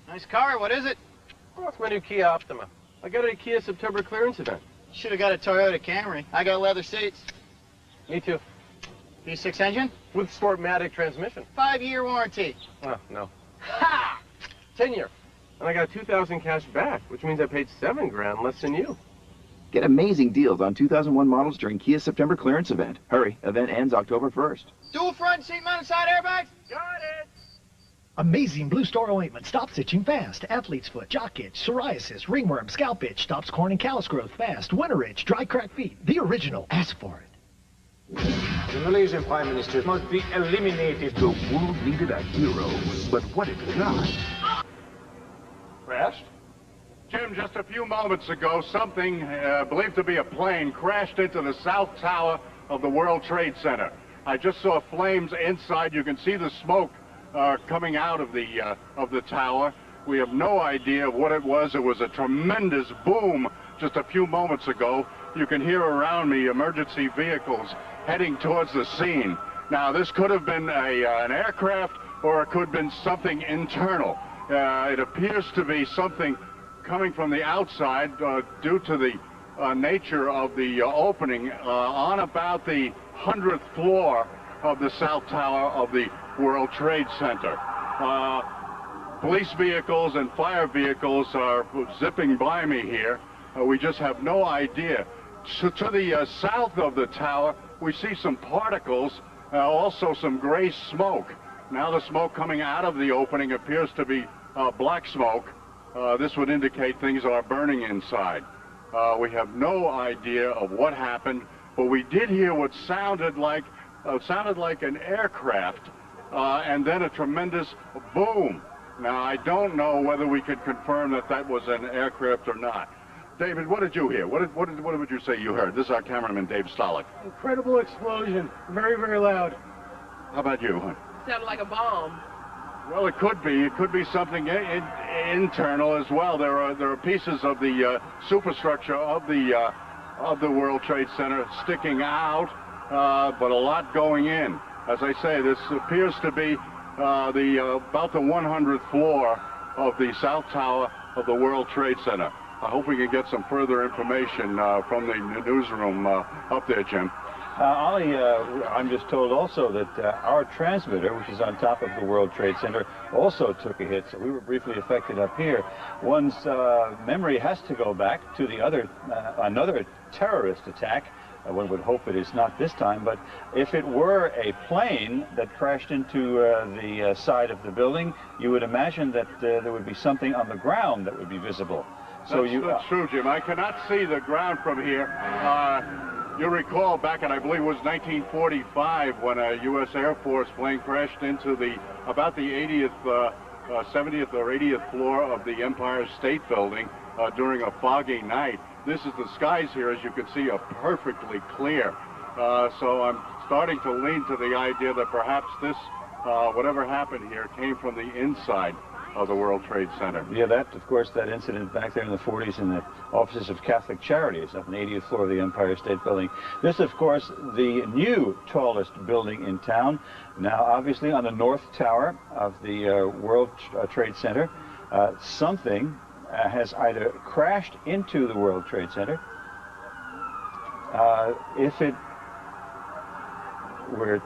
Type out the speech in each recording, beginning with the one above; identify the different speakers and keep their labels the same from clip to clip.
Speaker 1: Nice car. What is it?
Speaker 2: Oh, it's my new Kia Optima. I got it at a Kia September clearance event.
Speaker 1: Should have got a Toyota Camry. I got leather seats.
Speaker 2: Me too.
Speaker 1: V6 engine?
Speaker 2: With Sportmatic transmission.
Speaker 1: 5-year warranty.
Speaker 2: Oh, no.
Speaker 1: Ha!
Speaker 2: 10-year. And I got 2,000 cash back, which means I paid $7 grand less than you.
Speaker 3: Get amazing deals on 2001 models during Kia's September clearance event. Hurry, event ends October 1st.
Speaker 1: Dual front seat mounted side airbags?
Speaker 2: Got it!
Speaker 4: Amazing Blue Star ointment stops itching fast. Athlete's foot, jock itch, psoriasis, ringworm, scalp itch, stops corn and callus growth fast. Winter itch, dry cracked feet. The original. Ask for it.
Speaker 5: The Malaysian Prime Minister must be eliminated.
Speaker 6: The world needed a hero, but what if not?
Speaker 7: Crashed? Jim, just a few moments ago, something believed to be a plane crashed into the south tower of the World Trade Center. I just saw flames inside. You can see the smoke coming out of the tower. We have no idea what it was. It was a tremendous boom just a few moments ago. You can hear around me emergency vehicles heading towards the scene. Now, this could have been an aircraft, or it could have been something internal. It appears to be something coming from the outside due to the nature of the opening on about the 100th floor of the south tower of the World Trade Center. Police vehicles and fire vehicles are zipping by me here. We just have no idea. So to the south of the tower, we see some particles, also some gray smoke. Now the smoke coming out of the opening appears to be black smoke. This would indicate things are burning inside. We have no idea of what happened, but we did hear what sounded like an aircraft, and then a tremendous boom. Now, I don't know whether we could confirm that that was an aircraft or not. David, what did you hear? What would you say you heard? This is our cameraman, Dave Stolick.
Speaker 8: Incredible explosion. Very, very loud.
Speaker 7: How about you?
Speaker 9: Sounded like a bomb.
Speaker 7: Well, it could be. It could be something internal as well. There are pieces of the superstructure of the World Trade Center sticking out, but a lot going in. As I say, this appears to be about the 100th floor of the south tower of the World Trade Center. I hope we can get some further information from the newsroom up there, Jim.
Speaker 10: Ollie, I'm just told also that our transmitter, which is on top of the World Trade Center, also took a hit. So we were briefly affected up here. One's memory has to go back to the another terrorist attack. One would hope it is not this time, but if it were a plane that crashed into the side of the building, you would imagine that there would be something on the ground that would be visible. So
Speaker 7: that's true, Jim. I cannot see the ground from here. You recall back in, I believe it was 1945, when a U.S. Air Force plane crashed into about the 80th, 70th or 80th floor of the Empire State Building during a foggy night. The skies here, as you can see, are perfectly clear. So I'm starting to lean to the idea that perhaps this, whatever happened here, came from the inside of the World Trade Center.
Speaker 10: Yeah, of course, that incident back there in the 40s in the offices of Catholic Charities up on the 80th floor of the Empire State Building. This, of course, the new tallest building in town. Now, obviously, on the north tower of the World Trade Center, something has either crashed into the World Trade Center. If it were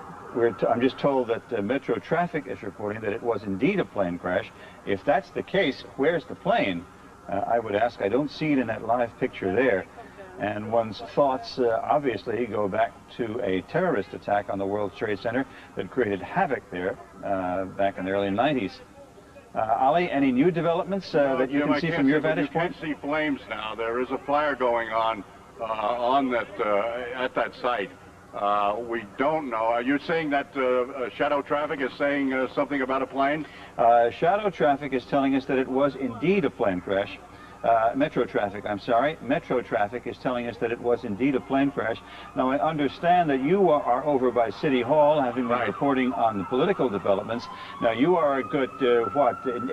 Speaker 10: I'm just told that Metro Traffic is reporting that it was indeed a plane crash. If that's the case, where's the plane? I would ask. I don't see it in that live picture there. And one's thoughts obviously go back to a terrorist attack on the World Trade Center that created havoc there back in the early 90s. Ollie, any new developments that you can see from your vantage point?
Speaker 7: You can't see flames now. There is a fire going on at that site. We don't know. Are you saying that Shadow Traffic is saying something about a plane?
Speaker 10: Shadow Traffic is telling us that it was indeed a plane crash. Metro Traffic, I'm sorry. Metro Traffic is telling us that it was indeed a plane crash. Now, I understand that you are over by City Hall, having been reporting on the political developments. Now, you are a good,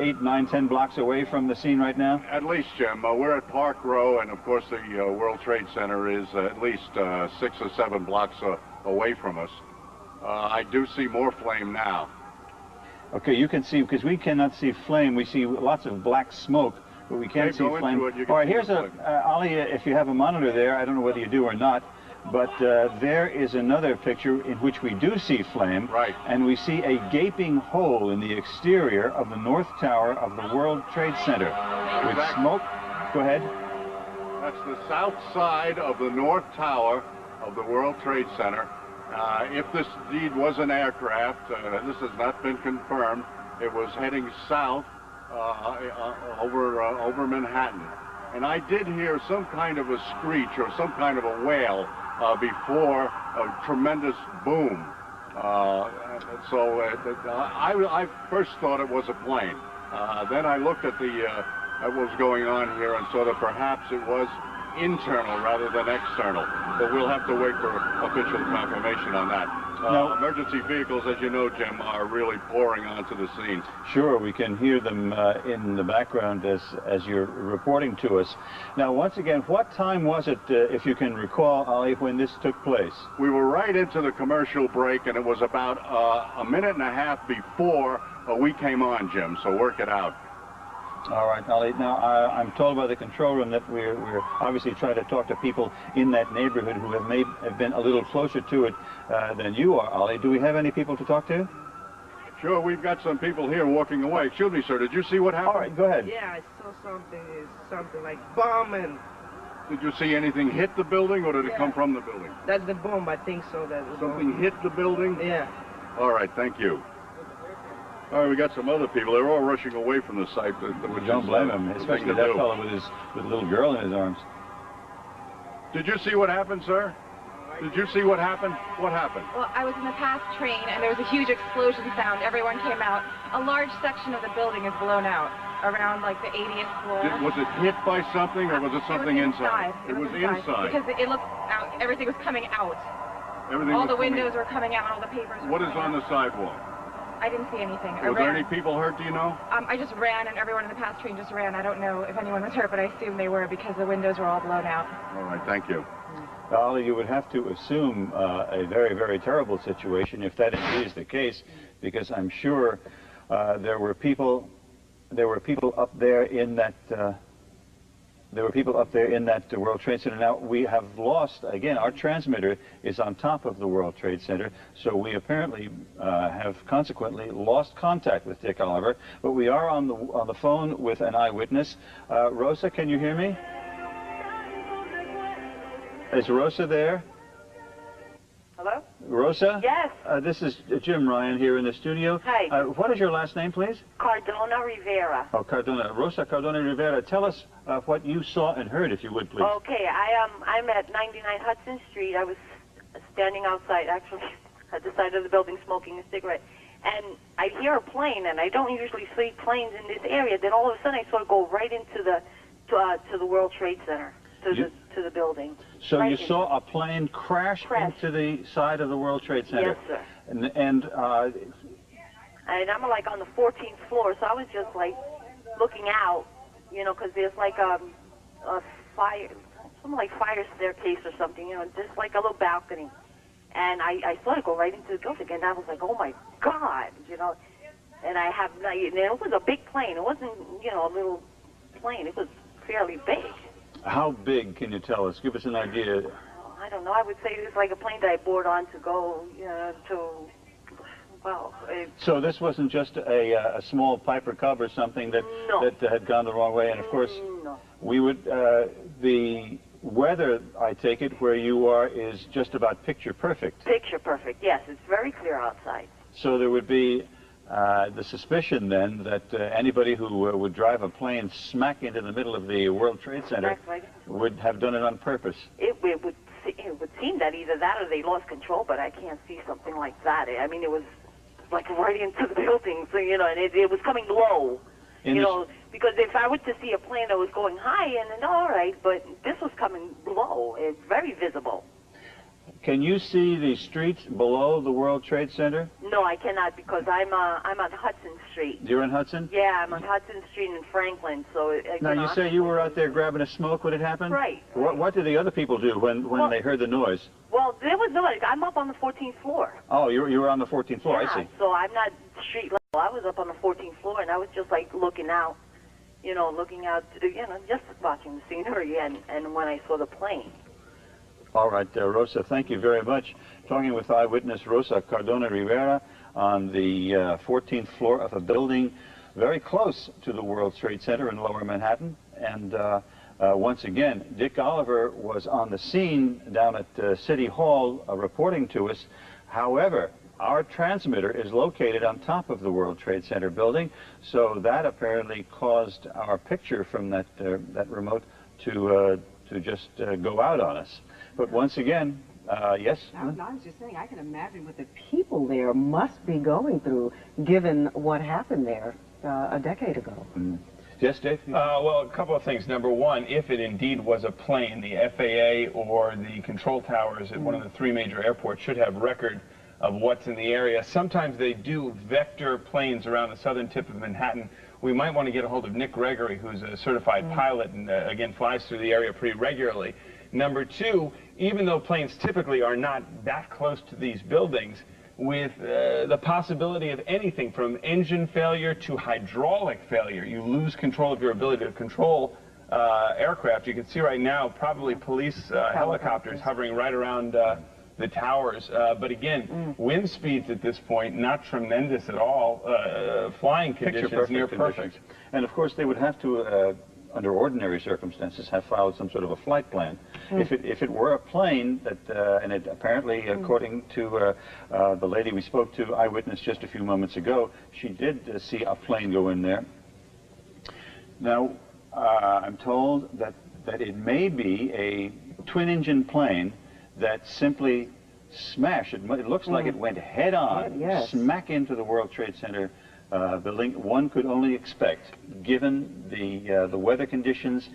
Speaker 10: 8, 9, 10 blocks away from the scene right now?
Speaker 7: At least, Jim. We're at Park Row, and of course the World Trade Center is at least 6 or 7 blocks away from us. I do see more flame now.
Speaker 10: Okay, you can see, because we cannot see flame. We see lots of black smoke, but we can't see
Speaker 7: go
Speaker 10: flame.
Speaker 7: into it, you can
Speaker 10: All right,
Speaker 7: see
Speaker 10: here's
Speaker 7: the
Speaker 10: a,
Speaker 7: flame.
Speaker 10: Ali, if you have a monitor there, I don't know whether you do or not, but there is another picture in which we do see flame.
Speaker 7: Right.
Speaker 10: And we see a gaping hole in the exterior of the North Tower of the World Trade Center with
Speaker 7: Exactly.
Speaker 10: smoke. Go ahead.
Speaker 7: That's the south side of the North Tower of the World Trade Center. If this indeed was an aircraft, this has not been confirmed, it was heading south over Manhattan. And I did hear some kind of a screech or some kind of a wail before a tremendous boom. I first thought it was a plane. Then I looked at what was going on here and saw that perhaps it was internal rather than external. But we'll have to wait for official confirmation on that. Emergency vehicles, as you know, Jim, are really pouring onto the scene.
Speaker 10: Sure, we can hear them in the background as you're reporting to us. Now, once again, what time was it, if you can recall, Ali, when this took place?
Speaker 7: We were right into the commercial break, and it was about a minute and a half before we came on, Jim, so work it out.
Speaker 10: All right, Ali. Now, I'm told by the control room that we're obviously trying to talk to people in that neighborhood who have been a little closer to it than you are, Ali. Do we have any people to talk to?
Speaker 7: Sure, we've got some people here walking away. Excuse me, sir, did you see what happened?
Speaker 10: All right, go ahead.
Speaker 9: Yeah, I saw something like bombing.
Speaker 7: Did you see anything hit the building, or did it come from the building?
Speaker 9: That's the bomb, I think so.
Speaker 7: Something hit the building?
Speaker 9: Yeah.
Speaker 7: All right, thank you. All right, we got some other people. They're all rushing away from the site.
Speaker 10: Don't blame them, especially that fellow with a little girl in his arms.
Speaker 7: Did you see what happened, sir? Did you see what happened? What happened?
Speaker 11: Well, I was in the past train, and there was a huge explosion sound. Everyone came out. A large section of the building is blown out, around like the 80th floor.
Speaker 7: Was it hit by something, or was it something inside?
Speaker 11: It was inside. Because it looked out. Everything was coming out. All the windows were coming out. All the papers were
Speaker 7: What is on the sidewalk?
Speaker 11: I didn't see anything.
Speaker 7: Was there any people hurt, do you know?
Speaker 11: I just ran, and everyone in the past train just ran. I don't know if anyone was hurt, but I assume they were because the windows were all blown out.
Speaker 7: All right, thank you.
Speaker 10: Ali, you would have to assume a very, very terrible situation if that indeed is the case, because I'm sure there were people up there in that World Trade Center. Now, we have lost, again, our transmitter is on top of the World Trade Center, so we apparently have consequently lost contact with Dick Oliver, but we are on the phone with an eyewitness. Rosa, can you hear me? Is Rosa there?
Speaker 12: Hello?
Speaker 10: Rosa?
Speaker 12: Yes.
Speaker 10: This is Jim Ryan here in the studio.
Speaker 12: Hi.
Speaker 10: What is your last name, please?
Speaker 12: Cardona Rivera.
Speaker 10: Oh, Cardona. Rosa Cardona Rivera. Tell us what you saw and heard, if you would, please.
Speaker 12: Okay, I'm at 99 Hudson Street. I was standing outside, actually, at the side of the building smoking a cigarette. And I hear a plane, and I don't usually see planes in this area. Then all of a sudden I saw it go right into the World Trade Center, to the building.
Speaker 10: So
Speaker 12: right
Speaker 10: you saw a plane crash into the side of the World Trade Center?
Speaker 12: Yes, sir.
Speaker 10: And
Speaker 12: I'm like on the 14th floor, so I was just like looking out, you know, because there's like a fire, something like fire staircase or something, you know, just like a little balcony. And I saw it go right into the building, and I was like, oh my God, you know. And it was a big plane. It wasn't, you know, a little plane. It was fairly big.
Speaker 10: how big, can you tell us? Give us an idea.
Speaker 12: I don't know. I would say it was like a plane that I board on to go, you know, well.
Speaker 10: So this wasn't just a small Piper Cub or something that had gone the wrong way, and of course, we would the weather, I take it, where you are is just about picture perfect.
Speaker 12: Picture perfect, yes. It's very clear outside.
Speaker 10: So there would be the suspicion then that anybody who would drive a plane smack into the middle of the World Trade Center would have done it on purpose.
Speaker 12: It would seem that either that or they lost control, but I can't see something like that. I mean, it was like right into the building, so, you know, and it was coming low. You know, because if I were to see a plane that was going high, and then all right, but this was coming low. It's very visible.
Speaker 10: Can you see the streets below the World Trade Center?
Speaker 12: No, I cannot, because I'm on Hudson Street.
Speaker 10: You're in Hudson?
Speaker 12: Yeah, I'm on Hudson Street in Franklin. So
Speaker 10: now you say you were out there grabbing a smoke when it happened?
Speaker 12: Right.
Speaker 10: What did the other people do when they heard the noise?
Speaker 12: Well, there was no. I'm up on the 14th floor.
Speaker 10: Oh, you were on the 14th floor.
Speaker 12: Yeah,
Speaker 10: I see.
Speaker 12: So I'm not street. I was up on the 14th floor, and I was just like looking out, just watching the scenery, and when I saw the plane.
Speaker 10: All right, Rosa, thank you very much. Talking with eyewitness Rosa Cardona Rivera on the 14th floor of a building very close to the World Trade Center in Lower Manhattan. And once again, Dick Oliver was on the scene down at City Hall reporting to us. However, our transmitter is located on top of the World Trade Center building, so that apparently caused our picture from that remote to just go out on us. But once again, yes?
Speaker 13: I was just saying, I can imagine what the people there must be going through, given what happened there a decade ago.
Speaker 10: Mm. Yes, Dave?
Speaker 2: Well, a couple of things. Number one, if it indeed was a plane, the FAA or the control towers at one of the three major airports should have record of what's in the area. Sometimes they do vector planes around the southern tip of Manhattan. We might want to get a hold of Nick Gregory, who's a certified pilot and, again, flies through the area pretty regularly. Number two, even though planes typically are not that close to these buildings, with the possibility of anything from engine failure to hydraulic failure, you lose control of your ability to control aircraft. You can see right now probably police helicopters hovering right around the towers. But again, wind speeds at this point, not tremendous at all. Flying conditions near perfect.
Speaker 10: And of course, they would have to, under ordinary circumstances, have filed some sort of a flight plan. If it were a plane that, and it apparently, according to the lady we spoke to, eyewitness just a few moments ago, she did see a plane go in there. Now, I'm told that it may be a twin-engine plane that simply smashed. It looks like it went head-on, smack into the World Trade Center building. One could only expect, given the weather conditions,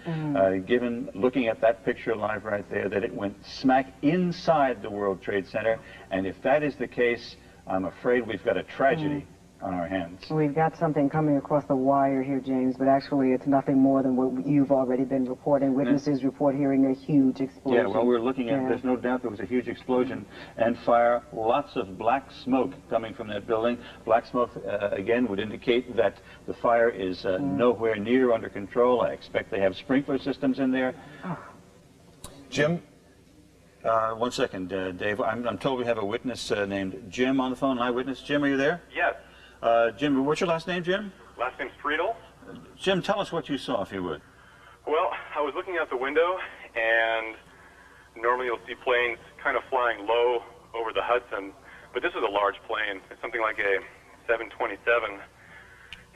Speaker 10: given looking at that picture live right there, that it went smack inside the World Trade Center. And if that is the case, I'm afraid we've got a tragedy on our hands.
Speaker 13: We've got something coming across the wire here, James, but actually it's nothing more than what you've already been reporting. Witnesses report hearing a huge explosion.
Speaker 10: Yeah, well, we're looking at, there's no doubt there was a huge explosion and fire, lots of black smoke coming from that building. Black smoke, again, would indicate that the fire is nowhere near under control. I expect they have sprinkler systems in there. Jim? 1 second, Dave. I'm told we have a witness named Jim on the phone. Eyewitness. Jim, are you there?
Speaker 14: Yes.
Speaker 10: Jim, what's your last name, Jim?
Speaker 14: Last name's Friedel.
Speaker 10: Jim, tell us what you saw, if you would.
Speaker 14: Well, I was looking out the window, and normally you'll see planes kind of flying low over the Hudson, but this was a large plane. It's something like a 727,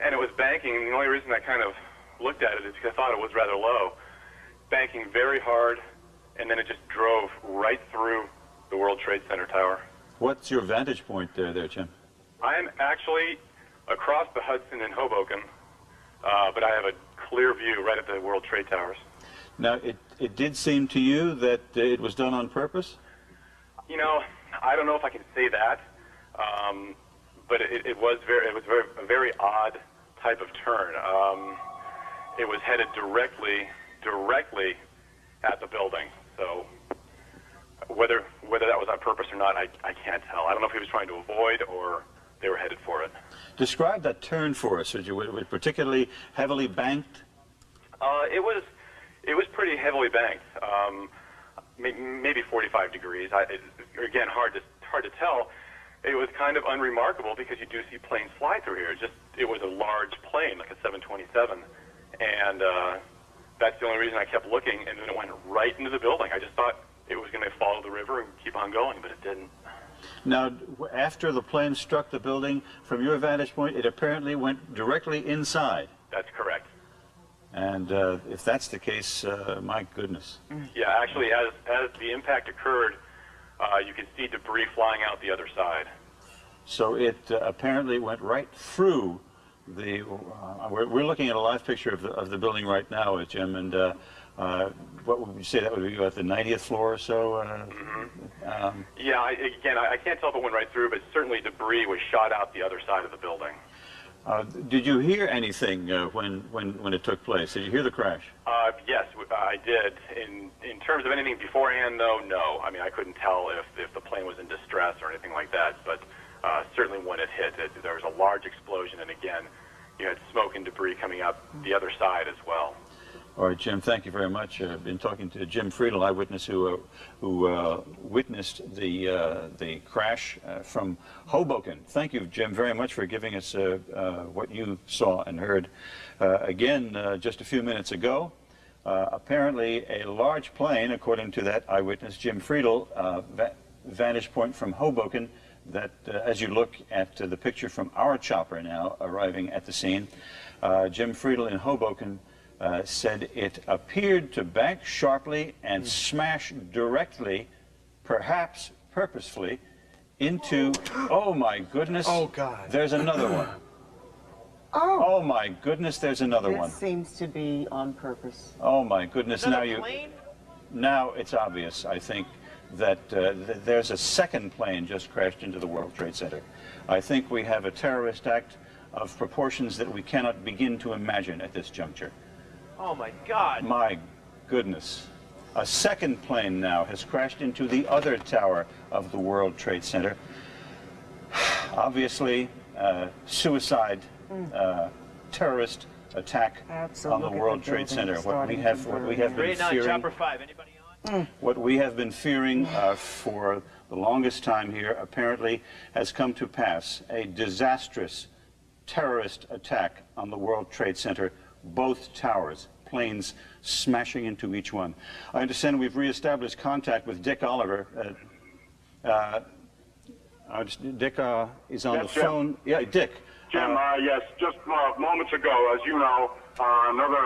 Speaker 14: and it was banking, and the only reason I kind of looked at it is because I thought it was rather low. Banking very hard, and then it just drove right through the World Trade Center tower.
Speaker 10: What's your vantage point there, Jim?
Speaker 14: I'm actually across the Hudson in Hoboken, but I have a clear view right at the World Trade Towers.
Speaker 10: Now, it did seem to you that it was done on purpose?
Speaker 14: You know, I don't know if I can say that, but it was a very odd type of turn. It was headed directly at the building. So whether that was on purpose or not, I can't tell. I don't know if he was trying to avoid or they were headed for it.
Speaker 10: Describe that turn for us. Was it particularly heavily banked?
Speaker 14: It was pretty heavily banked, maybe 45 degrees. Again, hard to tell. It was kind of unremarkable because you do see planes fly through here. It was a large plane, like a 727, and that's the only reason I kept looking. And then it went right into the building. I just thought it was going to follow the river and keep on going, but it didn't.
Speaker 10: Now, after the plane struck the building, from your vantage point, it apparently went directly inside.
Speaker 14: That's correct.
Speaker 10: And if that's the case, my goodness.
Speaker 14: Yeah, actually, as the impact occurred, you could see debris flying out the other side.
Speaker 10: So it apparently went right through the... we're looking at a live picture of the building right now, Jim, and what would you say that would be, about the 90th floor or so?
Speaker 14: Yeah, I can't tell if it went right through, but certainly debris was shot out the other side of the building.
Speaker 10: Did you hear anything when it took place? Did you hear the crash?
Speaker 14: Yes, I did. In terms of anything beforehand, though, no. I mean, I couldn't tell if the plane was in distress or anything like that, but certainly when it hit, there was a large explosion, and again, you had smoke and debris coming out the other side as well.
Speaker 10: All right, Jim, thank you very much. I've been talking to Jim Friedel, eyewitness who witnessed the crash from Hoboken. Thank you, Jim, very much for giving us what you saw and heard. Again, just a few minutes ago, apparently a large plane, according to that eyewitness, Jim Friedel, vantage point from Hoboken, that as you look at the picture from our chopper now arriving at the scene, Jim Friedel in Hoboken said it appeared to bank sharply and smash directly, perhaps purposefully, into, oh my goodness,
Speaker 15: oh God,
Speaker 10: there's another one. Oh my goodness, there's another one.
Speaker 16: This seems to be on purpose.
Speaker 10: Oh my goodness, now it's obvious, I think, that there's a second plane just crashed into the World Trade Center. I think we have a terrorist act of proportions that we cannot begin to imagine at this juncture.
Speaker 15: Oh my God.
Speaker 10: My goodness. A second plane now has crashed into the other tower of the World Trade Center. Obviously, suicide, terrorist attack on the World Trade Center. What we have been fearing.
Speaker 15: Chopper 5. Anybody on?
Speaker 10: What we have been fearing for the longest time here apparently has come to pass. A disastrous terrorist attack on the World Trade Center, both towers, planes smashing into each one. I understand we've reestablished contact with Dick Oliver. Dick is on the phone. Yeah, Dick.
Speaker 7: Jim, yes, just moments ago, as you know, another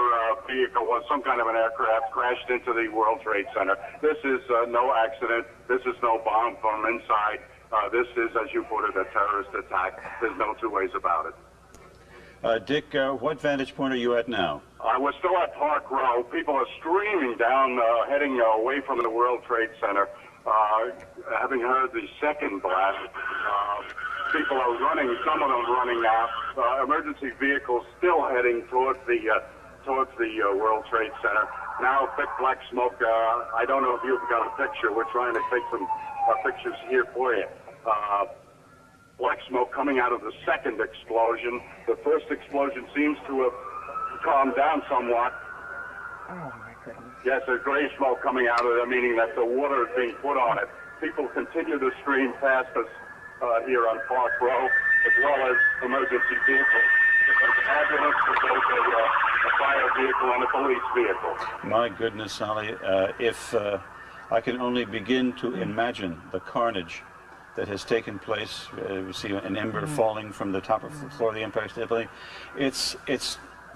Speaker 7: vehicle, some kind of an aircraft, crashed into the World Trade Center. This is no accident. This is no bomb from inside. This is, as you put it, a terrorist attack. There's no two ways about it.
Speaker 10: Dick, what vantage point are you at now?
Speaker 7: We're still at Park Row. People are streaming down, heading away from the World Trade Center. Having heard the second blast, people are running, some of them running now. Emergency vehicles still heading towards the World Trade Center. Now, thick black smoke. I don't know if you've got a picture. We're trying to take some pictures here for you. Black smoke coming out of the second explosion. The first explosion seems to have calmed down somewhat.
Speaker 16: Oh, my goodness.
Speaker 7: Yes, there's gray smoke coming out of there, meaning that the water is being put on it. People continue to stream past us here on Park Row, as well as emergency vehicles. There's an ambulance, there's a fire vehicle, and a police vehicle.
Speaker 10: My goodness, Sally, if I can only begin to imagine the carnage that has taken place. We see an ember falling from the top of the floor of the Empire State Building. It's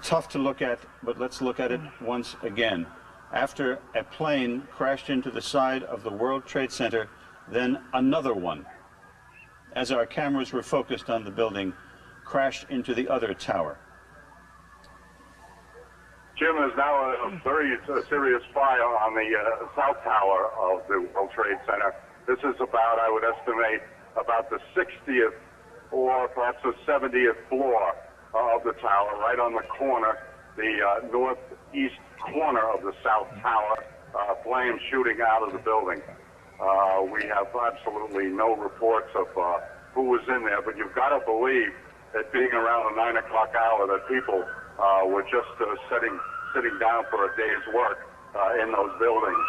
Speaker 10: tough to look at, but let's look at it once again. After a plane crashed into the side of the World Trade Center, then another one, as our cameras were focused on the building, crashed into the other tower.
Speaker 7: Jim, is now a very serious fire on the south tower of the World Trade Center. This is about, I would estimate, about the 60th or perhaps the 70th floor of the tower, right on the corner, the northeast corner of the south tower, flames shooting out of the building. We have absolutely no reports of who was in there, but you've got to believe that being around the 9 o'clock hour that people were just sitting down for a day's work in those buildings.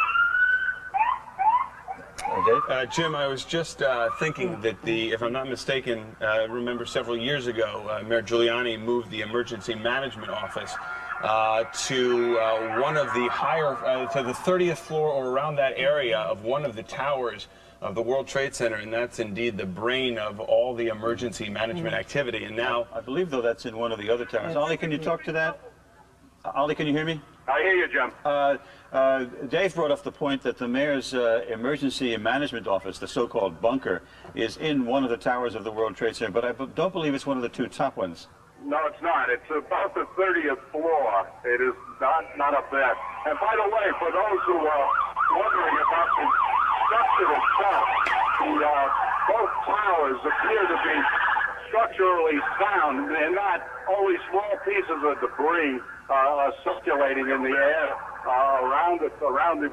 Speaker 2: Jim, I was just thinking that if I'm not mistaken, remember several years ago, Mayor Giuliani moved the emergency management office to one of the higher, to the 30th floor or around that area of one of the towers of the World Trade Center, and that's indeed the brain of all the emergency management activity. And now,
Speaker 10: I believe, though, that's in one of the other towers. Ollie, can you talk to that? Ollie, can you hear me?
Speaker 7: I hear you, Jim.
Speaker 10: Dave brought up the point that the mayor's emergency management office, the so-called bunker, is in one of the towers of the World Trade Center, but I don't believe it's one of the two top ones.
Speaker 7: No, it's not. It's about the 30th floor. It is not up there. And by the way, for those who are wondering about the structure itself, both towers appear to be structurally sound. They're not only small pieces of debris circulating in the air around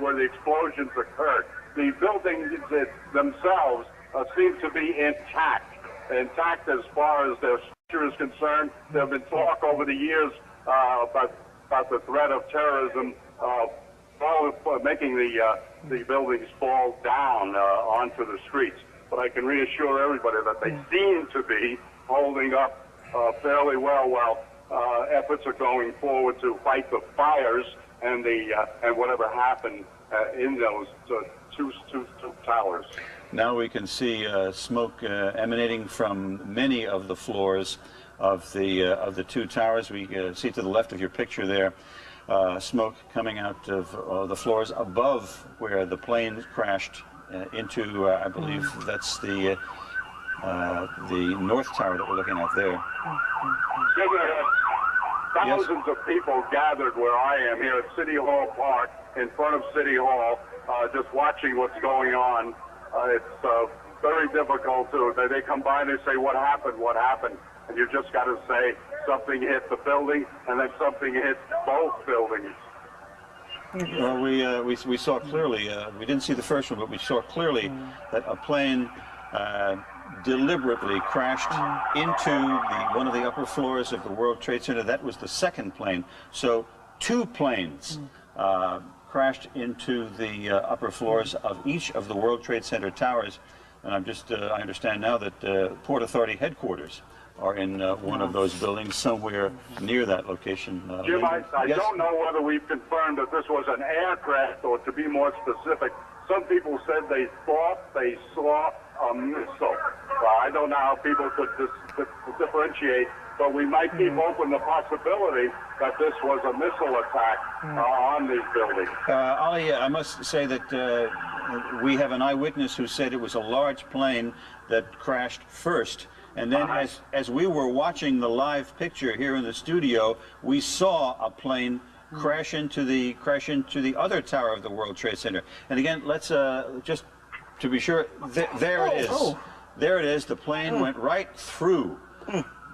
Speaker 7: where the explosions occurred. The buildings themselves seem to be intact as far as their is concerned, there have been talk over the years about the threat of terrorism making the buildings fall down onto the streets. But I can reassure everybody that they seem to be holding up fairly well while efforts are going forward to fight the fires and whatever happened in those two towers.
Speaker 10: Now we can see smoke emanating from many of the floors of the two towers. We see to the left of your picture there, smoke coming out of the floors above where the plane crashed into. I believe that's the north tower that we're looking at there.
Speaker 7: Thousands of people gathered where I am here at City Hall Park, in front of City Hall, just watching what's going on. It's very difficult to. They come by and they say, "What happened? What happened?" And you just got to say something hit the building, and then something hit both buildings.
Speaker 10: Well, we saw clearly. We didn't see the first one, but we saw clearly that a plane deliberately crashed into one of the upper floors of the World Trade Center. That was the second plane. So two planes crashed into the upper floors of each of the World Trade Center towers. And I understand now that Port Authority headquarters are in one of those buildings somewhere near that location.
Speaker 7: Jim, I don't know whether we've confirmed that this was an aircraft, or to be more specific, some people said they thought they saw a missile. I don't know how people could differentiate, but we might keep open the possibility that this was a missile attack on these buildings.
Speaker 10: Ali, I must say that we have an eyewitness who said it was a large plane that crashed first. And then as we were watching the live picture here in the studio, we saw a plane crash into the other tower of the World Trade Center. And again, let's just to be sure, there it is. There it is. The plane went right through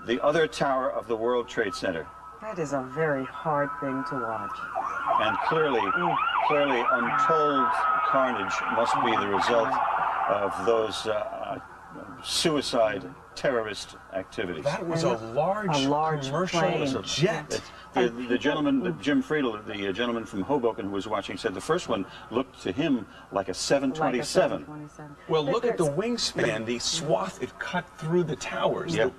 Speaker 10: the other tower of the World Trade Center.
Speaker 13: That is a very hard thing to watch.
Speaker 10: And clearly untold carnage must be the result of those suicide terrorist activities.
Speaker 2: That was a large commercial jet.
Speaker 10: The gentleman, Jim Friedel, the gentleman from Hoboken who was watching, said the first one looked to him like a 727.
Speaker 2: Well, look at the wingspan, the swath it cut through the towers.
Speaker 10: Yeah.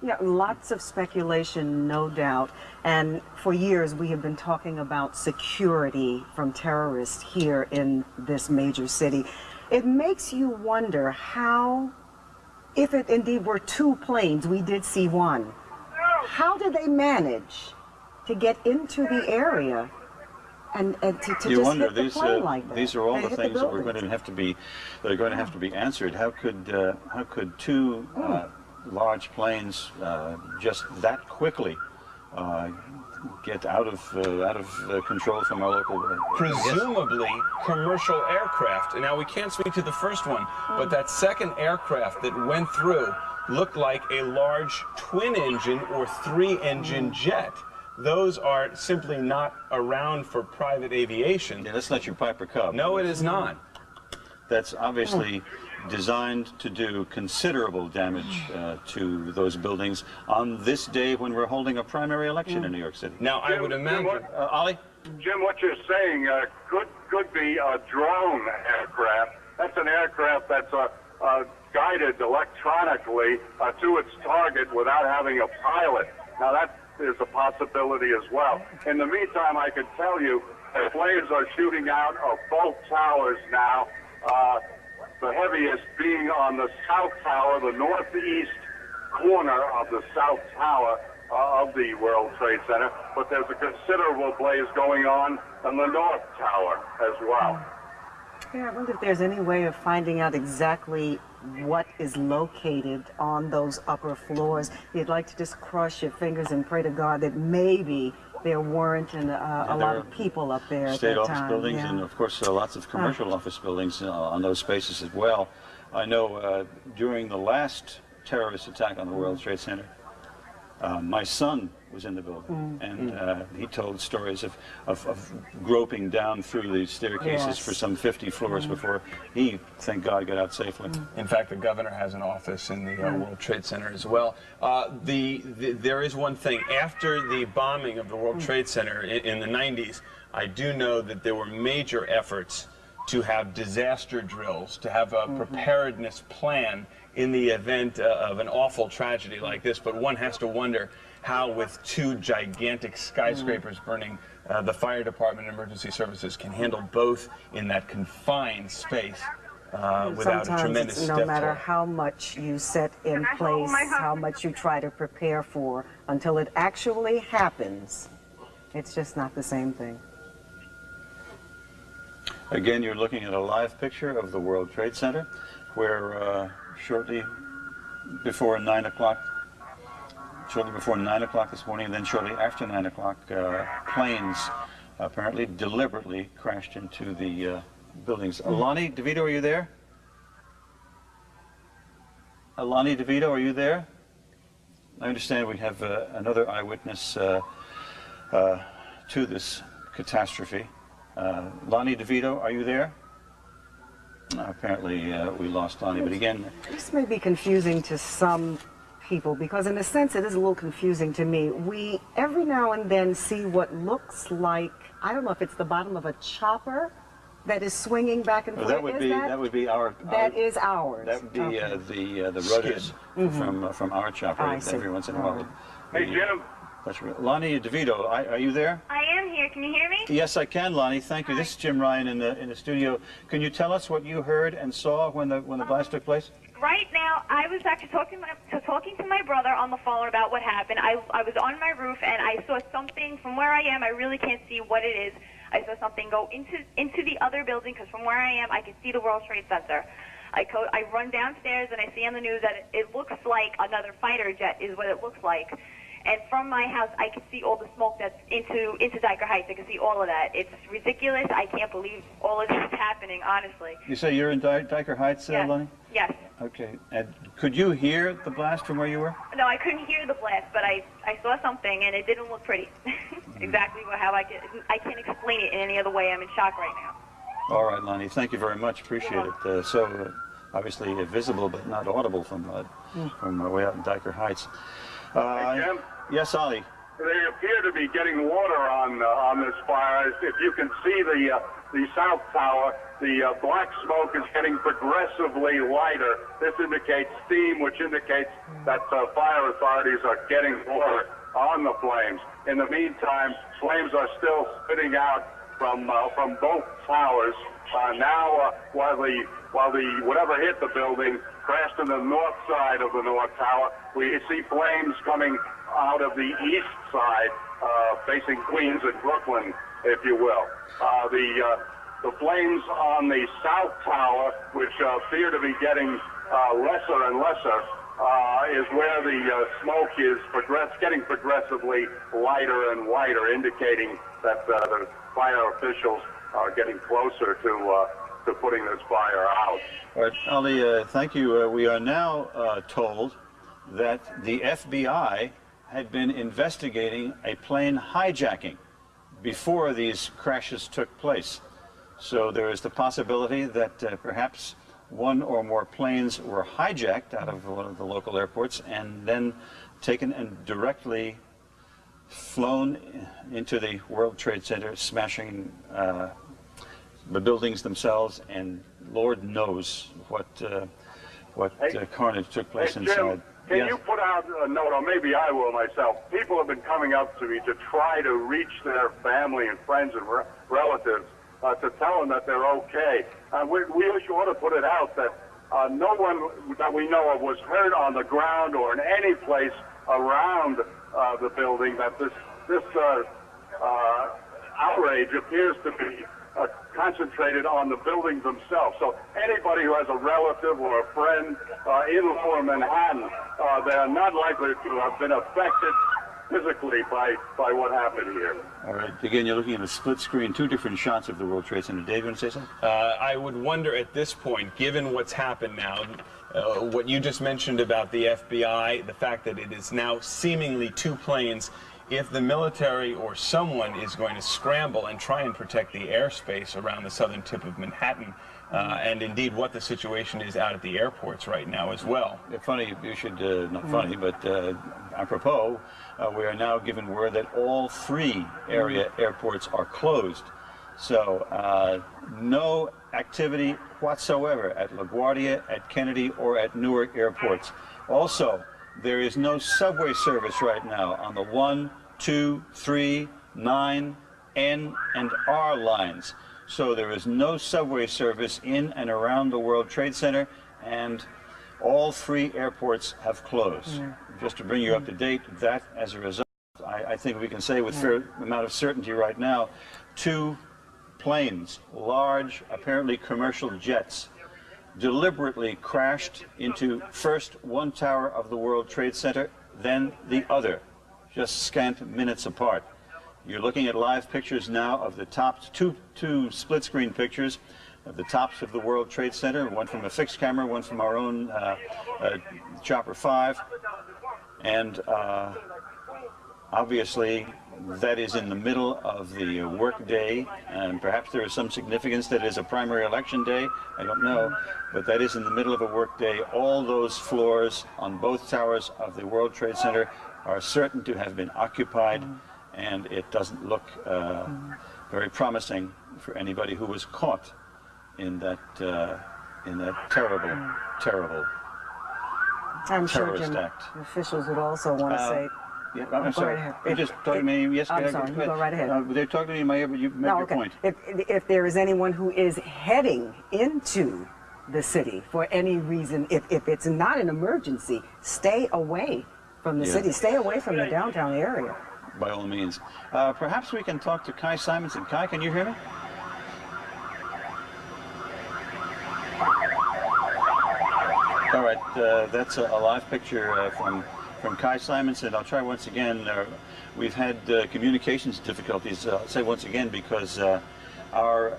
Speaker 13: Yeah, lots of speculation, no doubt. And for years, we have been talking about security from terrorists here in this major city. It makes you wonder how, if it indeed were two planes, we did see one, how did they manage to get into the area and to
Speaker 10: you
Speaker 13: just
Speaker 10: wonder,
Speaker 13: hit the plane like that?
Speaker 10: These are all the things that are going to have to be answered. How could two large planes just that quickly get out of control from our local
Speaker 2: presumably commercial aircraft. And now we can't speak to the first one, but that second aircraft that went through looked like a large twin-engine or three-engine jet. Those are simply not around for private aviation.
Speaker 10: Yeah, that's not your Piper Cub.
Speaker 2: No, it is not.
Speaker 10: That's obviously designed to do considerable damage to those buildings on this day when we're holding a primary election in New York City.
Speaker 2: Now, I would imagine...
Speaker 10: Ali?
Speaker 7: Jim, what you're saying could be a drone aircraft. That's an aircraft that's guided electronically to its target without having a pilot. Now, that is a possibility as well. In the meantime, I can tell you that flames are shooting out of both towers now. The heaviest being on the south tower, the northeast corner of the south tower of the World Trade Center, but there's a considerable blaze going on the north tower as well.
Speaker 13: Yeah, I wonder if there's any way of finding out exactly what is located on those upper floors. You'd like to just cross your fingers and pray to God that maybe there weren't a lot of people up there at that
Speaker 10: State
Speaker 13: time.
Speaker 10: office buildings, and of course lots of commercial office buildings on those spaces as well. I know during the last terrorist attack on the World Trade Center, My son was in the building, and he told stories of groping down through the staircases for some 50 floors before he, thank God, got out safely.
Speaker 2: In fact, the governor has an office in the World Trade Center as well. There is one thing. After the bombing of the World Trade Center in the 90s, I do know that there were major efforts to have disaster drills, to have a preparedness plan in the event of an awful tragedy like this. But one has to wonder how, with two gigantic skyscrapers burning, the fire department and emergency services can handle both in that confined space without a tremendous
Speaker 13: no
Speaker 2: death
Speaker 13: matter
Speaker 2: toll.
Speaker 13: how much you set in place, how much you try to prepare for, until it actually happens, it's just not the same thing.
Speaker 10: Again, you're looking at a live picture of the World Trade Center, where shortly before 9 o'clock this morning, and then shortly after 9 o'clock, planes apparently deliberately crashed into the buildings. Alani DeVito, are you there? Alani DeVito, are you there? I understand we have another eyewitness to this catastrophe. Lonnie DeVito, are you there? Apparently we lost Lonnie, but again...
Speaker 13: This may be confusing to some people, because in a sense it is a little confusing to me. We every now and then see what looks like, I don't know if it's the bottom of a chopper that is swinging back and forth.
Speaker 10: That would be our.
Speaker 13: That is ours.
Speaker 10: That would be the rudders from our chopper. Every once in a while.
Speaker 7: Hey, Jim.
Speaker 10: Lonnie DeVito, are you there?
Speaker 17: I am here. Can you hear me?
Speaker 10: Yes, I can, Lonnie. Thank you. This is Jim Ryan in the studio. Can you tell us what you heard and saw when the blast took place?
Speaker 17: Right now, I was actually talking to my brother on the phone about what happened. I was on my roof and I saw something from where I am. I really can't see what it is. I saw something go into the other building, because from where I am, I can see the World Trade Center. I run downstairs and I see on the news that it looks like another fighter jet is what it looks like. And from my house, I can see all the smoke that's into Diker Heights. I can see all of that. It's ridiculous. I can't believe all of this is happening, honestly.
Speaker 10: You say you're in Diker Heights,
Speaker 17: yes.
Speaker 10: Lonnie?
Speaker 17: Yes.
Speaker 10: Okay. And could you hear the blast from where you were?
Speaker 17: No, I couldn't hear the blast, but I saw something, and it didn't look pretty. Exactly how I can't explain it in any other way. I'm in shock right now.
Speaker 10: All right, Lonnie. Thank you very much. Appreciate it. So obviously visible but not audible from way out in Diker Heights.
Speaker 7: Hey, Jim?
Speaker 10: Yes, Ollie.
Speaker 7: They appear to be getting water on this fire. If you can see the south tower, the black smoke is getting progressively lighter. This indicates steam, which indicates that fire authorities are getting water on the flames. In the meantime, flames are still spitting out from both towers. Now, while the whatever hit the building crashed in the north side of the north tower, we see flames coming out of the east side, facing Queens and Brooklyn, if you will. The flames on the south tower, which appear to be getting lesser and lesser, is where the smoke is getting progressively lighter and lighter, indicating that the fire officials are getting closer to putting this fire out.
Speaker 10: All right, Ali, thank you. We are now told that the FBI had been investigating a plane hijacking before these crashes took place. So there is the possibility that perhaps one or more planes were hijacked out of one of the local airports and then taken and directly flown into the World Trade Center, smashing the buildings themselves, and Lord knows what carnage took place inside.
Speaker 7: Jim, can you put out a note, or maybe I will myself? People have been coming up to me to try to reach their family and friends and relatives to tell them that they're okay. We ought to put it out that no one that we know of was hurt on the ground or in any place around the building. That this outrage appears to be concentrated on the buildings themselves. So anybody who has a relative or a friend in Lower Manhattan, they're not likely to have been affected physically by what happened here.
Speaker 10: All right. Again, you're looking at a split screen, two different shots of the World Trade Center. Dave, you want to say something?
Speaker 2: I would wonder at this point, given what's happened now, what you just mentioned about the FBI, the fact that it is now seemingly two planes, if the military or someone is going to scramble and try and protect the airspace around the southern tip of Manhattan, and indeed what the situation is out at the airports right now as well.
Speaker 10: Funny, you should, not funny, but apropos, we are now given word that all three area airports are closed. So no activity whatsoever at LaGuardia, at Kennedy, or at Newark airports. Also, there is no subway service right now on the 1, 2, 3, 9, N, and R lines. So there is no subway service in and around the World Trade Center, and all three airports have closed. Just to bring you up to date, that as a result, I think we can say with a fair amount of certainty right now, two planes, large, apparently commercial jets, deliberately crashed into first one tower of the World Trade Center, then the other, just scant minutes apart. You're looking at live pictures now of the tops, two split-screen pictures of the tops of the World Trade Center, one from a fixed camera, one from our own Chopper 5. And obviously, that is in the middle of the work day, and perhaps there is some significance that it is a primary election day, I don't know, but that is in the middle of a work day. All those floors on both towers of the World Trade Center are certain to have been occupied, and it doesn't look very promising for anybody who was caught in that terrible, terrible
Speaker 13: I'm sure,
Speaker 10: terrorist
Speaker 13: Jim,
Speaker 10: act.
Speaker 13: officials would also want to say.
Speaker 10: Yeah, I'm sorry.
Speaker 13: Right
Speaker 10: You just talking to me. Yes,
Speaker 13: I'm sorry. Go right ahead.
Speaker 10: They're talking to me in my ear, but you made your point.
Speaker 13: If there is anyone who is heading into the city for any reason, if it's not an emergency, stay away from the city. Stay away from the downtown area.
Speaker 10: By all means. Perhaps we can talk to Kai Simonson. Kai, can you hear me? All right, that's a live picture from Kai Simonson. I'll try once again. We've had communications difficulties. I'll say once again because our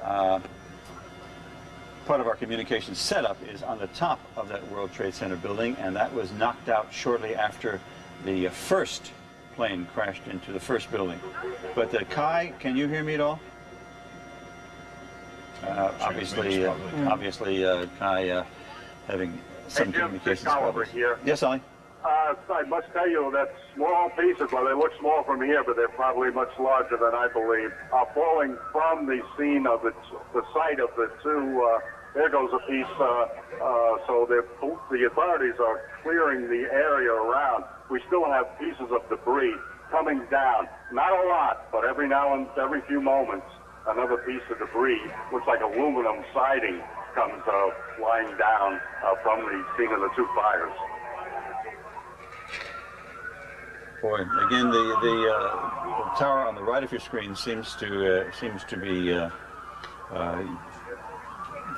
Speaker 10: part of our communications setup is on the top of that World Trade Center building, and that was knocked out shortly after the first plane crashed into the first building. But Kai, can you hear me at all? Obviously, Kai having some communications problems.
Speaker 7: Here.
Speaker 10: Yes, Ollie?
Speaker 7: I must tell you that small pieces, well, they look small from here, but they're probably much larger than I believe, are falling from the scene of the site of the two. There goes a piece. So the authorities are clearing the area around. We still have pieces of debris coming down. Not a lot, but every few moments, another piece of debris, looks like aluminum siding, comes flying down from the scene of the two fires.
Speaker 10: Boy, again, the tower on the right of your screen seems to be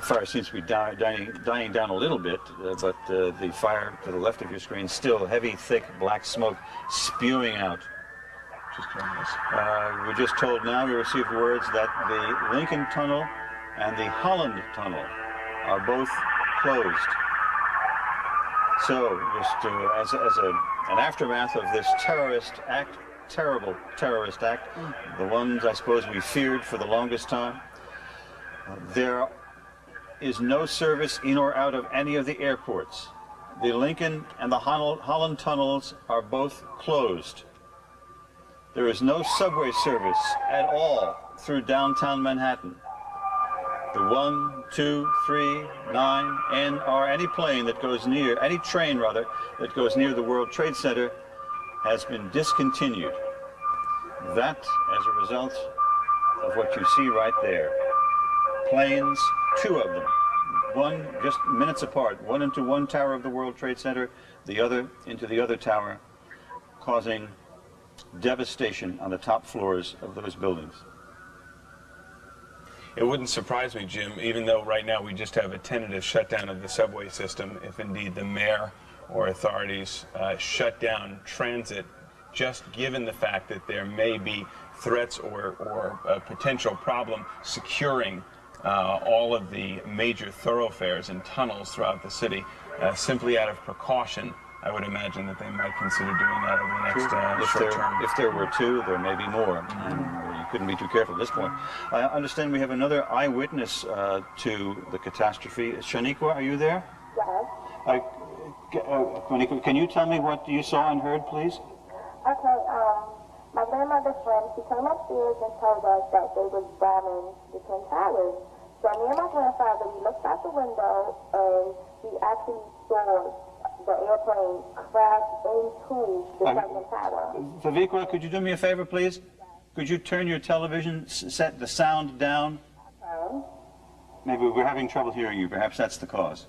Speaker 10: fire seems to be dying down a little bit, but the fire to the left of your screen still heavy, thick black smoke spewing out. We're just told now, we received words that the Lincoln Tunnel and the Holland Tunnel are both closed. So, just as an aftermath of this terrorist act, terrible terrorist act, the ones I suppose we feared for the longest time, there is no service in or out of any of the airports. The Lincoln and the Holland tunnels are both closed. There is no subway service at all through downtown Manhattan. The 1, 2, 3, 9, N, R, any plane that goes near, any train rather, that goes near the World Trade Center has been discontinued. That as a result of what you see right there. Planes, two of them, one just minutes apart, one into one tower of the World Trade Center, the other into the other tower, causing devastation on the top floors of those buildings.
Speaker 2: It wouldn't surprise me, Jim, even though right now we just have a tentative shutdown of the subway system, if indeed the mayor or authorities shut down transit just given the fact that there may be threats or a potential problem securing all of the major thoroughfares and tunnels throughout the city. Simply out of precaution, I would imagine that they might consider doing that over the next short term.
Speaker 10: If there were two, there may be more. You couldn't be too careful at this point. I understand we have another eyewitness to the catastrophe. Shaniqua, are you there?
Speaker 18: Yes.
Speaker 10: Shaniqua, can you tell me what you saw and heard, please?
Speaker 18: Okay, my grandmother's friend, she came upstairs and told us that they was bombing the Twin Towers. So me and my grandfather, we looked out the window and we actually saw the airplane crash into the second tower.
Speaker 10: Vivikra, could you do me a favor, please? Could you turn your television, set the sound down?
Speaker 18: Okay.
Speaker 10: Maybe we're having trouble hearing you. Perhaps that's the cause.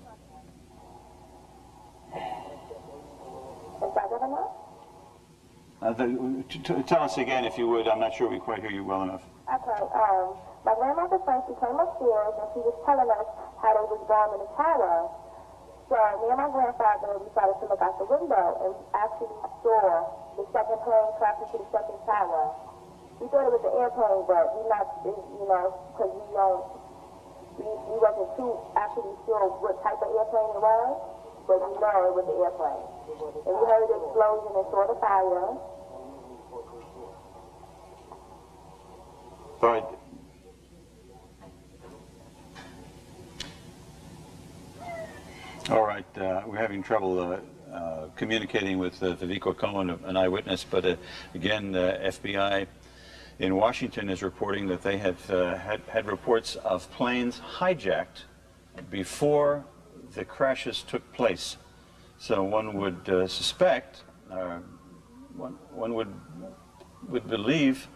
Speaker 18: Is that good enough?
Speaker 10: Tell us again, if you would. I'm not sure we quite hear you well enough.
Speaker 18: Okay, my grandmother's friend, she came upstairs and she was telling us how they was bombing the tower. So me and my grandfather decided to look out the window and actually saw the second plane crash into the second tower. We thought it was an airplane, but we not, you know, because we wasn't too actually sure what type of airplane it was, but we know it was an airplane. And we heard the explosion and saw the fire.
Speaker 10: All right. All right, we're having trouble communicating with Vivikra Cohen, an eyewitness, but again, FBI in Washington is reporting that they have had reports of planes hijacked before the crashes took place. So one would suspect, one would believe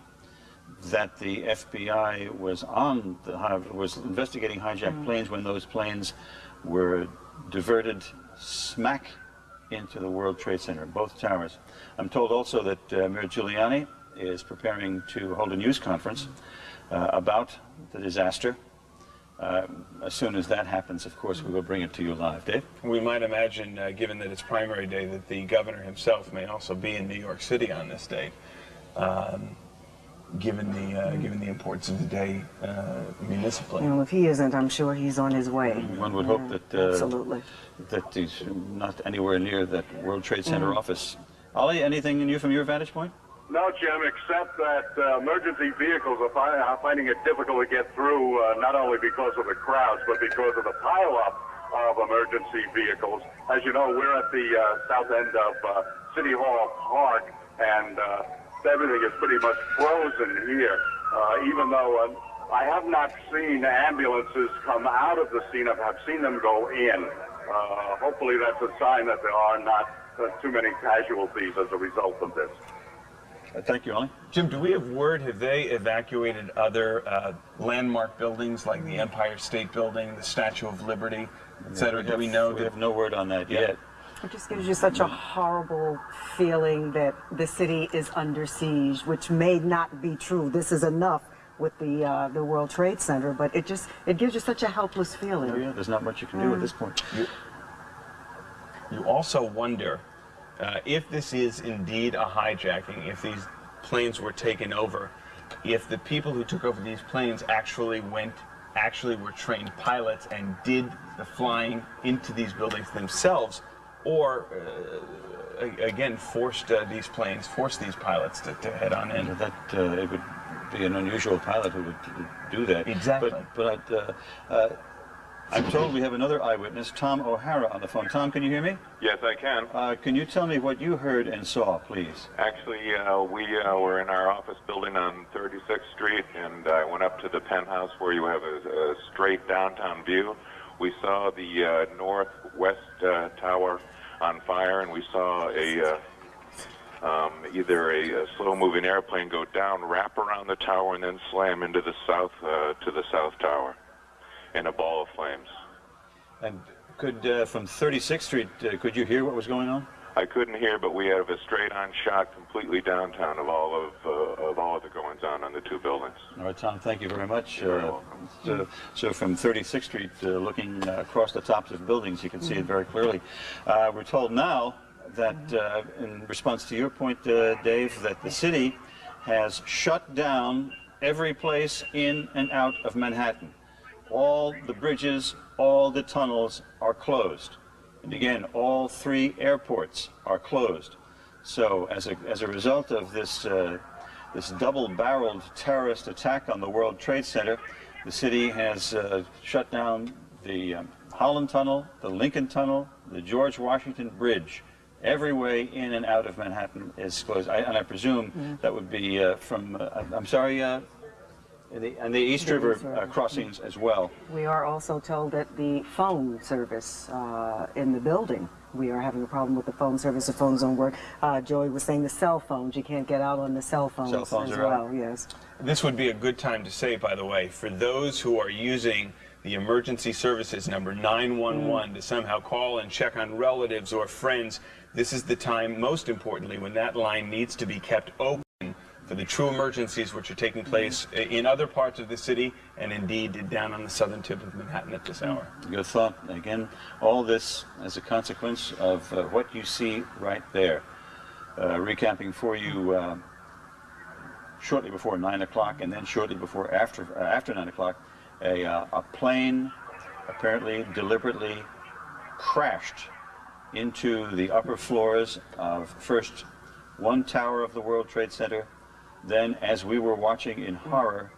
Speaker 10: that the FBI was investigating hijacked planes when those planes were diverted smack into the World Trade Center, both towers. I'm told also that Mayor Giuliani is preparing to hold a news conference about the disaster. As soon as that happens, of course, we will bring it to you live. Dave?
Speaker 2: We might imagine, given that it's primary day, that the governor himself may also be in New York City on this date. Given the importance of the day municipally.
Speaker 13: Well, if he isn't, I'm sure he's on his way.
Speaker 10: One would hope that
Speaker 13: absolutely
Speaker 10: that he's not anywhere near that World Trade Center office. Ollie, anything new from your vantage point?
Speaker 7: No, Jim, except that emergency vehicles are finding it difficult to get through, not only because of the crowds, but because of the pileup of emergency vehicles. As you know, we're at the south end of City Hall Park, and everything is pretty much frozen here, even though I have not seen ambulances come out of the scene. I've seen them go in. Hopefully that's a sign that there are not too many casualties as a result of this.
Speaker 10: Thank you, Ollie.
Speaker 2: Jim, do we have word, have they evacuated other landmark buildings like the Empire State Building, the Statue of Liberty, etc.? Do we know?
Speaker 10: We have no word on that yet.
Speaker 13: It just gives you such a horrible feeling that the city is under siege, which may not be true. This is enough with the World Trade Center, but it gives you such a helpless feeling.
Speaker 10: Oh, yeah, there's not much you can do at this point.
Speaker 2: You also wonder if this is indeed a hijacking, if these planes were taken over, if the people who took over these planes actually were trained pilots and did the flying into these buildings themselves, or again forced these pilots to head on in.
Speaker 10: That it would be an unusual pilot who would do that.
Speaker 2: Exactly.
Speaker 10: But I'm told we have another eyewitness, Tom O'Hara, on the phone. Tom, can you hear me?
Speaker 14: Yes, I can.
Speaker 10: Can you tell me what you heard and saw, please?
Speaker 14: Actually, we were in our office building on 36th Street, and I went up to the penthouse where you have a straight downtown view. We saw the northwest tower on fire, and we saw either a slow-moving airplane go down, wrap around the tower, and then slam into the south tower in a ball of flames.
Speaker 10: And could from 36th Street, could you hear what was going on?
Speaker 14: I couldn't hear, but we have a straight-on shot completely downtown of all of the goings-on the two buildings.
Speaker 10: All right, Tom, thank you very much. So from 36th Street, looking across the tops of buildings, you can see it very clearly. We're told now that, in response to your point, Dave, that the city has shut down every place in and out of Manhattan. All the bridges, all the tunnels are closed. And again, all 3 airports are closed. So as a result of this, this double-barreled terrorist attack on the World Trade Center, the city has shut down the Holland Tunnel, the Lincoln Tunnel, the George Washington Bridge. Every way in and out of Manhattan is closed. And I presume that would be from, I'm sorry, and the East River crossings as well.
Speaker 13: We are also told that the phone service in the building, we are having a problem with the phone service. The phones don't work. Joey was saying the cell phones, you can't get out on the cell phones as well. Yes.
Speaker 2: This would be a good time to say, by the way, for those who are using the emergency services number 911 to somehow call and check on relatives or friends, this is the time, most importantly, when that line needs to be kept open for the true emergencies which are taking place in other parts of the city and indeed down on the southern tip of Manhattan at this hour.
Speaker 10: Good thought. Again, all this as a consequence of what you see right there. Recapping for you shortly before 9 o'clock and then shortly before after 9 o'clock, a plane apparently deliberately crashed into the upper floors of first one tower of the World Trade Center, then, as we were watching in horror,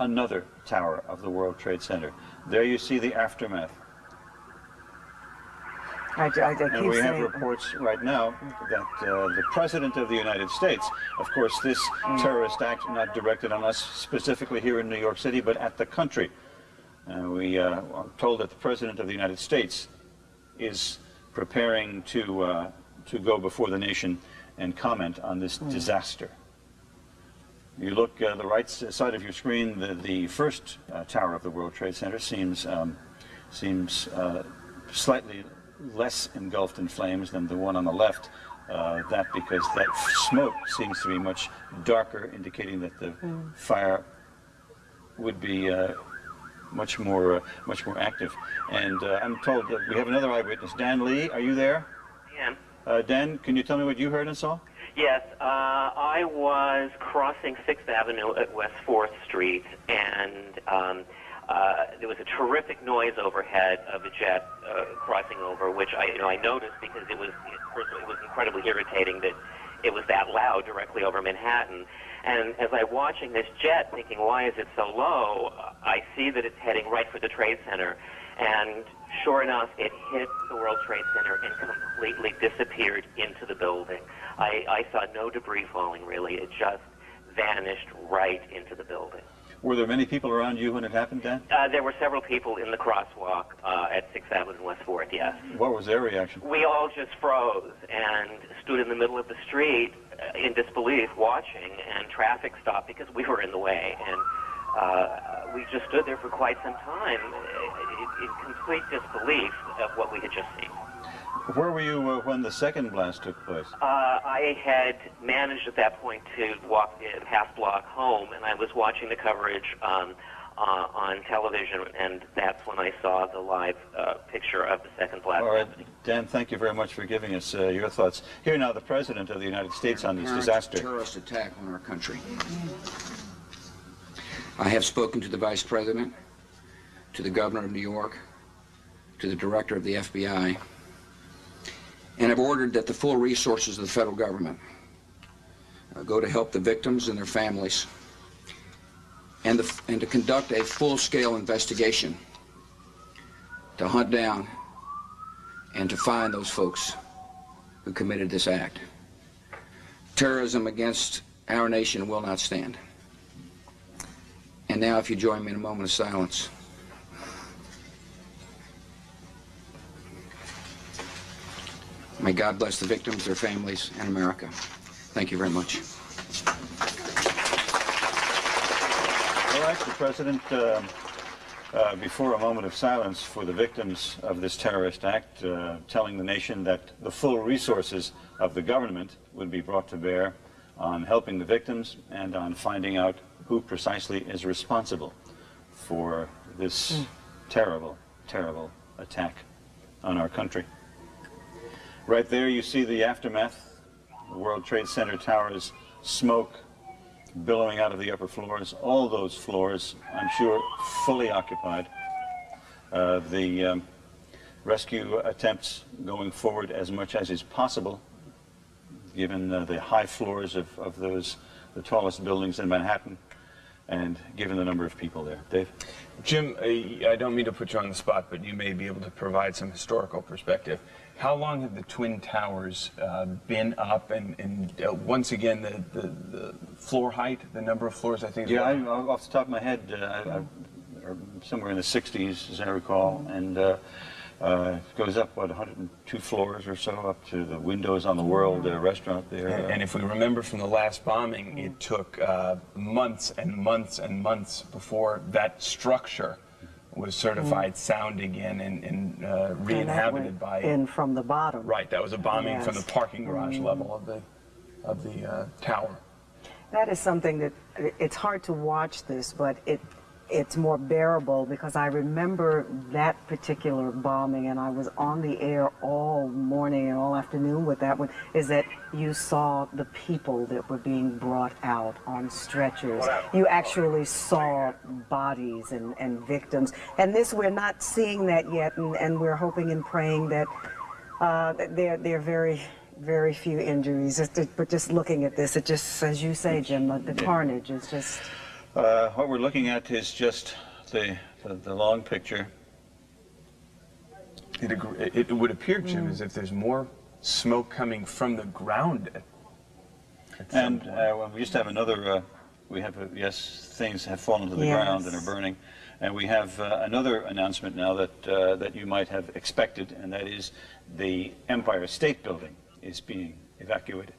Speaker 10: another tower of the World Trade Center. There you see the aftermath. And we have reports right now that the President of the United States, of course this terrorist act not directed on us specifically here in New York City, but at the country. We are told that the President of the United States is preparing to go before the nation and comment on this disaster. You look the right side of your screen, the first tower of the World Trade Center seems slightly less engulfed in flames than the one on the left. That because that smoke seems to be much darker, indicating that the fire would be much more active. And I'm told that we have another eyewitness, Dan Lee. Are you there?
Speaker 19: I am.
Speaker 10: Dan, can you tell me what you heard and saw?
Speaker 19: Yes, I was crossing 6th Avenue at West 4th Street, and there was a terrific noise overhead of a jet crossing over, which I noticed because it was incredibly irritating that it was that loud directly over Manhattan. And as I'm watching this jet, thinking, why is it so low, I see that it's heading right for the Trade Center. And sure enough, it hit the World Trade Center and completely disappeared into the building. I saw no debris falling, really. It just vanished right into the building.
Speaker 10: Were there many people around you when it happened, Dan?
Speaker 19: There were several people in the crosswalk at 6th Avenue and West 4th, yes.
Speaker 10: What was their reaction?
Speaker 19: We all just froze and stood in the middle of the street in disbelief watching, and traffic stopped because we were in the way. And we just stood there for quite some time in complete disbelief of what we had just seen.
Speaker 10: Where were you when the second blast took place?
Speaker 19: I had managed at that point to walk a half block home, and I was watching the coverage on television, and that's when I saw the live picture of the second blast.
Speaker 10: All right, Dan, thank you very much for giving us your thoughts. Here now, the President of the United States on this disaster.
Speaker 20: Terrorist attack on our country. I have spoken to the Vice President, to the Governor of New York, to the Director of the FBI, and have ordered that the full resources of the federal government go to help the victims and their families, and to conduct a full-scale investigation to hunt down and to find those folks who committed this act. Terrorism against our nation will not stand. And now, if you join me in a moment of silence. May God bless the victims, their families, and America. Thank you very much.
Speaker 10: All right, the President, before a moment of silence for the victims of this terrorist act, telling the nation that the full resources of the government would be brought to bear on helping the victims and on finding out who precisely is responsible for this terrible, terrible attack on our country. Right there you see the aftermath. The World Trade Center towers, smoke billowing out of the upper floors. All those floors, I'm sure, fully occupied. The rescue attempts going forward as much as is possible, given the high floors of the tallest buildings in Manhattan, and given the number of people there. Dave?
Speaker 2: Jim, I don't mean to put you on the spot, but you may be able to provide some historical perspective. How long have the Twin Towers been up, and once again, the floor height, the number of floors, I think?
Speaker 10: Yeah, off the top of my head, somewhere in the 60s, as I recall, and it goes up, what, 102 floors or so, up to the Windows on the World restaurant there.
Speaker 2: And if we remember from the last bombing, it took months and months and months before that structure was certified sound again and re-inhabited by...
Speaker 13: in from the bottom.
Speaker 2: Right, that was a bombing from the parking garage level of the tower.
Speaker 13: That is something that, it's hard to watch this, but it's more bearable because I remember that particular bombing, and I was on the air all morning and all afternoon with that one, is that you saw the people that were being brought out on stretchers. You actually saw bodies and victims. And this, we're not seeing that yet, and we're hoping and praying that there are very, very few injuries. But just looking at this, it just, as you say, Jim, the carnage is just...
Speaker 10: What we're looking at is just the long picture.
Speaker 2: It would appear, Jim, as if there's more smoke coming from the ground.
Speaker 10: And we just have another, yes, things have fallen to the ground and are burning. And we have another announcement now that you might have expected, and that is the Empire State Building is being evacuated.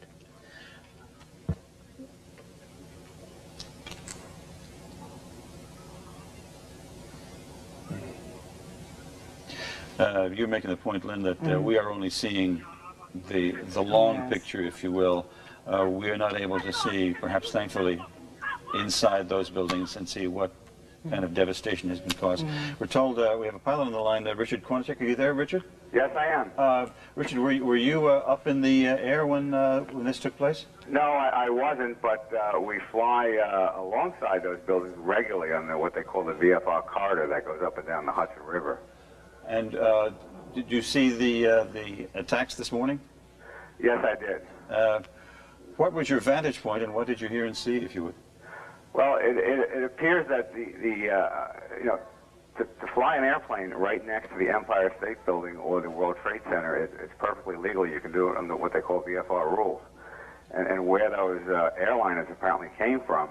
Speaker 10: You're making the point, Lynn, that we are only seeing the long picture, if you will. We are not able to see, perhaps thankfully, inside those buildings and see what kind of devastation has been caused. We're told we have a pilot on the line, Richard Kornacek. Are you there, Richard?
Speaker 21: Yes, I am.
Speaker 10: Richard, were you up in the air when this took place?
Speaker 21: No, I wasn't, but we fly alongside those buildings regularly on what they call the VFR corridor that goes up and down the Hudson River.
Speaker 10: And did you see the attacks this morning?
Speaker 21: Yes, I did.
Speaker 10: What was your vantage point, and what did you hear and see, if you would?
Speaker 21: Well, it appears that to fly an airplane right next to the Empire State Building or the World Trade Center, it's perfectly legal. You can do it under what they call VFR rules. And where those airliners apparently came from,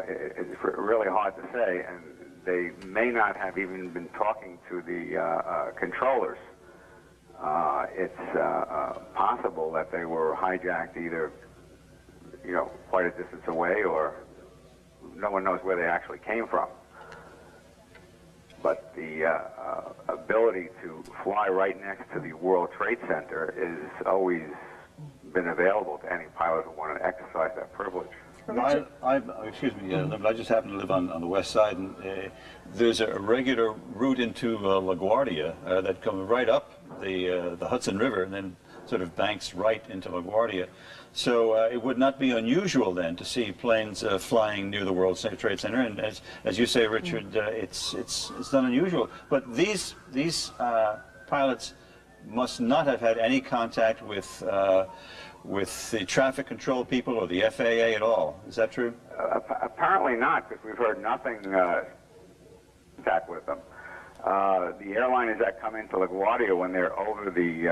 Speaker 21: it's really hard to say. And they may not have even been talking to the controllers. It's possible that they were hijacked either, quite a distance away, or no one knows where they actually came from. But the ability to fly right next to the World Trade Center has always been available to any pilot who wanted to exercise that privilege.
Speaker 10: Excuse me, I just happen to live on the west side, and there's a regular route into LaGuardia that comes right up the Hudson River and then sort of banks right into LaGuardia. So it would not be unusual then to see planes flying near the World Trade Center, and as you say, Richard, it's not unusual. But these pilots must not have had any contact with the traffic control people or the FAA at all. Is that true?
Speaker 21: Apparently not, because we've heard nothing contact with them. The airliners that come into LaGuardia when they're over the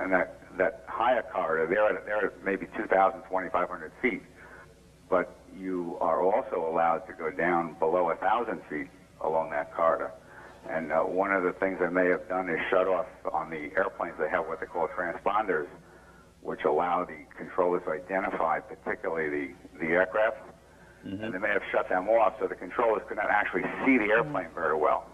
Speaker 21: in that higher corridor, they're at maybe 2,000, 2,500 feet. But you are also allowed to go down below 1,000 feet along that corridor. And one of the things they may have done is shut off on the airplanes. They have what they call transponders, which allow the controllers to identify particularly the aircraft. And they may have shut them off so the controllers could not actually see the airplane very well.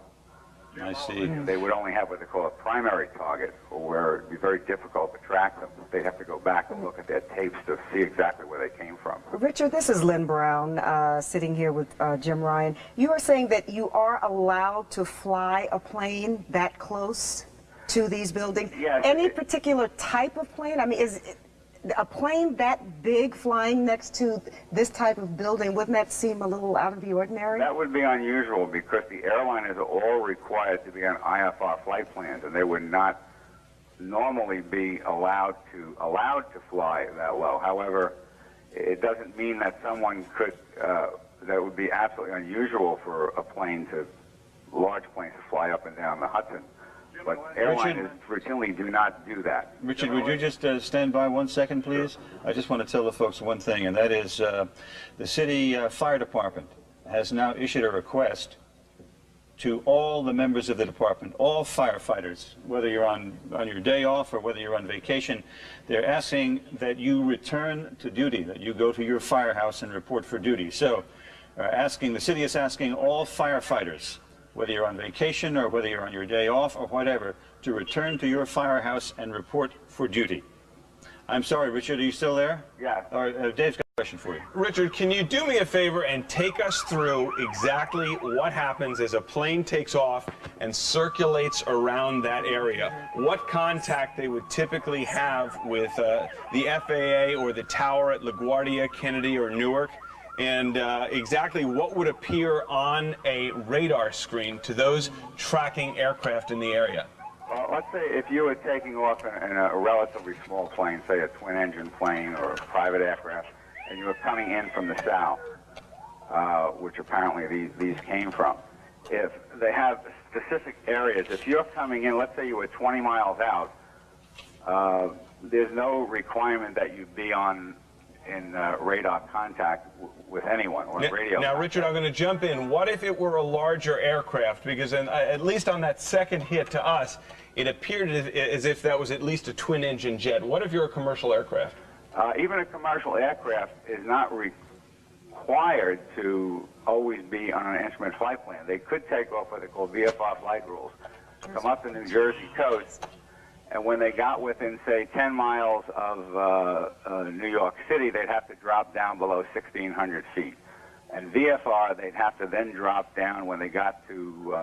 Speaker 10: I see.
Speaker 21: They would only have what they call a primary target, where it would be very difficult to track them. They'd have to go back and look at their tapes to see exactly where they came from.
Speaker 13: Richard, this is Lynn Brown sitting here with Jim Ryan. You are saying that you are allowed to fly a plane that close to these buildings.
Speaker 21: Yes.
Speaker 13: Any particular type of plane? I mean, is a plane that big flying next to this type of building, wouldn't that seem a little out of the ordinary?
Speaker 21: That would be unusual because the airliners are all required to be on IFR flight plans, and they would not normally be allowed to fly that low. However, it doesn't mean that someone could, that would be absolutely unusual for a plane to, large planes to fly up and down the Hudson. But airliners routinely do not do that.
Speaker 10: Richard, would you just stand by 1 second, please? I just want to tell the folks one thing, and that is the city fire department has now issued a request to all the members of the department, all firefighters, whether you're on your day off or whether you're on vacation. They're asking that you return to duty, that you go to your firehouse and report for duty. So the city is asking all firefighters, whether you're on vacation or whether you're on your day off or whatever, to return to your firehouse and report for duty. I'm sorry, Richard, are you still there?
Speaker 21: Yeah.
Speaker 10: Dave's got a question for you.
Speaker 2: Richard, can you do me a favor and take us through exactly what happens as a plane takes off and circulates around that area? What contact they would typically have with the FAA or the tower at LaGuardia, Kennedy, or Newark? And exactly what would appear on a radar screen to those tracking aircraft in the area?
Speaker 21: Well, let's say if you were taking off in a relatively small plane, say a twin-engine plane or a private aircraft, and you were coming in from the south, which apparently these came from. If they have specific areas, if you're coming in, let's say you were 20 miles out, there's no requirement that you be in radar contact with anyone or radio.
Speaker 2: Now, Richard, I'm going to jump in. What if it were a larger aircraft? Because at least on that second hit to us, it appeared as if that was at least a twin-engine jet. What if you're a commercial aircraft?
Speaker 21: Even a commercial aircraft is not required to always be on an instrument flight plan. They could take off what they call VFR flight rules, come up the New Jersey coast, and when they got within, say, 10 miles of New York City, they'd have to drop down below 1,600 feet. And VFR, they'd have to then drop down when they got to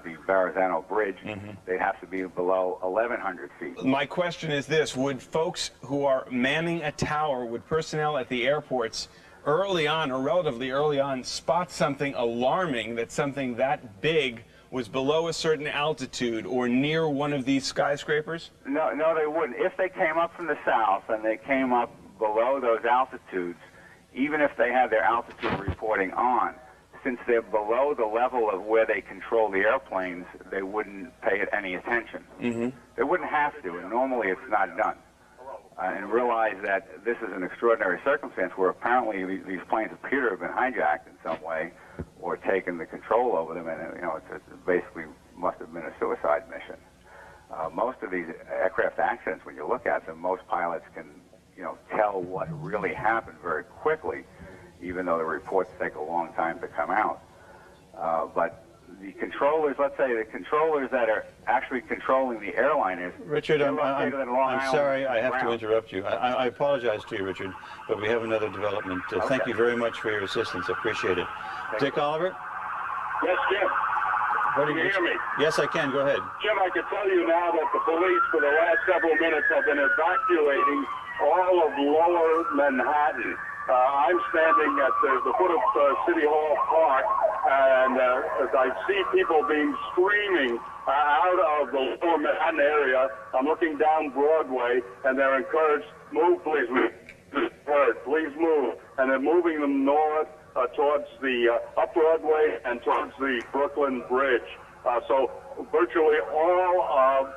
Speaker 21: the Verrazano Bridge. They'd have to be below 1,100 feet.
Speaker 2: My question is this. Would folks who are manning a tower, would personnel at the airports early on, or relatively early on, spot something alarming, that something that big was below a certain altitude or near one of these skyscrapers?
Speaker 21: No, they wouldn't. If they came up from the south and they came up below those altitudes, even if they had their altitude reporting on, since they're below the level of where they control the airplanes, they wouldn't pay it any attention. They wouldn't have to, and normally it's not done. And realize that this is an extraordinary circumstance where apparently these planes appear to have been hijacked in some way or taken the control over them, and it basically must have been a suicide mission. Most of these aircraft accidents, when you look at them, most pilots can tell what really happened very quickly, even though the reports take a long time to come out. But the controllers, let's say the controllers that are actually controlling the airliners...
Speaker 10: Richard, I'm sorry, I have to interrupt you. I apologize to you, Richard, but we have another development. Thank you very much for your assistance. I appreciate it. Dick Oliver?
Speaker 3: Yes, Jim.
Speaker 10: Can
Speaker 3: you hear me?
Speaker 10: Yes, I can. Go ahead.
Speaker 3: Jim, I can tell you now that the police for the last several minutes have been evacuating all of lower Manhattan. I'm standing at the foot of City Hall Park, and as I see people being screaming out of the lower Manhattan area, I'm looking down Broadway, and they're encouraged, move, please, please move. And they're moving them north towards the up Broadway and towards the Brooklyn Bridge. So virtually all of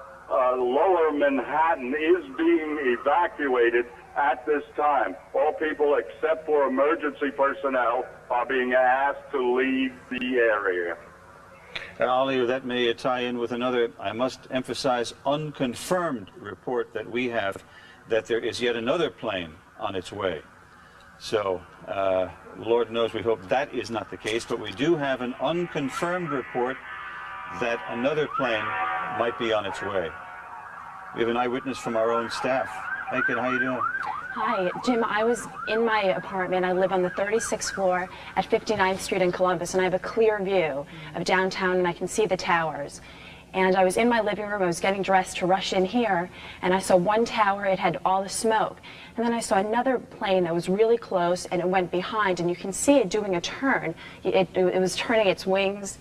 Speaker 3: lower Manhattan is being evacuated at this time. All people except for emergency personnel are being asked to leave the area.
Speaker 10: Oliver, that may tie in with another, I must emphasize, unconfirmed report that we have, that there is yet another plane on its way. So, Lord knows we hope that is not the case, but we do have an unconfirmed report that another plane might be on its way. We have an eyewitness from our own staff. Hey, kid, how you doing?
Speaker 22: Hi, Jim. I was in my apartment. I live on the 36th floor at 59th Street in Columbus, and I have a clear view of downtown, and I can see the towers. And I was in my living room, I was getting dressed to rush in here, and I saw one tower, it had all the smoke. And then I saw another plane that was really close, and it went behind, and you can see it doing a turn. It was turning its wings,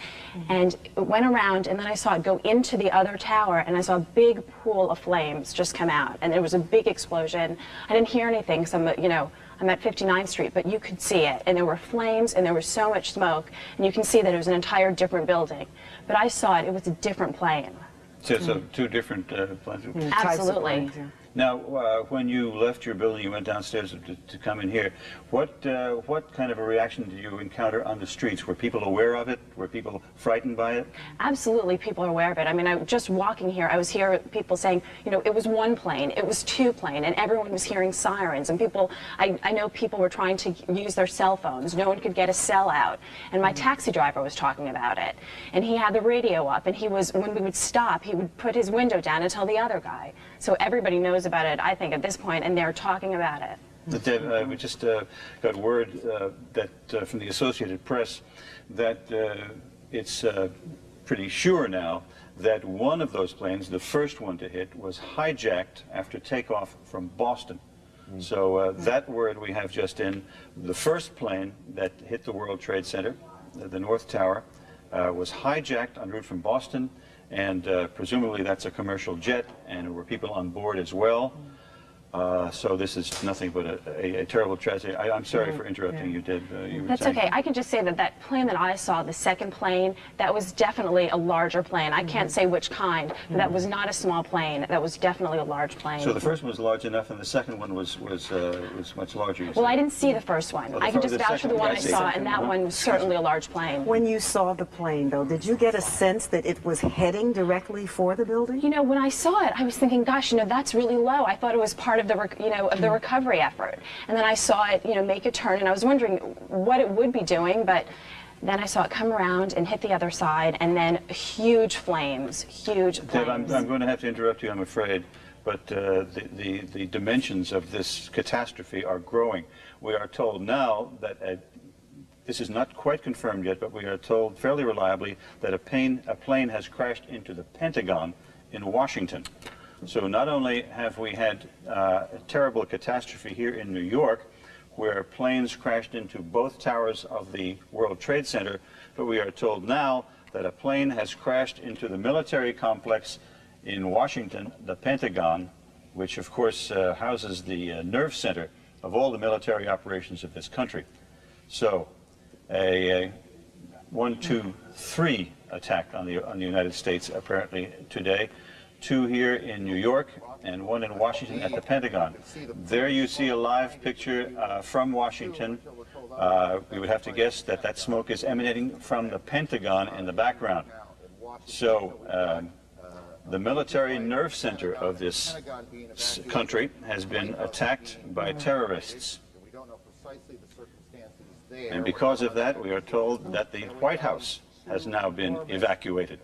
Speaker 22: and it went around, and then I saw it go into the other tower, and I saw a big pool of flames just come out, and there was a big explosion. I didn't hear anything, so I'm at 59th Street, but you could see it, and there were flames, and there was so much smoke, and you can see that it was an entire different building. But I saw it was a different plane.
Speaker 10: So two different planes.
Speaker 22: Absolutely.
Speaker 10: Now, when you left your building, you went downstairs to come in here. What kind of a reaction did you encounter on the streets? Were people aware of it? Were people frightened by it?
Speaker 22: Absolutely, people are aware of it. I mean, just walking here, I was hearing people saying, it was one plane, it was two plane, and everyone was hearing sirens. And people, I know people were trying to use their cell phones. No one could get a cell out. And my taxi driver was talking about it. And he had the radio up, and when we would stop, he would put his window down and tell the other guy. So everybody knows about it, I think, at this point, and they're talking about it.
Speaker 10: We just got word that from the Associated Press that it's pretty sure now that one of those planes, the first one to hit, was hijacked after takeoff from Boston. So that word we have just in. The first plane that hit the World Trade Center, the North Tower, was hijacked en route from Boston, and presumably that's a commercial jet, and there were people on board as well. So this is nothing but a terrible tragedy. I'm sorry for interrupting you, Deb.
Speaker 22: That's okay. I can just say that plane that I saw, the second plane, that was definitely a larger plane. I can't say which kind, but that was not a small plane. That was definitely a large plane.
Speaker 10: So the first one was large enough, and the second one was much larger.
Speaker 22: Well, I didn't see the first one. I can just vouch for the one I saw, and that one was certainly a large plane.
Speaker 13: When you saw the plane, though, did you get a sense that it was heading directly for the building?
Speaker 22: When I saw it, I was thinking, gosh, that's really low. I thought it was part of the recovery effort. And then I saw it, make a turn, and I was wondering what it would be doing, but then I saw it come around and hit the other side, and then huge flames.
Speaker 10: Deb, I'm going to have to interrupt you, I'm afraid, but the dimensions of this catastrophe are growing. We are told now that this is not quite confirmed yet, but we are told fairly reliably that a plane has crashed into the Pentagon in Washington. So not only have we had a terrible catastrophe here in New York, where planes crashed into both towers of the World Trade Center, but we are told now that a plane has crashed into the military complex in Washington, the Pentagon, which of course houses the nerve center of all the military operations of this country. So a 1, 2, 3 attack on the United States apparently today. 2 here in New York and 1 in Washington at the Pentagon. There you see a live picture from Washington. We would have to guess that smoke is emanating from the Pentagon in the background. So the military nerve center of this country has been attacked by terrorists. And because of that, we are told that the White House has now been evacuated.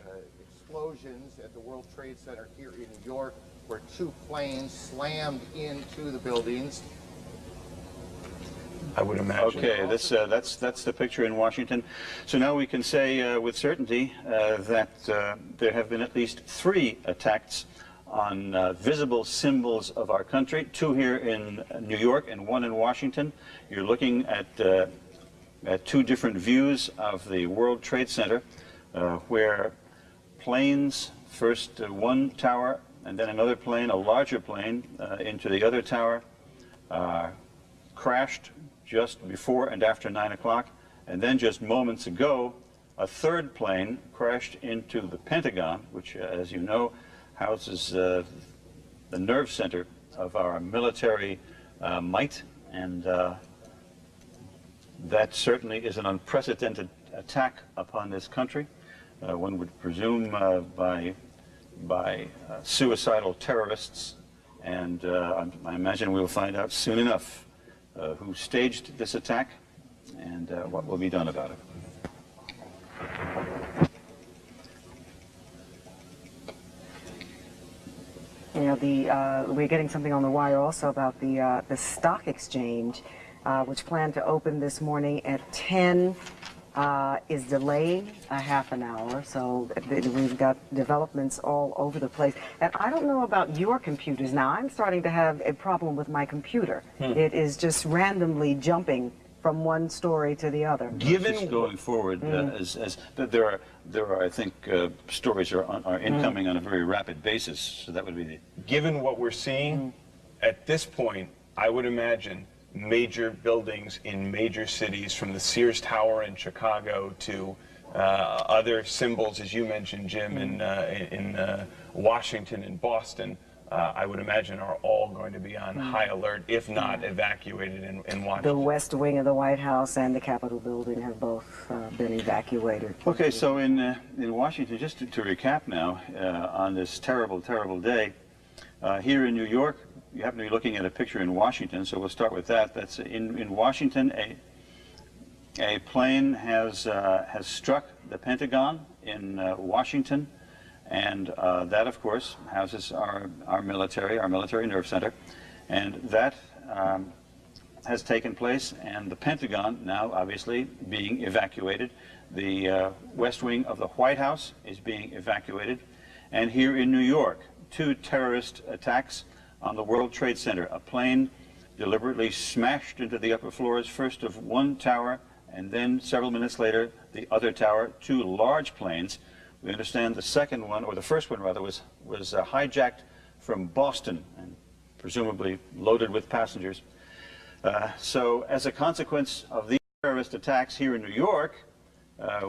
Speaker 1: Explosions at the World Trade Center here in New York, where 2 planes slammed into the buildings.
Speaker 2: I would imagine.
Speaker 10: Okay, that's the picture in Washington. So now we can say with certainty that there have been at least 3 attacks on visible symbols of our country. 2 here in New York and 1 in Washington. You're looking at 2 different views of the World Trade Center, where planes, first one tower and then another plane, a larger plane, into the other tower, crashed just before and after 9 o'clock, and then just moments ago a 3rd plane crashed into the Pentagon, which as you know houses the nerve center of our military might, and that certainly is an unprecedented attack upon this country. One would presume by suicidal terrorists, and I imagine we will find out soon enough who staged this attack and what will be done about it.
Speaker 13: We're getting something on the wire also about the stock exchange, which planned to open this morning at 10 is delaying a half an hour, so we've got developments all over the place. And I don't know about your computers. Now, I'm starting to have a problem with my computer. It is just randomly jumping from one story to the other.
Speaker 10: Given going forward, as there are, I think, stories are incoming on a very rapid basis. So that would be the.
Speaker 2: Given what we're seeing at this point, I would imagine major buildings in major cities, from the Sears Tower in Chicago to other symbols, as you mentioned, Jim, in Washington and Boston, I would imagine are all going to be on high alert, if not evacuated in Washington.
Speaker 13: The West Wing of the White House and the Capitol building have both been evacuated.
Speaker 10: Okay, so in Washington, just to recap now, on this terrible, terrible day, here in New York, you happen to be looking at a picture in Washington, so we'll start with that. That's in Washington, a plane has struck the Pentagon in Washington, and that, of course, houses our military nerve center, and that has taken place, and the Pentagon now obviously being evacuated. The West Wing of the White House is being evacuated, and here in New York, 2 terrorist attacks on the World Trade Center. A plane deliberately smashed into the upper floors, first of one tower, and then several minutes later, the other tower. 2 large planes. We understand the second one, or the first one rather, was hijacked from Boston and presumably loaded with passengers. So as a consequence of these terrorist attacks here in New York,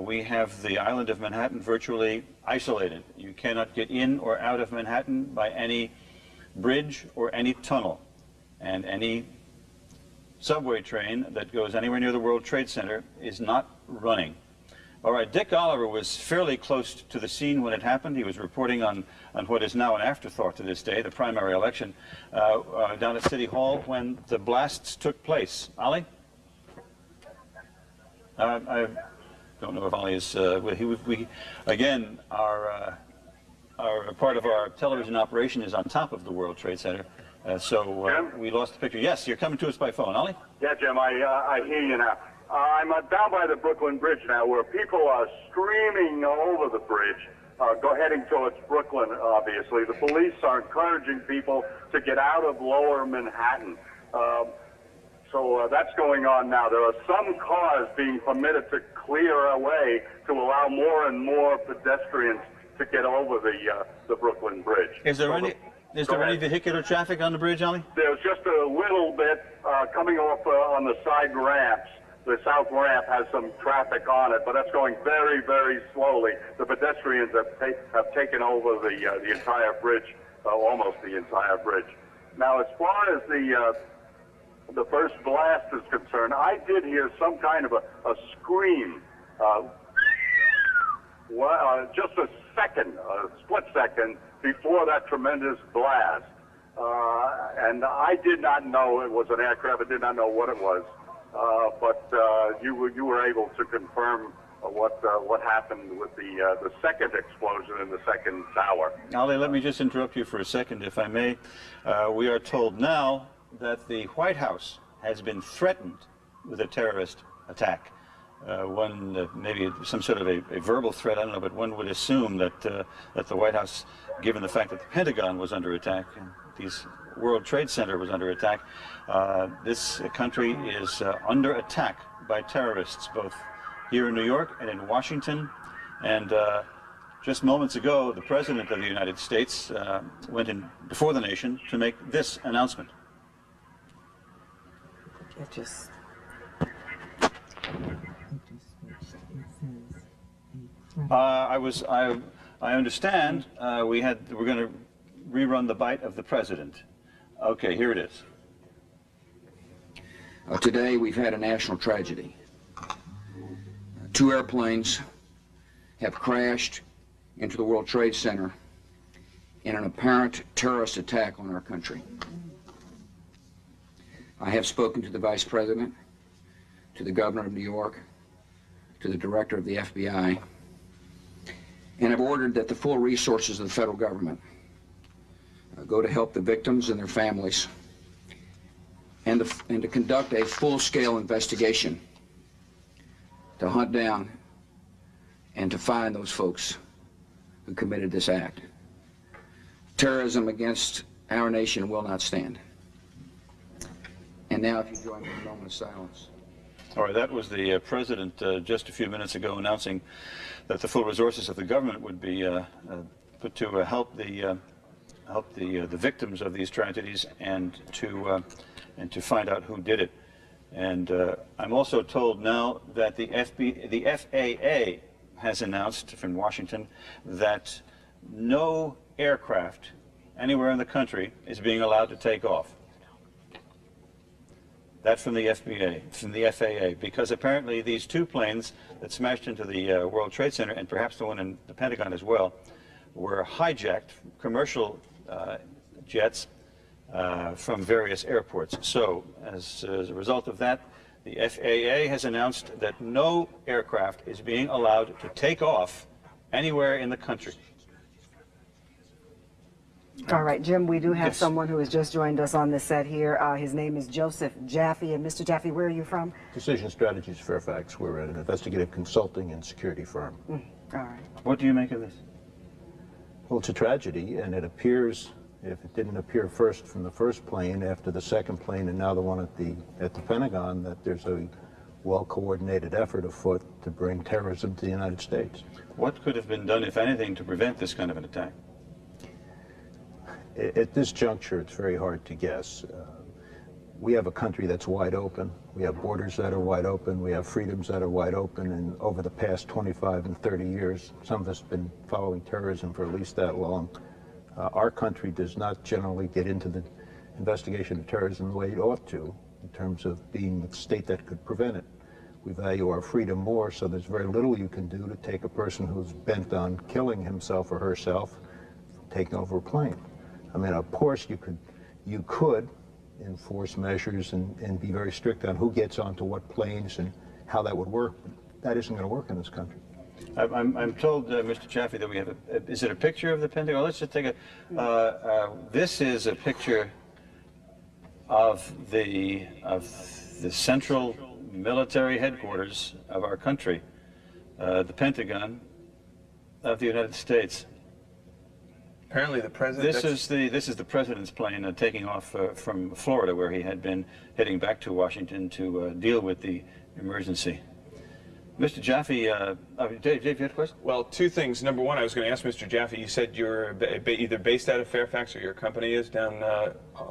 Speaker 10: we have the island of Manhattan virtually isolated. You cannot get in or out of Manhattan by any bridge or any tunnel, and any subway train that goes anywhere near the World Trade Center is not running. All right, Dick Oliver was fairly close to the scene when it happened. He was reporting on what is now an afterthought to this day, the primary election, down at City Hall when the blasts took place. Ollie? I don't know if Ollie is, we again, our part of our television operation is on top of the World Trade Center, so we lost the picture. Yes, you're coming to us by phone. Ollie?
Speaker 3: Yeah, Jim, I hear you now. I'm down by the Brooklyn Bridge now, where people are streaming over the bridge, heading towards Brooklyn, obviously. The police are encouraging people to get out of lower Manhattan. So that's going on now. There are some cars being permitted to clear away to allow more and more pedestrians to get over the Brooklyn Bridge.
Speaker 10: Is there any vehicular traffic on the bridge, Ollie?
Speaker 3: There's just a little bit coming off on the side ramps. The south ramp has some traffic on it, but that's going very, very slowly. The pedestrians have taken over the entire bridge, almost the entire bridge. Now, as far as the first blast is concerned, I did hear some kind of a scream. Just a split second before that tremendous blast. And I did not know it was an aircraft. I did not know what it was. But you were able to confirm what happened with the second explosion in the second tower.
Speaker 10: Ollie, let me just interrupt you for a second, if I may. We are told now that the White House has been threatened with a terrorist attack. Maybe some sort of a verbal threat, I don't know, but one would assume that the White House, given the fact that the Pentagon was under attack, and these World Trade Center was under attack, this country is under attack by terrorists, both here in New York and in Washington. And just moments ago, the President of the United States went in before the nation to make this announcement. I understand we're going to rerun the bite of the President. Okay, here it is.
Speaker 20: Today we've had a national tragedy. 2 airplanes have crashed into the World Trade Center in an apparent terrorist attack on our country. I have spoken to the Vice President, to the Governor of New York, to the Director of the FBI, and have ordered that the full resources of the federal government go to help the victims and their families, and to conduct a full-scale investigation to hunt down and to find those folks who committed this act. Terrorism against our nation will not stand. And now if you join me in a moment of silence.
Speaker 10: All right, that was the president just a few minutes ago announcing that the full resources of the government would be put to help the victims of these tragedies and to find out who did it. And I'm also told now that the FAA has announced from Washington that no aircraft anywhere in the country is being allowed to take off. That's from the FAA, because apparently these two planes that smashed into the World Trade Center, and perhaps the one in the Pentagon as well, were hijacked commercial jets from various airports. So, as a result of that, the FAA has announced that no aircraft is being allowed to take off anywhere in the country.
Speaker 13: All right, Jim, we do have someone who has just joined us on the set here. His name is Joseph Jaffe. And Mr. Jaffe, where are you from?
Speaker 4: Decision Strategies Fairfax. We're an investigative consulting and security firm.
Speaker 13: All right.
Speaker 10: What do you make of this?
Speaker 4: Well, it's a tragedy, and it appears, if it didn't appear first from the first plane, after the second plane, and now the one at the Pentagon, that there's a well-coordinated effort afoot to bring terrorism to the United States.
Speaker 10: What could have been done, if anything, to prevent this kind of an attack?
Speaker 4: At this juncture, it's very hard to guess. We have a country that's wide open. We have borders that are wide open. We have freedoms that are wide open. And over the past 25 and 30 years, some of us have been following terrorism for at least that long. Our country does not generally get into the investigation of terrorism the way it ought to, in terms of being the state that could prevent it. We value our freedom more, so there's very little you can do to take a person who's bent on killing himself or herself from taking over a plane. I mean, of course, you could enforce measures and be very strict on who gets onto what planes and how that would work. But that isn't going to work in this country.
Speaker 10: I'm told, Mr. Jaffe, that we have is it a picture of the Pentagon? Let's just take this is a picture of the central military headquarters of our country, the Pentagon of the United States.
Speaker 2: Apparently the president...
Speaker 10: This is the president's plane taking off from Florida, where he had been heading back to Washington to deal with the emergency. Mr. Jaffe, Dave, you had a question?
Speaker 2: Well, two things. Number one, I was going to ask Mr. Jaffe, you said you're either based out of Fairfax or your company is down...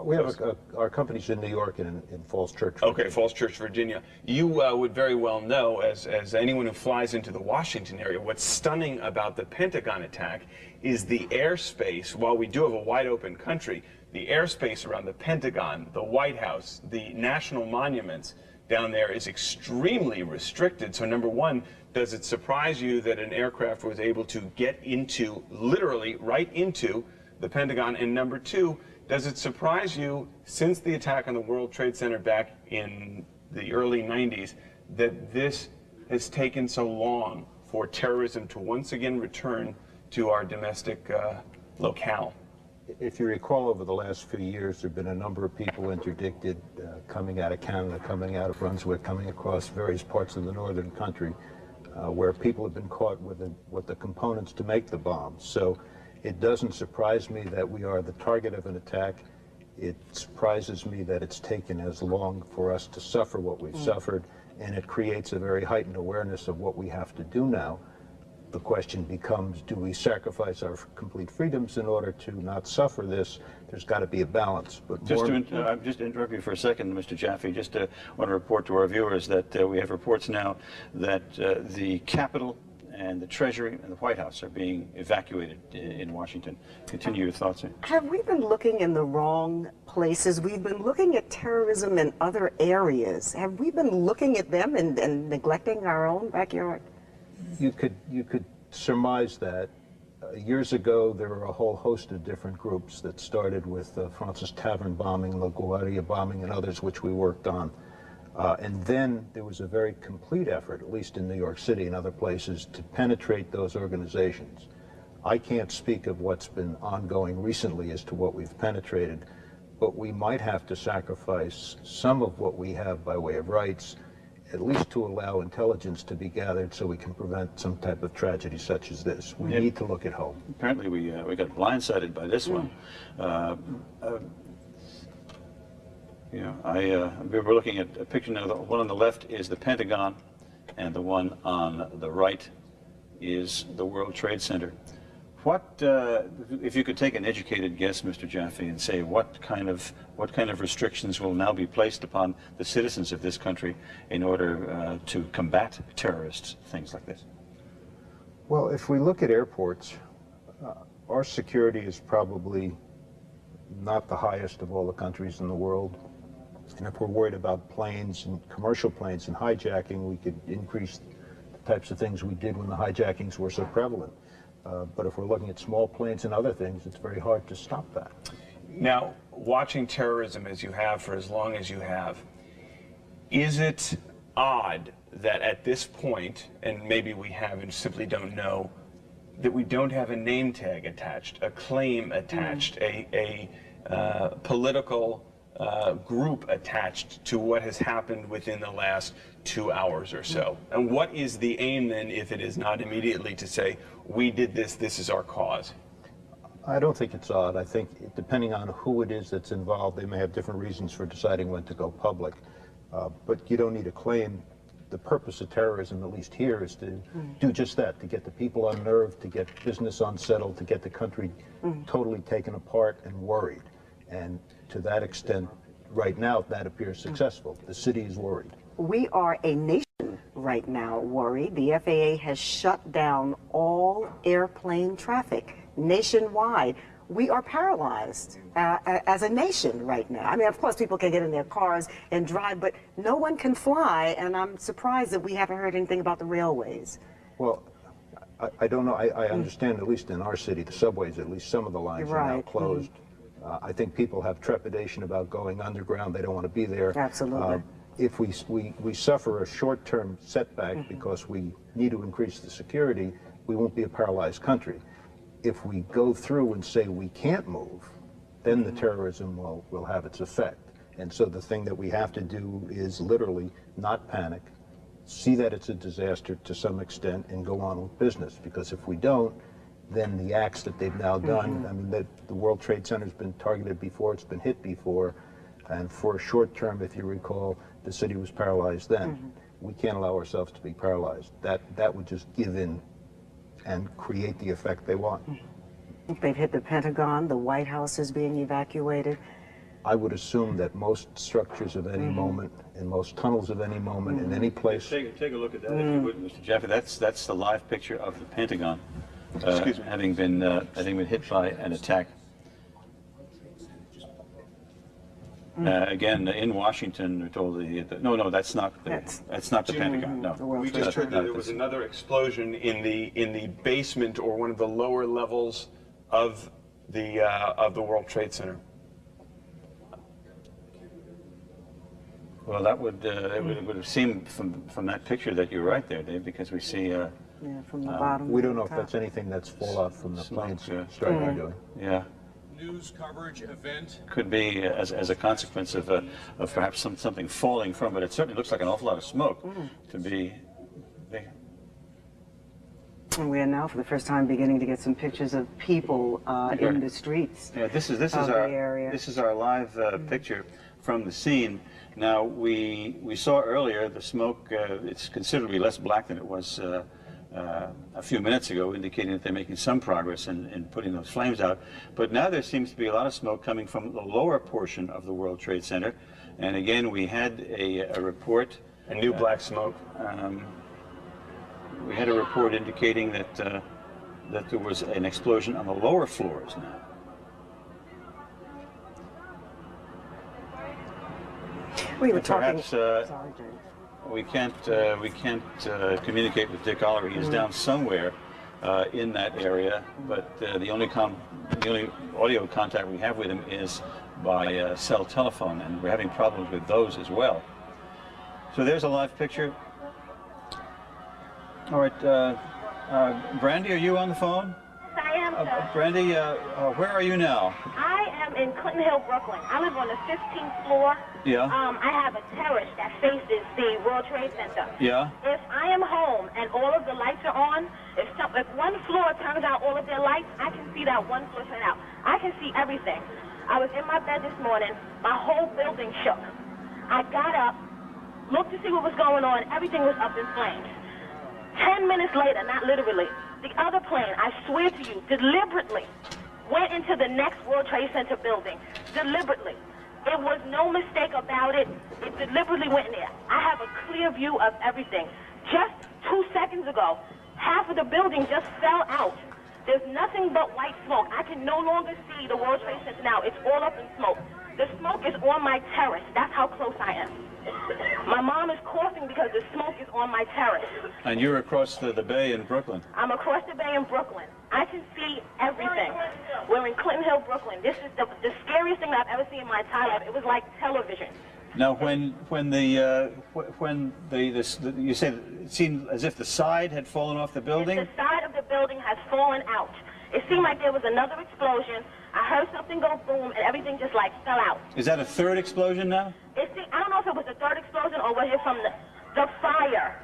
Speaker 4: we have our company's in New York and in Falls Church, Virginia.
Speaker 2: Okay, Falls Church, Virginia. You would very well know, as anyone who flies into the Washington area, what's stunning about the Pentagon attack is the airspace. While we do have a wide open country, the airspace around the Pentagon, the White House, the national monuments down there is extremely restricted. So number one, does it surprise you that an aircraft was able to get into, literally right into the Pentagon? And number two, does it surprise you, since the attack on the World Trade Center back in the early 90s, that this has taken so long for terrorism to once again return to our domestic locale?
Speaker 4: If you recall, over the last few years, there have been a number of people interdicted coming out of Canada, coming out of Brunswick, coming across various parts of the northern country, where people have been caught with the components to make the bombs. So it doesn't surprise me that we are the target of an attack. It surprises me that it's taken as long for us to suffer what we've suffered, and it creates a very heightened awareness of what we have to do now. The question becomes, do we sacrifice our complete freedoms in order to not suffer this? There's got to be a balance. But
Speaker 10: just to interrupt you for a second, Mr. Jaffe, just want to report to our viewers that we have reports now that the Capitol and the Treasury and the White House are being evacuated in Washington. Continue your thoughts.
Speaker 13: Have we been looking in the wrong places? We've been looking at terrorism in other areas. Have we been looking at them and neglecting our own backyard?
Speaker 4: You could surmise that. Years ago, there were a whole host of different groups that started with the Francis Tavern bombing, LaGuardia bombing, and others which we worked on. And then there was a very complete effort, at least in New York City and other places, to penetrate those organizations. I can't speak of what's been ongoing recently as to what we've penetrated, but we might have to sacrifice some of what we have by way of rights at least to allow intelligence to be gathered so we can prevent some type of tragedy such as this. We need to look at home.
Speaker 10: Apparently we got blindsided by this one. You know, we were looking at a picture now. The one on the left is the Pentagon, and the one on the right is the World Trade Center. What, if you could take an educated guess, Mr. Jaffe, and say what kind of restrictions will now be placed upon the citizens of this country in order to combat terrorists, things like this?
Speaker 4: Well, if we look at airports, our security is probably not the highest of all the countries in the world. And if we're worried about planes and commercial planes and hijacking, we could increase the types of things we did when the hijackings were so prevalent. But if we're looking at small planes and other things, it's very hard to stop that.
Speaker 2: Now, watching terrorism as you have for as long as you have, is it odd that at this point, and maybe we have and simply don't know, that we don't have a name tag attached, a claim attached, a political group attached to what has happened within the last 2 hours or so? And what is the aim then, if it is not immediately to say, we did this, this is our cause?
Speaker 4: I don't think it's odd. I think depending on who it is that's involved, they may have different reasons for deciding when to go public. But you don't need a claim. The purpose of terrorism, at least here, is to do just that, to get the people unnerved, to get business unsettled, to get the country totally taken apart and worried. And to that extent, right now, that appears successful. The city is worried.
Speaker 13: We are a nation right now worried. The FAA has shut down all airplane traffic nationwide. We are paralyzed as a nation right now. I mean, of course, people can get in their cars and drive, but no one can fly, and I'm surprised that we haven't heard anything about the railways.
Speaker 4: Well, I don't know. I understand, at least in our city, the subways, at least some of the lines are now closed. I think people have trepidation about going underground. They don't want to be there.
Speaker 13: Absolutely.
Speaker 4: If we suffer a short-term setback because we need to increase the security, we won't be a paralyzed country. If we go through and say we can't move, then the terrorism will have its effect. And so the thing that we have to do is literally not panic, see that it's a disaster to some extent, and go on with business. Because if we don't, then the acts that they've now done, I mean, the World Trade Center has been targeted before, it's been hit before, and for a short term, if you recall, the city was paralyzed then. We can't allow ourselves to be paralyzed. That would just give in and create the effect they want.
Speaker 13: They've hit the Pentagon, the White House is being evacuated.
Speaker 4: I would assume that most structures of any moment, and most tunnels of any moment, in any place.
Speaker 10: Take a look at that, if you would, Mr. Jaffe. That's the live picture of the Pentagon, having been hit by an attack. Again, in Washington, we're told no, that's not the Pentagon. No,
Speaker 2: we just heard that there was another explosion in the basement or one of the lower levels of the World Trade Center.
Speaker 10: Well, that would it would have seemed from that picture that you're right there, Dave, because we see.
Speaker 13: From the bottom.
Speaker 4: We don't know if that's anything that's fallout from the planes starting doing.
Speaker 10: Yeah.
Speaker 5: News coverage event.
Speaker 10: Could be as a consequence of perhaps something falling from it. It certainly looks like an awful lot of smoke to be there.
Speaker 13: And we are now, for the first time, beginning to get some pictures of people in the streets.
Speaker 10: Yeah, this is our live picture from the scene. Now we saw earlier the smoke. It's considerably less black than it was a few minutes ago, indicating that they're making some progress in putting those flames out. But now there seems to be a lot of smoke coming from the lower portion of the World Trade Center. And again, we had a report.
Speaker 2: A new black smoke.
Speaker 10: We had a report indicating that there was an explosion on the lower floors now.
Speaker 13: We were talking.
Speaker 10: Perhaps, we can't communicate with Dick Oliver. He is down somewhere in that area, but the only audio contact we have with him is by cell telephone, and we're having problems with those as well. So there's a live picture. All right, Brandy, are you on the phone?
Speaker 17: I am, sir.
Speaker 10: Brandy, where are you now?
Speaker 17: I am in Clinton Hill, Brooklyn. I live on the 15th floor.
Speaker 10: Yeah.
Speaker 17: I have a terrace that faces the World Trade Center.
Speaker 10: Yeah.
Speaker 17: If I am home and all of the lights are on, if one floor turns out all of their lights, I can see that one floor turn out. I can see everything. I was in my bed this morning. My whole building shook. I got up, looked to see what was going on. Everything was up in flames. 10 minutes later, not literally, the other plane, I swear to you, deliberately went into the next World Trade Center building. Deliberately. It was no mistake about it. It deliberately went in there. I have a clear view of everything. Just 2 seconds ago, half of the building just fell out. There's nothing but white smoke. I can no longer see the World Trade Center now. It's all up in smoke. The smoke is on my terrace. That's how close I am. My mom is coughing because the smoke is on my terrace.
Speaker 10: And you're across the bay in Brooklyn.
Speaker 17: I'm across the bay in Brooklyn. I can see everything. We're in Clinton Hill, Brooklyn. This is the scariest thing I've ever seen in my entire life. It was like television.
Speaker 10: Now, you say it seemed as if the side had fallen off the building?
Speaker 17: The side of the building has fallen out. It seemed like there was another explosion. I heard something go boom, and everything just like fell out.
Speaker 10: Is that a third explosion now?
Speaker 17: I don't know if it was the third explosion or was it from the fire.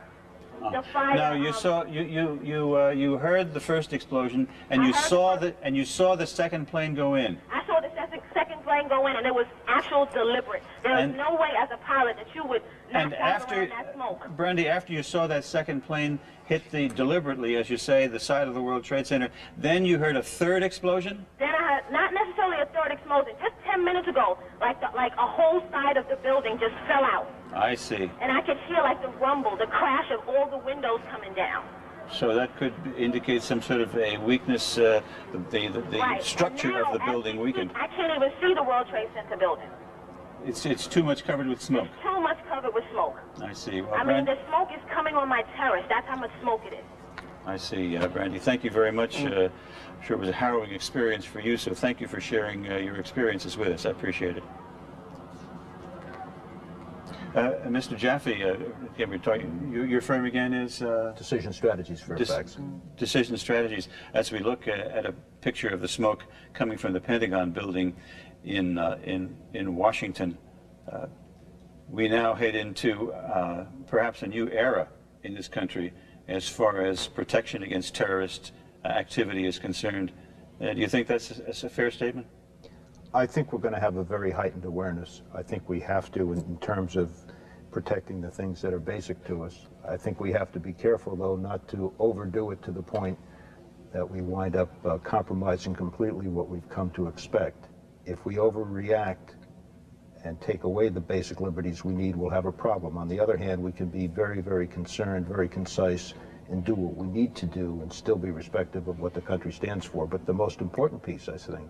Speaker 17: The fire.
Speaker 10: Now you saw you heard the first explosion, and you saw the second plane go in.
Speaker 17: I saw the second plane go in, and it was actual deliberate. There is no way as a pilot that you would not travel around that smoke.
Speaker 10: Brandy, after you saw that second plane hit deliberately, as you say, the side of the World Trade Center, then you heard a third explosion?
Speaker 17: Then I had not necessarily a third explosion. Just 10 minutes ago, like a whole side of the building just fell out.
Speaker 10: I see.
Speaker 17: And I could hear like the rumble, the crash of all the windows coming down.
Speaker 10: So that could indicate some sort of a weakness, the
Speaker 17: Right.
Speaker 10: structure
Speaker 17: And now,
Speaker 10: of the building weakened.
Speaker 17: I can't even see the World Trade Center building.
Speaker 10: It's too much covered with smoke.
Speaker 17: It's too much covered with smoke.
Speaker 10: I see. Well,
Speaker 17: I mean, the smoke is coming on my terrace. That's how much smoke it is.
Speaker 10: I see, Brandy. Thank you very much. I'm sure it was a harrowing experience for you, so thank you for sharing your experiences with us. I appreciate it. Mr. Jaffe, again, we're talking, your firm again is?
Speaker 4: Decision Strategies, Fairfax.
Speaker 10: Decision Strategies. As we look at a picture of the smoke coming from the Pentagon building in Washington, we now head into perhaps a new era in this country as far as protection against terrorist activity is concerned. Do you think that's a fair statement?
Speaker 4: I think we're going to have a very heightened awareness. I think we have to in terms of protecting the things that are basic to us. I think we have to be careful, though, not to overdo it to the point that we wind up compromising completely what we've come to expect. If we overreact and take away the basic liberties we need, we'll have a problem. On the other hand, we can be very, very concerned, very concise, and do what we need to do and still be respectful of what the country stands for. But the most important piece, I think,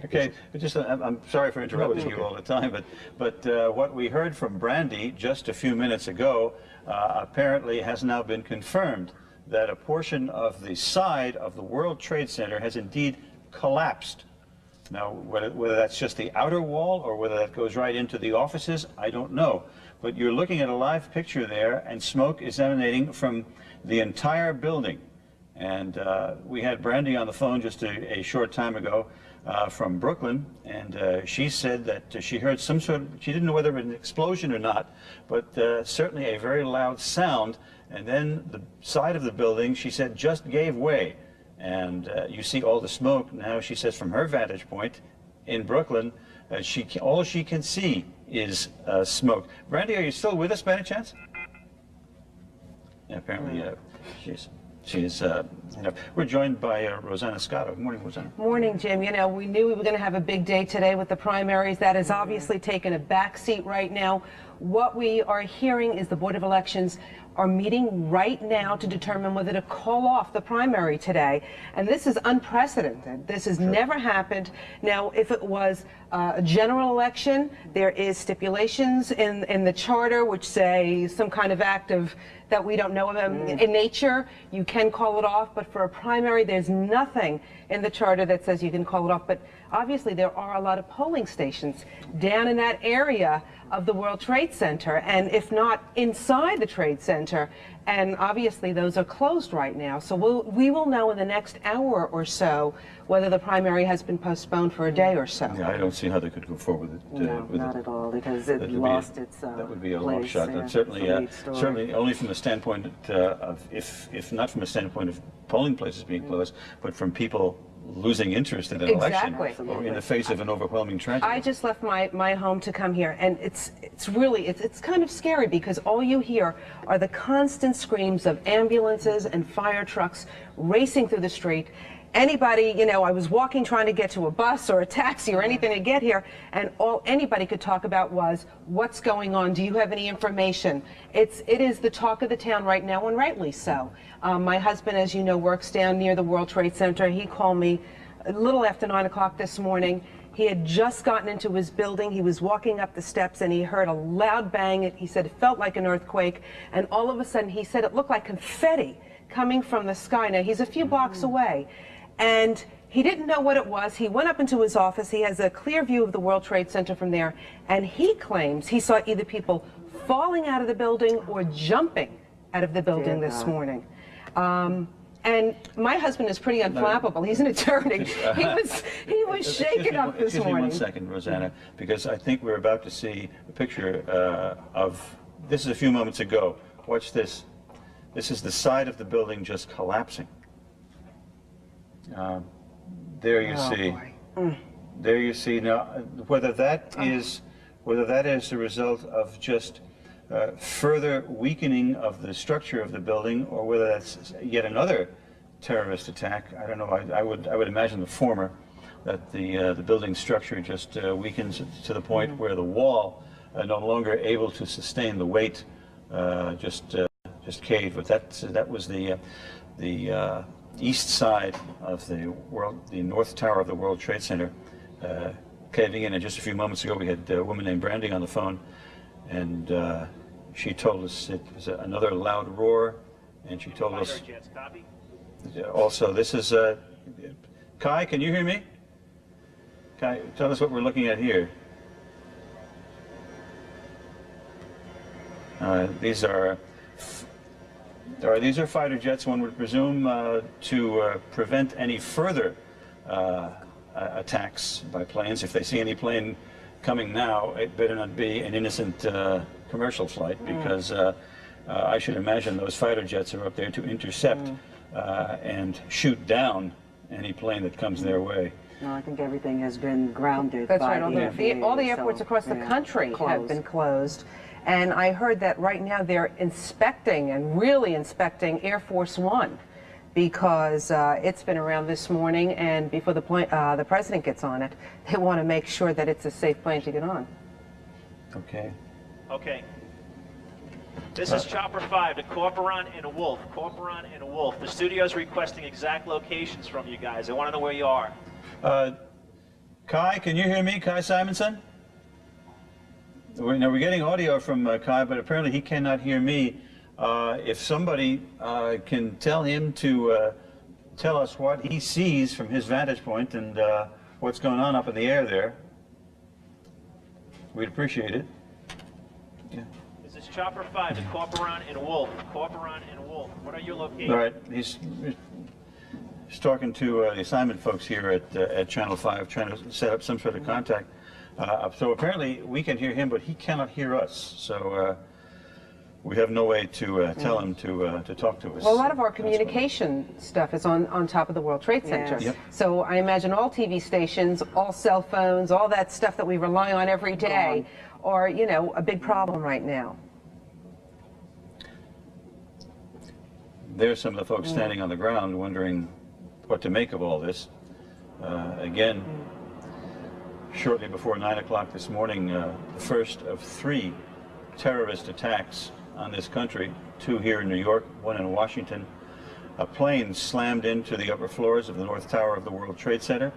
Speaker 10: okay, I'm sorry for interrupting you all the time, but what we heard from Brandy just a few minutes ago apparently has now been confirmed that a portion of the side of the World Trade Center has indeed collapsed. Now, whether that's just the outer wall or whether that goes right into the offices, I don't know. But you're looking at a live picture there, and smoke is emanating from the entire building. And we had Brandy on the phone just a short time ago from Brooklyn, and she said that she heard some sort of, she didn't know whether it was an explosion or not, but certainly a very loud sound, and then the side of the building, she said, just gave way. And you see all the smoke. Now, she says from her vantage point in Brooklyn, all she can see is smoke. Brandy, are you still with us by any chance? Yeah, apparently she's we're joined by Rosanna Scotto. Good morning, Rosanna.
Speaker 6: Morning, Jim. You know, we knew we were going to have a big day today with the primaries. That has obviously taken a back seat right now. What we are hearing is the Board of Elections are meeting right now to determine whether to call off the primary today. And this is unprecedented. This has never happened. Now, if it was a general election, there is stipulations in the charter which say some kind of act of that we don't know of in nature, you can call it off. But for a primary, there's nothing in the charter that says you can call it off. But obviously there are a lot of polling stations down in that area of the World Trade Center, and if not inside the Trade Center, and obviously those are closed right now. So we will know in the next hour or so whether the primary has been postponed for a day or so.
Speaker 10: Yeah, I don't see how they could go forward with it.
Speaker 13: No, not at all, because it lost its
Speaker 10: that would be a long
Speaker 13: place,
Speaker 10: shot.
Speaker 13: yeah,
Speaker 10: And certainly,
Speaker 13: it's a lead story.
Speaker 10: certainly only from the standpoint of, if not from a standpoint of polling places being closed, but from people losing interest in an election or in the face of an overwhelming tragedy.
Speaker 6: I just left my home to come here, and it's really kind of scary, because all you hear are the constant screams of ambulances and fire trucks racing through the street. Anybody, you know, I was walking trying to get to a bus or a taxi or anything to get here, and all anybody could talk about was, what's going on? Do you have any information? It is the talk of the town right now, and rightly so. My husband, as you know, works down near the World Trade Center. He called me a little after 9 o'clock this morning. He had just gotten into his building. He was walking up the steps, and he heard a loud bang. He said it felt like an earthquake, and all of a sudden, he said it looked like confetti coming from the sky. Now, he's a few blocks away, and he didn't know what it was. He went up into his office. He has a clear view of the World Trade Center from there, and he claims he saw either people falling out of the building or jumping out of the building this morning. And my husband is pretty unflappable. He's an attorney. He was shaken up this morning.
Speaker 10: Excuse me 1 second, Rosanna, because I think we're about to see a picture of, this is a few moments ago. Watch this. This is the side of the building just collapsing. There you see. There you see. Now, whether that is the result of just further weakening of the structure of the building, or whether that's yet another terrorist attack, I don't know. I would imagine the former, that the building structure just weakens to the point where the wall, no longer able to sustain the weight, just caved. But that was the east side of the north tower of the World Trade Center caving in. And just a few moments ago, we had a woman named Brandy on the phone, and she told us it was another loud roar, and she told us also, this is Kai, can you hear me? Kai, tell us what we're looking at here. These are fighter jets, one would presume, to prevent any further attacks by planes. If they see any plane coming now, it better not be an innocent commercial flight, because I should imagine those fighter jets are up there to intercept and shoot down any plane that comes their way.
Speaker 13: No, I think everything has been grounded.
Speaker 6: That's
Speaker 13: by
Speaker 6: right. All the airports across the country have been closed. And I heard that right now they're inspecting, and really inspecting, Air Force One, because it's been around this morning, and before the president gets on it, they want to make sure that it's a safe plane to get on.
Speaker 10: Okay.
Speaker 15: Okay. This is Chopper 5 to Corporon and a Wolf. Corporon and a Wolf. The studio's requesting exact locations from you guys. I want to know where you are.
Speaker 10: Kai, can you hear me? Kai Simonson? We're getting audio from Kai, but apparently he cannot hear me. If somebody can tell him to tell us what he sees from his vantage point and what's going on up in the air there, we'd appreciate it. Yeah.
Speaker 15: This is Chopper 5 to Corporon and a Wolf. Corporon and a Wolf. What are your locations?
Speaker 10: All right. He's talking to the assignment folks here at Channel 5, trying to set up some sort of contact. So apparently we can hear him, but he cannot hear us. So we have no way to tell him to talk to us.
Speaker 6: Well, a lot of our communication stuff is on top of the World Trade Center.
Speaker 10: Yes. Yep.
Speaker 6: So I imagine all TV stations, all cell phones, all that stuff that we rely on every day are, you know, a big problem right now.
Speaker 10: There's some of the folks standing on the ground wondering what to make of all this. Again, shortly before 9 o'clock this morning, the first of 3 terrorist attacks on this country, 2 here in New York, 1 in Washington. A plane slammed into the upper floors of the North Tower of the World Trade Center,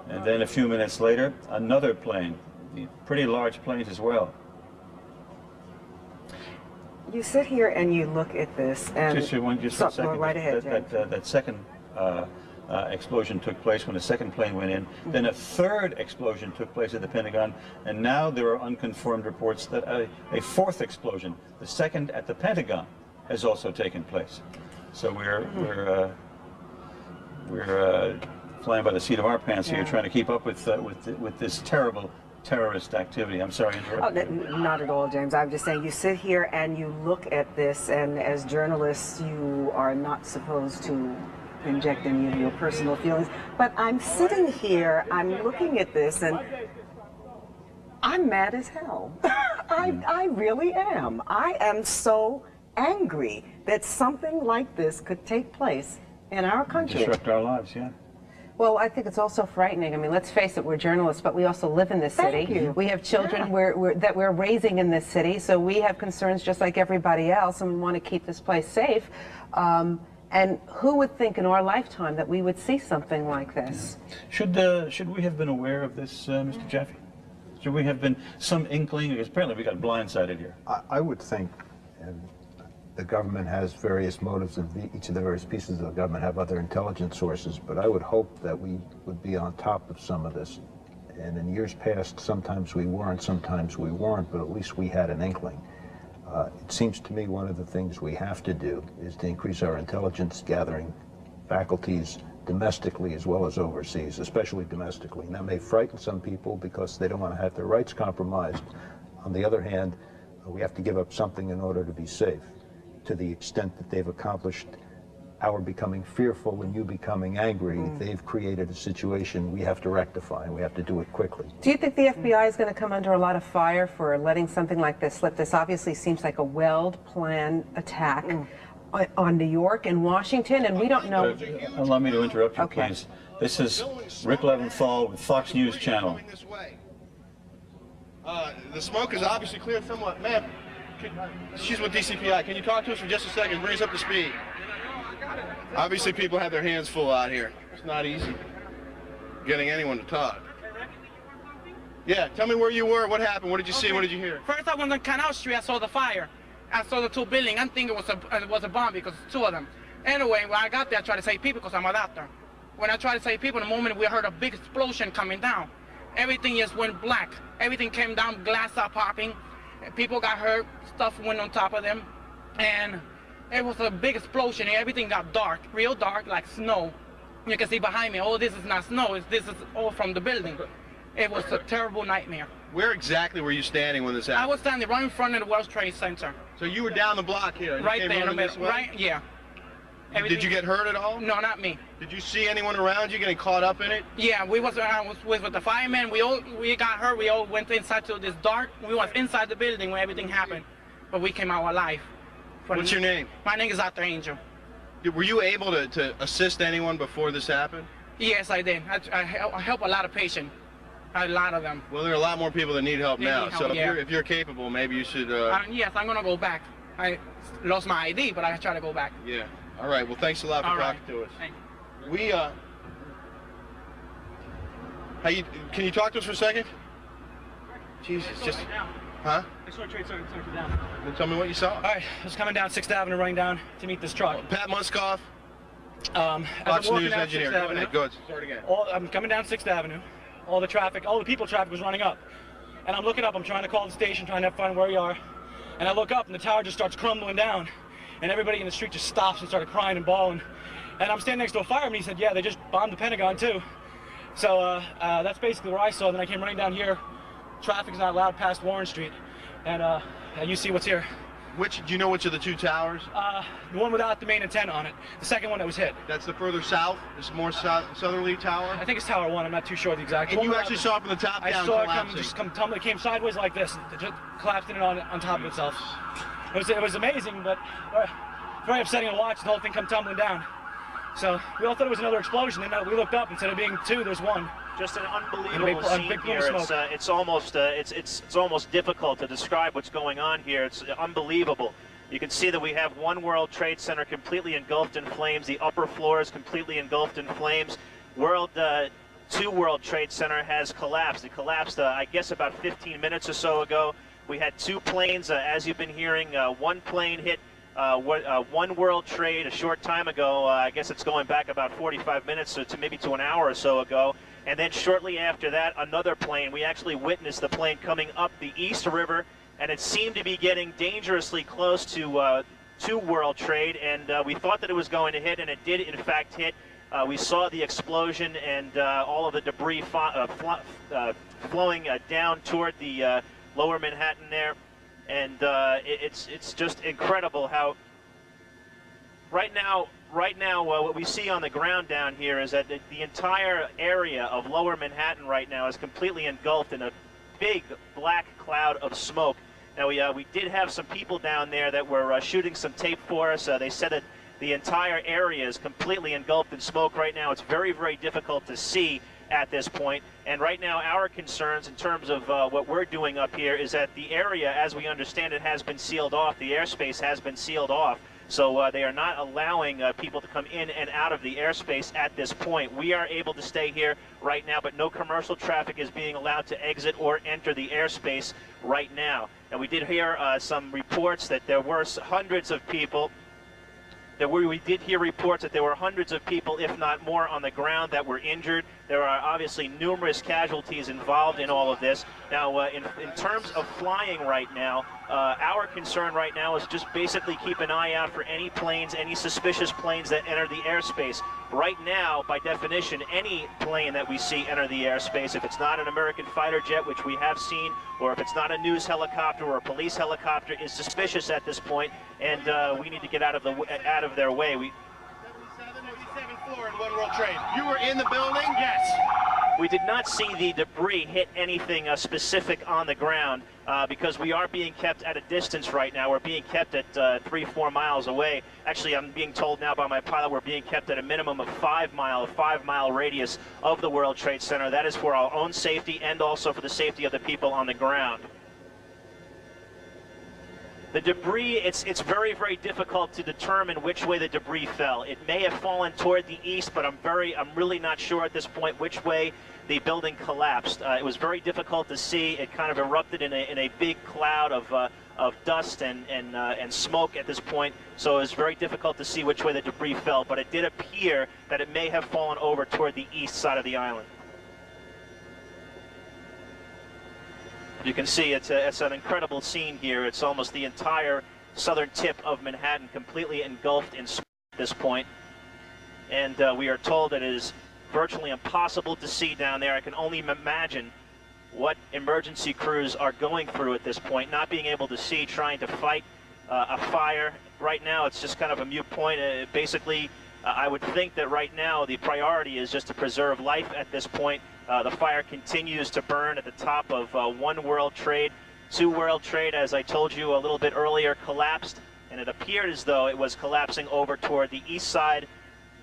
Speaker 10: and then a few minutes later, another plane, pretty large planes as well.
Speaker 13: You sit here and you look at this, and
Speaker 10: Just one second.
Speaker 13: right ahead,
Speaker 10: that second explosion took place when a second plane went in. Then a third explosion took place at the Pentagon, and now there are unconfirmed reports that a fourth explosion, the second at the Pentagon, has also taken place. So we're flying by the seat of our pants here, trying to keep up with this terrible terrorist activity. I'm sorry,
Speaker 13: Not at all, James. I'm just saying, you sit here and you look at this, and as journalists, you are not supposed to inject any of your personal feelings. But I'm sitting here, I'm looking at this, and I'm mad as hell. I really am. I am so angry that something like this could take place in our country.
Speaker 10: Disrupt our lives, yeah.
Speaker 6: Well, I think it's also frightening. I mean, let's face it, we're journalists, but we also live in this city.
Speaker 13: Thank you.
Speaker 6: We have children that we're raising in this city, so we have concerns just like everybody else, and we want to keep this place safe. And who would think in our lifetime that we would see something like this?
Speaker 10: Yeah. Should we have been aware of this, Mr. Jaffe? Should we have been some inkling? Because apparently we got blindsided here.
Speaker 4: I would think, and the government has various motives, and each of the various pieces of the government have other intelligence sources, but I would hope that we would be on top of some of this. And in years past, sometimes we weren't, sometimes we weren't, but at least we had an inkling. It seems to me one of the things we have to do is to increase our intelligence gathering faculties domestically as well as overseas, especially domestically. And that may frighten some people because they don't want to have their rights compromised. On the other hand, we have to give up something in order to be safe. To the extent that they've accomplished our becoming fearful and you becoming angry, they've created a situation we have to rectify, and we have to do it quickly.
Speaker 6: Do you think the FBI is going to come under a lot of fire for letting something like this slip? This obviously seems like a well-planned attack on New York and Washington, and we don't know.
Speaker 10: Allow me to interrupt you, please. This is Rick Leventhal with Fox News Channel.
Speaker 8: The smoke is obviously cleared somewhat. Ma'am, she's with DCPI. Can you talk to us for just a second? Bring us up to speed. Obviously, people have their hands full out here. It's not easy getting anyone to talk. Yeah, tell me where you were. What happened? What did you see? What did you hear?
Speaker 9: First, I went on Canal Street. I saw the fire. I saw the two buildings. I think it was a bomb because it's two of them. Anyway, when I got there, I tried to save people because I'm a doctor. When I tried to save people, the moment we heard a big explosion coming down, everything just went black. Everything came down, glass are popping. People got hurt. Stuff went on top of them, and it was a big explosion. And everything got dark, real dark, like snow. You can see behind me. Oh, this is not snow. This is all from the building. It was a terrible nightmare.
Speaker 8: Where exactly were you standing when this happened?
Speaker 9: I was standing right in front of the World Trade Center.
Speaker 8: So you were down the block here? And
Speaker 9: Right
Speaker 8: you came
Speaker 9: there in the
Speaker 8: running this
Speaker 9: middle.
Speaker 8: way?
Speaker 9: Right, yeah.
Speaker 8: Did you get hurt at all?
Speaker 9: No, not me.
Speaker 8: Did you see anyone around you getting caught up in it?
Speaker 9: Yeah, I was with the firemen. We got hurt. We all went inside to this dark. We was inside the building when everything happened, but we came out alive.
Speaker 8: What's your name?
Speaker 9: My name is Dr. Angel.
Speaker 8: Were you able to assist anyone before this happened?
Speaker 9: Yes, I did. I help a lot of patients. A lot of them.
Speaker 8: Well, there are a lot more people that need help
Speaker 9: They
Speaker 8: now.
Speaker 9: need help,
Speaker 8: So
Speaker 9: yeah.
Speaker 8: if you're capable, maybe you should.
Speaker 9: Yes, I'm gonna go back. I lost my ID, but I try to go back.
Speaker 8: Yeah. All right. Well, thanks a lot for
Speaker 9: All right.
Speaker 8: talking to us.
Speaker 9: Thank
Speaker 8: We can you talk to us for a second? Jesus, just. Huh?
Speaker 23: I saw a Trade Center down.
Speaker 8: Well, tell me what you saw.
Speaker 23: All right, I was coming down 6th Avenue, running down to meet this truck.
Speaker 8: Pat Muskoff,
Speaker 23: as I'm
Speaker 8: Fox
Speaker 23: walking
Speaker 8: News
Speaker 23: down
Speaker 8: engineer.
Speaker 23: 6th
Speaker 8: Go
Speaker 23: Avenue,
Speaker 8: ahead. Go ahead. Start again.
Speaker 23: I'm coming down 6th Avenue. All the people traffic was running up. And I'm looking up, I'm trying to call the station, trying to find where we are. And I look up and the tower just starts crumbling down. And everybody in the street just stops and started crying and bawling. And I'm standing next to a fireman, he said, yeah, they just bombed the Pentagon too. So that's basically where I saw. Then I came running down here. Traffic's not allowed past Warren Street. And you see what's here.
Speaker 8: Do you know which of the two towers?
Speaker 23: The one without the main antenna on it. The second one that was hit.
Speaker 8: That's the further south? This is more southerly tower?
Speaker 23: I think it's Tower 1. I'm not too sure the exact.
Speaker 8: And you actually saw it from the top down
Speaker 23: I saw
Speaker 8: collapsing.
Speaker 23: it come tumbling. It came sideways like this. It just collapsed in on top of itself. It was amazing, but very upsetting to watch the whole thing come tumbling down. So we all thought it was another explosion, and we looked up. Instead of being two, there's one.
Speaker 15: Just an unbelievable scene here. It's almost difficult to describe what's going on here. It's unbelievable. You can see that we have one World Trade Center completely engulfed in flames. The upper floor is completely engulfed in flames. Two World Trade Center has collapsed. It collapsed, I guess, about 15 minutes or so ago. We had two planes, as you've been hearing. One plane hit One World Trade a short time ago. I guess it's going back about 45 minutes to maybe to an hour or so ago. And then shortly after that, another plane. We actually witnessed the plane coming up the East River, and it seemed to be getting dangerously close to World Trade, and we thought that it was going to hit, and it did in fact hit. We saw the explosion and all of the debris flowing down toward the lower Manhattan there, and it's just incredible how right now what we see on the ground down here is that the entire area of lower Manhattan right now is completely engulfed in a big black cloud of smoke. Now we did have some people down there that were shooting some tape for us. They said that the entire area is completely engulfed in smoke right now. It's very, very difficult to see at this point. And right now our concerns in terms of what we're doing up here is that the area, as we understand it, has been sealed off. The airspace has been sealed off. So they are not allowing people to come in and out of the airspace at this point. We are able to stay here right now, but no commercial traffic is being allowed to exit or enter the airspace right now. And we did hear some reports that there were hundreds of people. We did hear reports that there were hundreds of people, if not more, on the ground that were injured. There are obviously numerous casualties involved in all of this. Now, in terms of flying right now, our concern right now is just basically keep an eye out for any planes, any suspicious planes that enter the airspace. Right now, by definition, any plane that we see enter the airspace, if it's not an American fighter jet, which we have seen, or if it's not a news helicopter or a police helicopter, is suspicious at this point, and we need to get out of their way.
Speaker 8: 77th floor in One World Trade. You were in the building? Yes.
Speaker 15: We did not see the debris hit anything specific on the ground because we are being kept at a distance right now. We're being kept at 3-4 miles away. Actually, I'm being told now by my pilot we're being kept at a minimum of 5 mile radius of the World Trade Center. That is for our own safety and also for the safety of the people on the ground. The debris, it's very, very difficult to determine which way the debris fell. It may have fallen toward the east, but I'm really not sure at this point which way the building collapsed. It was very difficult to see. It kind of erupted in a big cloud of dust and smoke at this point, so it was very difficult to see which way the debris fell, but it did appear that it may have fallen over toward the east side of the island. You can see it's an incredible scene here. It's almost the entire southern tip of Manhattan completely engulfed in smoke at this point. And we are told that it is virtually impossible to see down there. I can only imagine what emergency crews are going through at this point, not being able to see, trying to fight a fire. Right now it's just kind of a moot point. Basically, I would think that right now the priority is just to preserve life at this point. The fire continues to burn at the top of One World Trade. 2 World Trade, as I told you a little bit earlier, collapsed, and it appeared as though it was collapsing over toward the east side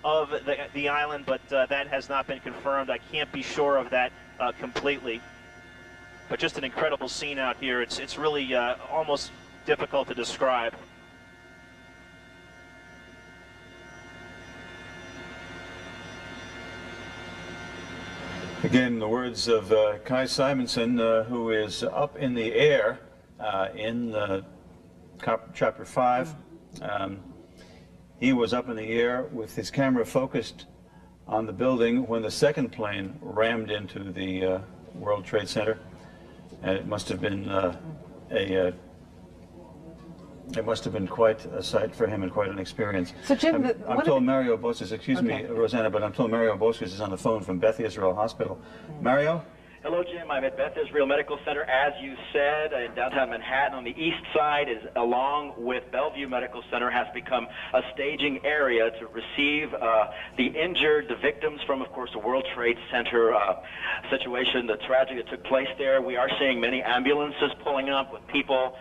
Speaker 15: of the island, but that has not been confirmed. I can't be sure of that completely. But just an incredible scene out here. It's really almost difficult to describe.
Speaker 10: Again, the words of Kai Simonson, who is up in the air in Chapter 5. He was up in the air with his camera focused on the building when the second plane rammed into the World Trade Center. And it must have been it must have been quite a sight for him and quite an experience.
Speaker 6: So Jim,
Speaker 10: I'm told Mario Bosques, excuse me, Rosanna, but I'm told Mario Bosques is on the phone from Beth Israel Hospital. Mario?
Speaker 11: Hello, Jim. I'm at Beth Israel Medical Center, as you said, in downtown Manhattan. On the east side, is along with Bellevue Medical Center, has become a staging area to receive the injured, the victims from, of course, the World Trade Center situation, the tragedy that took place there. We are seeing many ambulances pulling up with people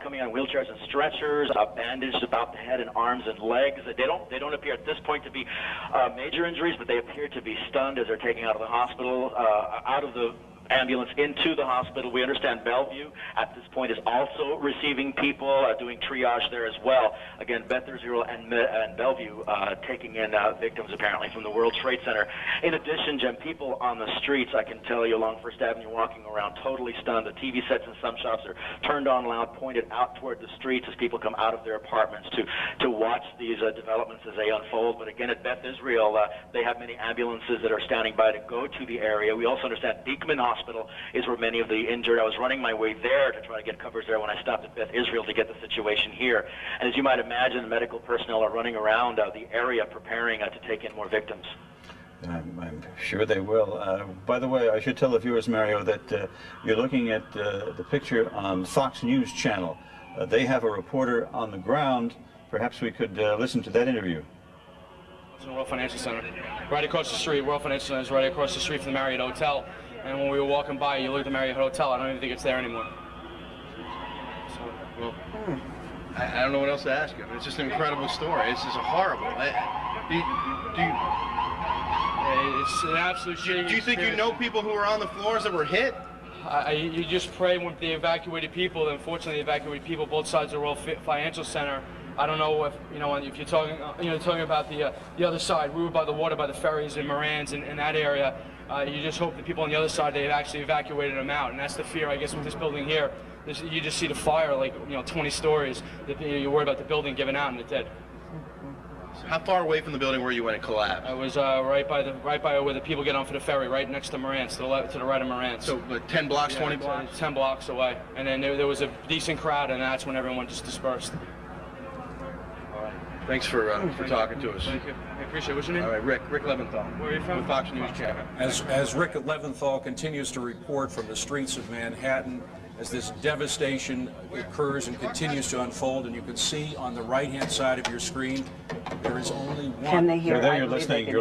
Speaker 11: coming on wheelchairs and stretchers, bandaged about the head and arms and legs. They don't appear at this point to be major injuries, but they appear to be stunned as they're taken out of the hospital, out of the ambulance into the hospital. We understand Bellevue at this point is also receiving people, doing triage there as well. Again, Beth Israel and Bellevue taking in victims apparently from the World Trade Center. In addition, Jim, people on the streets, I can tell you, along First Avenue walking around totally stunned. The TV sets in some shops are turned on loud, pointed out toward the streets as people come out of their apartments to watch these developments as they unfold. But again, at Beth Israel, they have many ambulances that are standing by to go to the area. We also understand Beekman Hospital is where many of the injured. I was running my way there to try to get coverage there when I stopped at Beth Israel to get the situation here. And as you might imagine, medical personnel are running around the area preparing to take in more victims.
Speaker 10: I'm sure they will. By the way, I should tell the viewers, Mario, that you're looking at the picture on Fox News Channel. They have a reporter on the ground. Perhaps we could listen to that interview.
Speaker 23: It's the World Financial Center. Right across the street, World Financial Center is right across the street from the Marriott Hotel. And when we were walking by, you look at the Marriott Hotel, I don't even think it's there anymore.
Speaker 8: So, well, I don't know what else to ask you. I mean, it's just an incredible story. It's just horrible.
Speaker 23: It's an absolute shitty
Speaker 8: Do you think you know people who were on the floors that were hit?
Speaker 23: You just pray when they evacuated people. Unfortunately, they evacuated people both sides of the World Financial Center. I don't know if if you're talking talking about the other side. We were by the water, by the ferries and Morans in that area. You just hope the people on the other side, they had actually evacuated them out, and that's the fear, I guess, with this building here. You just see the fire, like 20 stories. That you worry about the building giving out and the dead.
Speaker 8: How far away from the building were you when it collapsed?
Speaker 23: I was right by where the people get on for the ferry, right next to Morans, to the right of Morans.
Speaker 8: So 10 blocks, 20 blocks?
Speaker 23: 10 blocks away. And then there was a decent crowd, and that's when everyone just dispersed.
Speaker 8: All right. Thanks for talking to us.
Speaker 23: Thank you. I appreciate it. What's your name?
Speaker 8: All right, Rick Leventhal.
Speaker 23: Where are you from?
Speaker 8: With Fox News Channel.
Speaker 5: As Rick Leventhal continues to report from the streets of Manhattan, as this devastation occurs and continues to unfold, and you can see on the right-hand side of your screen, there is only one.
Speaker 13: Can they hear?
Speaker 10: You're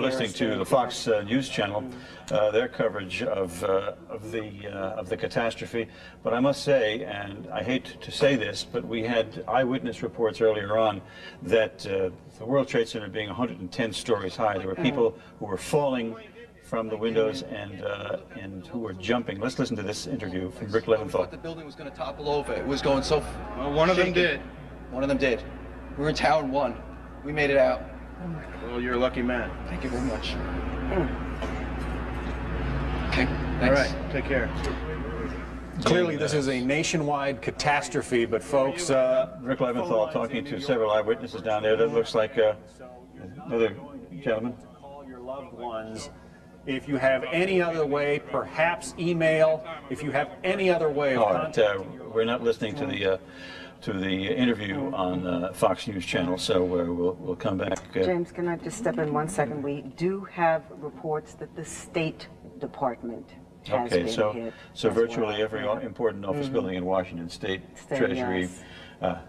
Speaker 10: listening to the Fox News Channel, their coverage of the catastrophe. But I must say, and I hate to say this, but we had eyewitness reports earlier on that the World Trade Center being 110 stories high, there were people who were falling from the windows and who were jumping. Let's listen to this interview from Rick Leventhal.
Speaker 12: I thought the building was going to topple over. It was going so.
Speaker 8: Well, one of them did.
Speaker 12: One of them did. We were in Tower 1. We made it out.
Speaker 8: Well, you're a lucky man.
Speaker 12: Thank you very much. Okay. Thanks.
Speaker 8: All right. Take care.
Speaker 5: Clearly, this is a nationwide catastrophe, but folks...
Speaker 10: Rick Leventhal talking to several eyewitnesses down there. That looks like another gentleman.
Speaker 5: Call your loved ones. If you have any other way, perhaps email. If you have any other way of contacting...
Speaker 10: We're not listening to the interview on Fox News Channel, so we'll come back.
Speaker 13: James, can I just step in 1 second? We do have reports that the State Department has been hit.
Speaker 10: So virtually every important office building in Washington State, Treasury,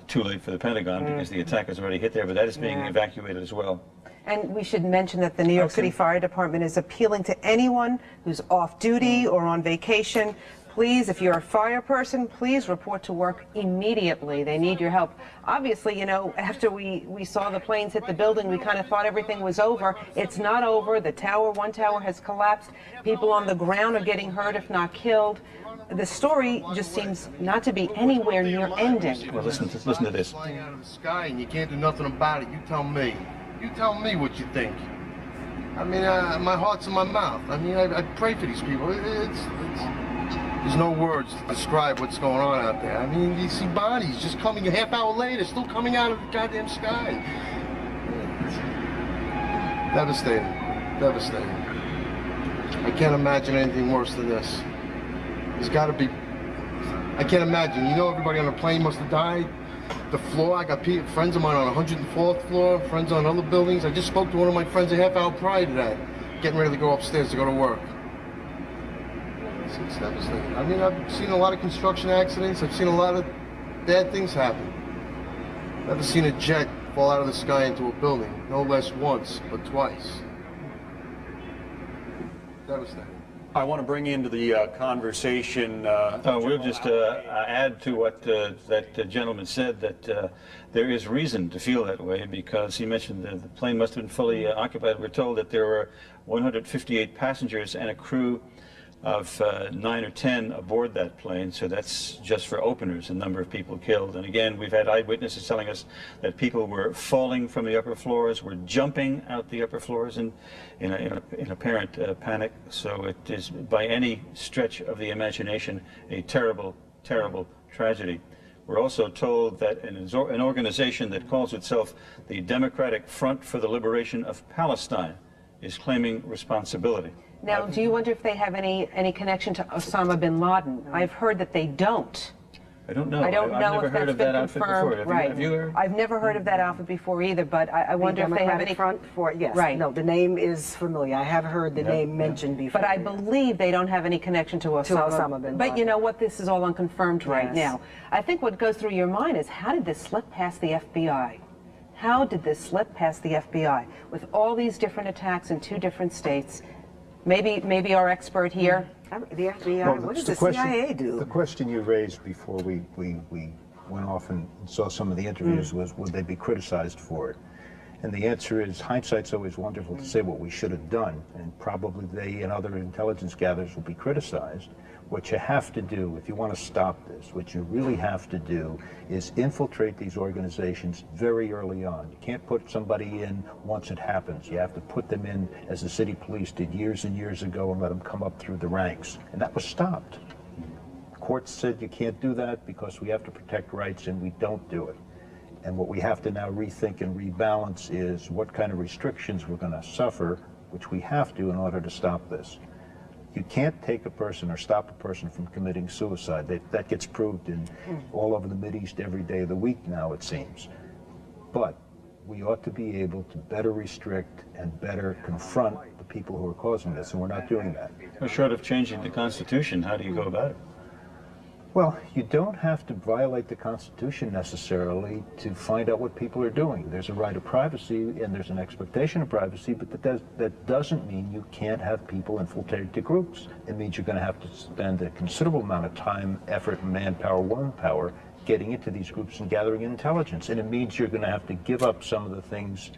Speaker 10: too late for the Pentagon because the attack has already hit there, but that is being evacuated as well.
Speaker 6: And we should mention that the New York City Fire Department is appealing to anyone who's off duty or on vacation. Please, if you're a fire person, please report to work immediately. They need your help. Obviously, after we saw the planes hit the building, we kind of thought everything was over. It's not over. The one tower has collapsed. People on the ground are getting hurt, if not killed. The story just seems not to be anywhere near ending.
Speaker 10: Well, listen to this.
Speaker 16: Flying out of the sky and you can't do nothing about it. You tell me. You tell me what you think. I mean, my heart's in my mouth. I mean, I pray for these people. There's no words to describe what's going on out there. I mean, you see bodies just coming a half hour later, still coming out of the goddamn sky. Devastating. Devastating. I can't imagine anything worse than this. There's got to be... I can't imagine. Everybody on the plane must have died. The floor, I got friends of mine on 104th floor, friends on other buildings. I just spoke to one of my friends a half hour prior to that, getting ready to go upstairs to go to work. It's devastating. I mean, I've seen a lot of construction accidents. I've seen a lot of bad things happen. Never seen a jet fall out of the sky into a building, no less once, but twice. Devastating.
Speaker 5: I want to bring into the conversation...
Speaker 10: we'll just add to what that gentleman said, that there is reason to feel that way, because he mentioned that the plane must have been fully occupied. We're told that there were 158 passengers and a crew of 9 or 10 aboard that plane, so that's just for openers, a number of people killed. And again, we've had eyewitnesses telling us that people were falling from the upper floors, were jumping out the upper floors in apparent panic. So it is, by any stretch of the imagination, a terrible, terrible tragedy. We're also told that an organization that calls itself the Democratic Front for the Liberation of Palestine is claiming responsibility.
Speaker 6: Now, do you wonder if they have any connection to Osama bin Laden? I've heard that they don't.
Speaker 10: I don't know.
Speaker 6: I don't know
Speaker 10: I've never
Speaker 6: if
Speaker 10: heard
Speaker 6: that's
Speaker 10: of
Speaker 6: been
Speaker 10: that outfit
Speaker 6: confirmed.
Speaker 10: before.
Speaker 6: Right.
Speaker 10: Have you heard?
Speaker 6: I've never heard of that outfit before either, but I wonder if they have any...
Speaker 13: Front for, yes.
Speaker 6: Right.
Speaker 13: No, the name is familiar. I have heard the name mentioned before.
Speaker 6: But I believe they don't have any connection to Osama
Speaker 13: bin Laden.
Speaker 6: But you know what? This is all unconfirmed right
Speaker 13: Yes.
Speaker 6: now. I think what goes through your mind is, how did this slip past the FBI? How did this slip past the FBI? With all these different attacks in 2 different states, maybe our expert here.
Speaker 13: The FBI, what does the CIA do?
Speaker 4: The question you raised before we went off and saw some of the interviews was, would they be criticized for it? And the answer is, hindsight's always wonderful to say what we should have done, and probably they and other intelligence gatherers will be criticized. What you have to do, if you want to stop this, what you really have to do is infiltrate these organizations very early on. You can't put somebody in once it happens. You have to put them in, as the city police did years and years ago, and let them come up through the ranks. And that was stopped. Courts said you can't do that because we have to protect rights, and we don't do it. And what we have to now rethink and rebalance is what kind of restrictions we're going to suffer, which we have to in order to stop this. You can't take a person or stop a person from committing suicide. That gets proved in all over the Mideast every day of the week now, it seems. But we ought to be able to better restrict and better confront the people who are causing this, and we're not doing that.
Speaker 10: Well, short of changing the Constitution, how do you go about it?
Speaker 4: Well, you don't have to violate the Constitution necessarily to find out what people are doing. There's a right of privacy and there's an expectation of privacy, but that doesn't mean you can't have people infiltrated to groups. It means you're going to have to spend a considerable amount of time, effort, and manpower, womanpower, getting into these groups and gathering intelligence. And it means you're going to have to give up some of the things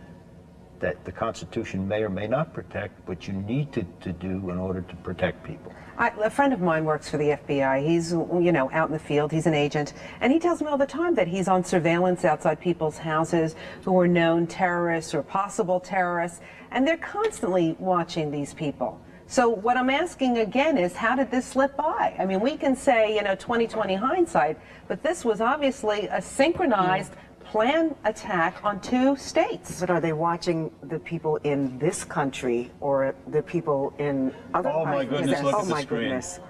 Speaker 4: that the Constitution may or may not protect, but you need to do in order to protect people.
Speaker 6: A friend of mine works for the FBI. He's, out in the field. He's an agent. And he tells me all the time that he's on surveillance outside people's houses who are known terrorists or possible terrorists. And they're constantly watching these people. So what I'm asking again is, how did this slip by? I mean, we can say, 20/20 hindsight, but this was obviously a synchronized planned attack on 2 states.
Speaker 13: But are they watching the people in this country or the people in other countries?
Speaker 10: Oh my goodness, look at the screen.
Speaker 13: Goodness.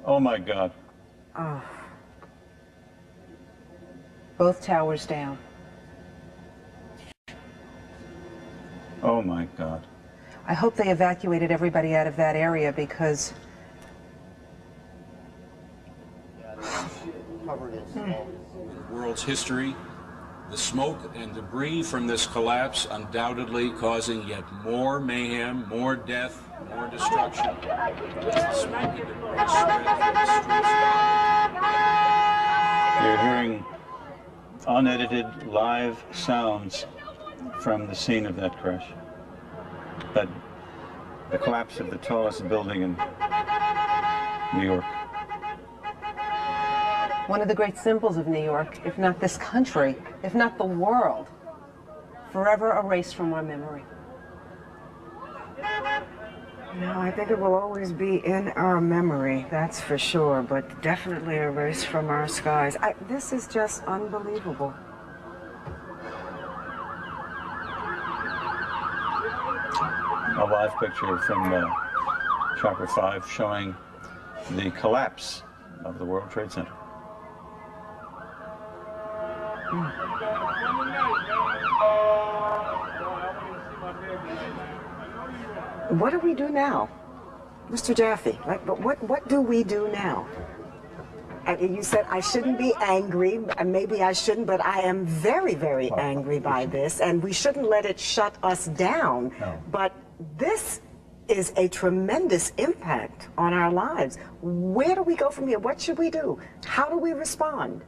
Speaker 10: Oh my God.
Speaker 13: Oh.
Speaker 6: Both towers down.
Speaker 10: Oh my God.
Speaker 6: I hope they evacuated everybody out of that area, because
Speaker 5: World's history, the smoke and debris from this collapse undoubtedly causing yet more mayhem, more death, more destruction. As the smoke and debris spread from the streets.
Speaker 10: You're hearing unedited live sounds from the scene of that crash. The collapse of the tallest building in New York.
Speaker 6: one of the great symbols of New York, if not this country, if not the world, forever erased from our memory.
Speaker 13: No, I think it will always be in our memory, that's for sure, but definitely erased from our skies. This is just unbelievable.
Speaker 10: A live picture from Chopper 5 showing the collapse of the World Trade Center.
Speaker 13: What do we do now? Mr. Jaffe, what do we do now? You said I shouldn't be angry, maybe I shouldn't, but I am very, very angry by this, and we shouldn't let it shut us down.
Speaker 4: No.
Speaker 13: But this is a tremendous impact on our lives. Where do we go from here? What should we do? How do we respond?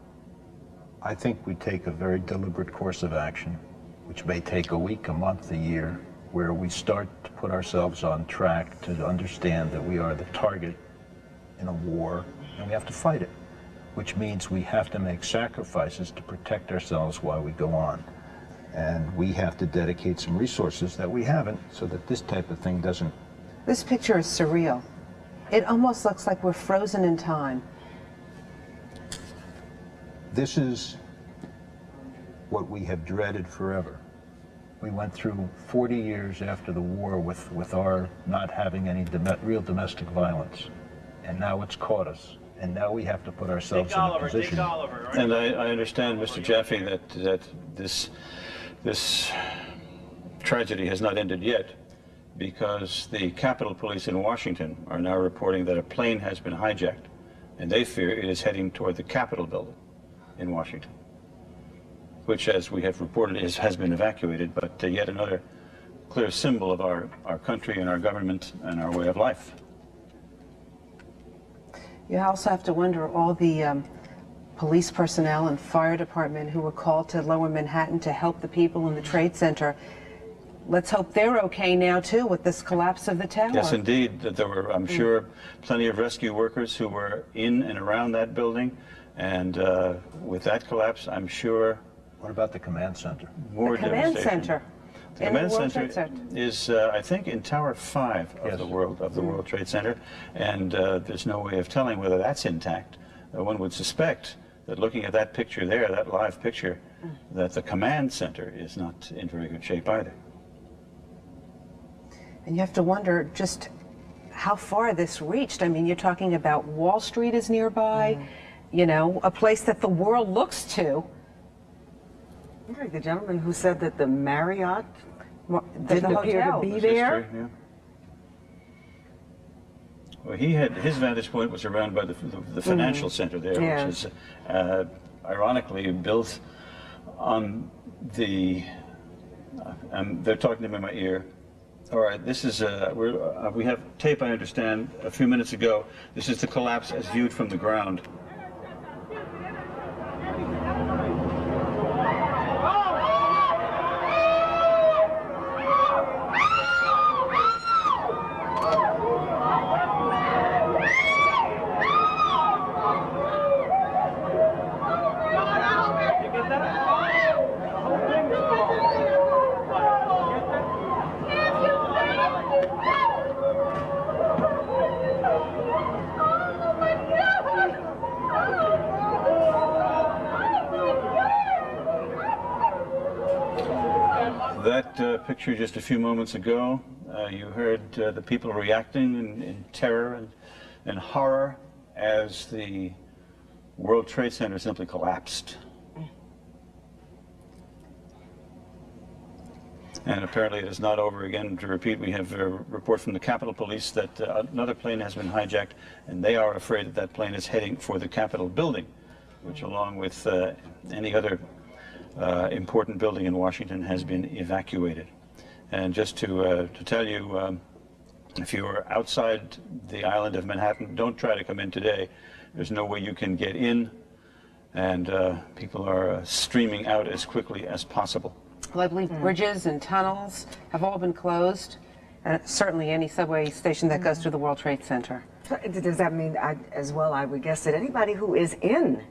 Speaker 4: I think we take a very deliberate course of action, which may take a week, a month, a year, where we start put ourselves on track to understand that we are the target in a war, and we have to fight it, which means we have to make sacrifices to protect ourselves while we go on. And we have to dedicate some resources that we haven't so that this type of thing doesn't.
Speaker 6: This picture is surreal. It almost looks like we're frozen in time.
Speaker 4: This is what we have dreaded forever. We went through 40 years after the war with our not having any real domestic violence. And now it's caught us. And now we have to put ourselves in a position.
Speaker 10: And I understand, Mr. Jaffe, that this tragedy has not ended yet, because the Capitol Police in Washington are now reporting that a plane has been hijacked, and they fear it is heading toward the Capitol building in Washington, which, as we have reported, has been evacuated, but yet another clear symbol of our country and our government and our way of life.
Speaker 6: You also have to wonder all the police personnel and fire department who were called to Lower Manhattan to help the people in the Trade Center. Let's hope they're okay now, too, with this collapse of the tower.
Speaker 10: Yes, indeed. There were, I'm sure, plenty of rescue workers who were in and around that building. And with that collapse, I'm sure...
Speaker 4: What about the command center?
Speaker 10: More
Speaker 6: the command center.
Speaker 10: The command center is, I think, in Tower 5 of the World Trade Center. And there's no way of telling whether that's intact. One would suspect that looking at that picture there, that live picture, that the command center is not in very good shape either.
Speaker 6: And you have to wonder just how far this reached. I mean, you're talking about Wall Street is nearby, you know, a place that the world looks to.
Speaker 13: The gentleman who said that the Marriott didn't
Speaker 6: the
Speaker 13: appear to
Speaker 6: hotel
Speaker 13: be there.
Speaker 10: History, yeah. Well, he had his vantage point was around by the financial center there, which is ironically built on the. They're talking to me in my ear. All right, this is we have tape. I understand a few minutes ago. This is the collapse as viewed from the ground. That picture just a few moments ago, you heard the people reacting in terror and horror as the World Trade Center simply collapsed. And apparently it is not over. Again, to repeat, we have a report from the Capitol Police that another plane has been hijacked, and they are afraid that that plane is heading for the Capitol building, which, along with any other important building in Washington, has been evacuated. And just to tell you, if you are outside the island of Manhattan, don't try to come in today. There's no way you can get in, and people are streaming out as quickly as possible.
Speaker 6: Well, I believe bridges and tunnels have all been closed, and certainly any subway station that goes through the World Trade Center.
Speaker 13: Does that mean, as well, I would guess that anybody who is in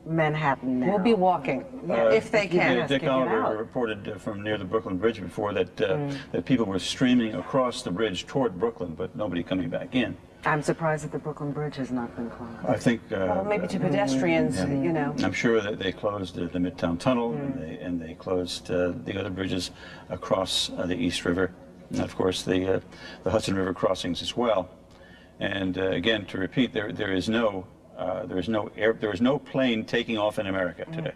Speaker 13: Manhattan now
Speaker 6: will be walking, if they can.
Speaker 10: Dick Oliver reported from near the Brooklyn Bridge before that that people were streaming across the bridge toward Brooklyn, but nobody coming back in.
Speaker 13: I'm surprised that the Brooklyn Bridge has not been closed.
Speaker 10: I think
Speaker 6: well, maybe to pedestrians, you know.
Speaker 10: I'm sure that they closed the Midtown Tunnel and they closed the other bridges across the East River, and of course the Hudson River crossings as well. And again, to repeat, there is no plane taking off in America today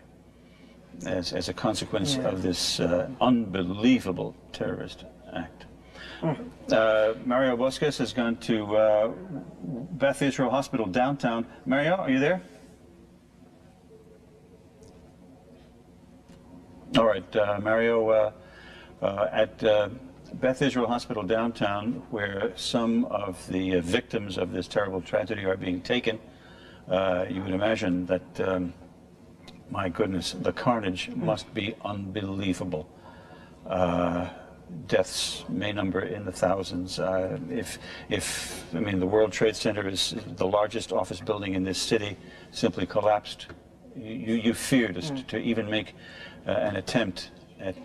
Speaker 10: as a consequence of this unbelievable terrorist act. Mario Bosques has gone to Beth Israel Hospital downtown. Mario, are you there? All right, Mario, at Beth Israel Hospital downtown, where some of the victims of this terrible tragedy are being taken. You would imagine that, my goodness, the carnage must be unbelievable. deaths may number in the thousands. I mean, the World Trade Center is the largest office building in this city, simply collapsed. You fear to even make an attempt at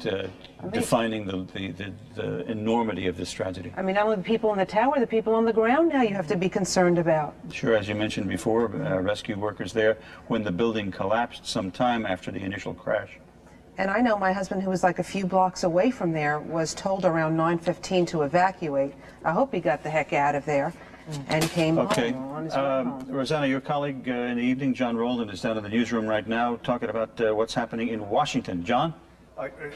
Speaker 10: defining the enormity of this tragedy.
Speaker 6: I mean, not only the people in the tower, the people on the ground now you have to be concerned about.
Speaker 10: Sure, as you mentioned before, rescue workers there when the building collapsed some time after the initial crash.
Speaker 6: And I know my husband, who was like a few blocks away from there, was told around 9:15 to evacuate. I hope he got the heck out of there and came home on his way home.
Speaker 10: Rosanna, your colleague in the evening, John Rowland, is down in the newsroom right now talking about what's happening in Washington. John?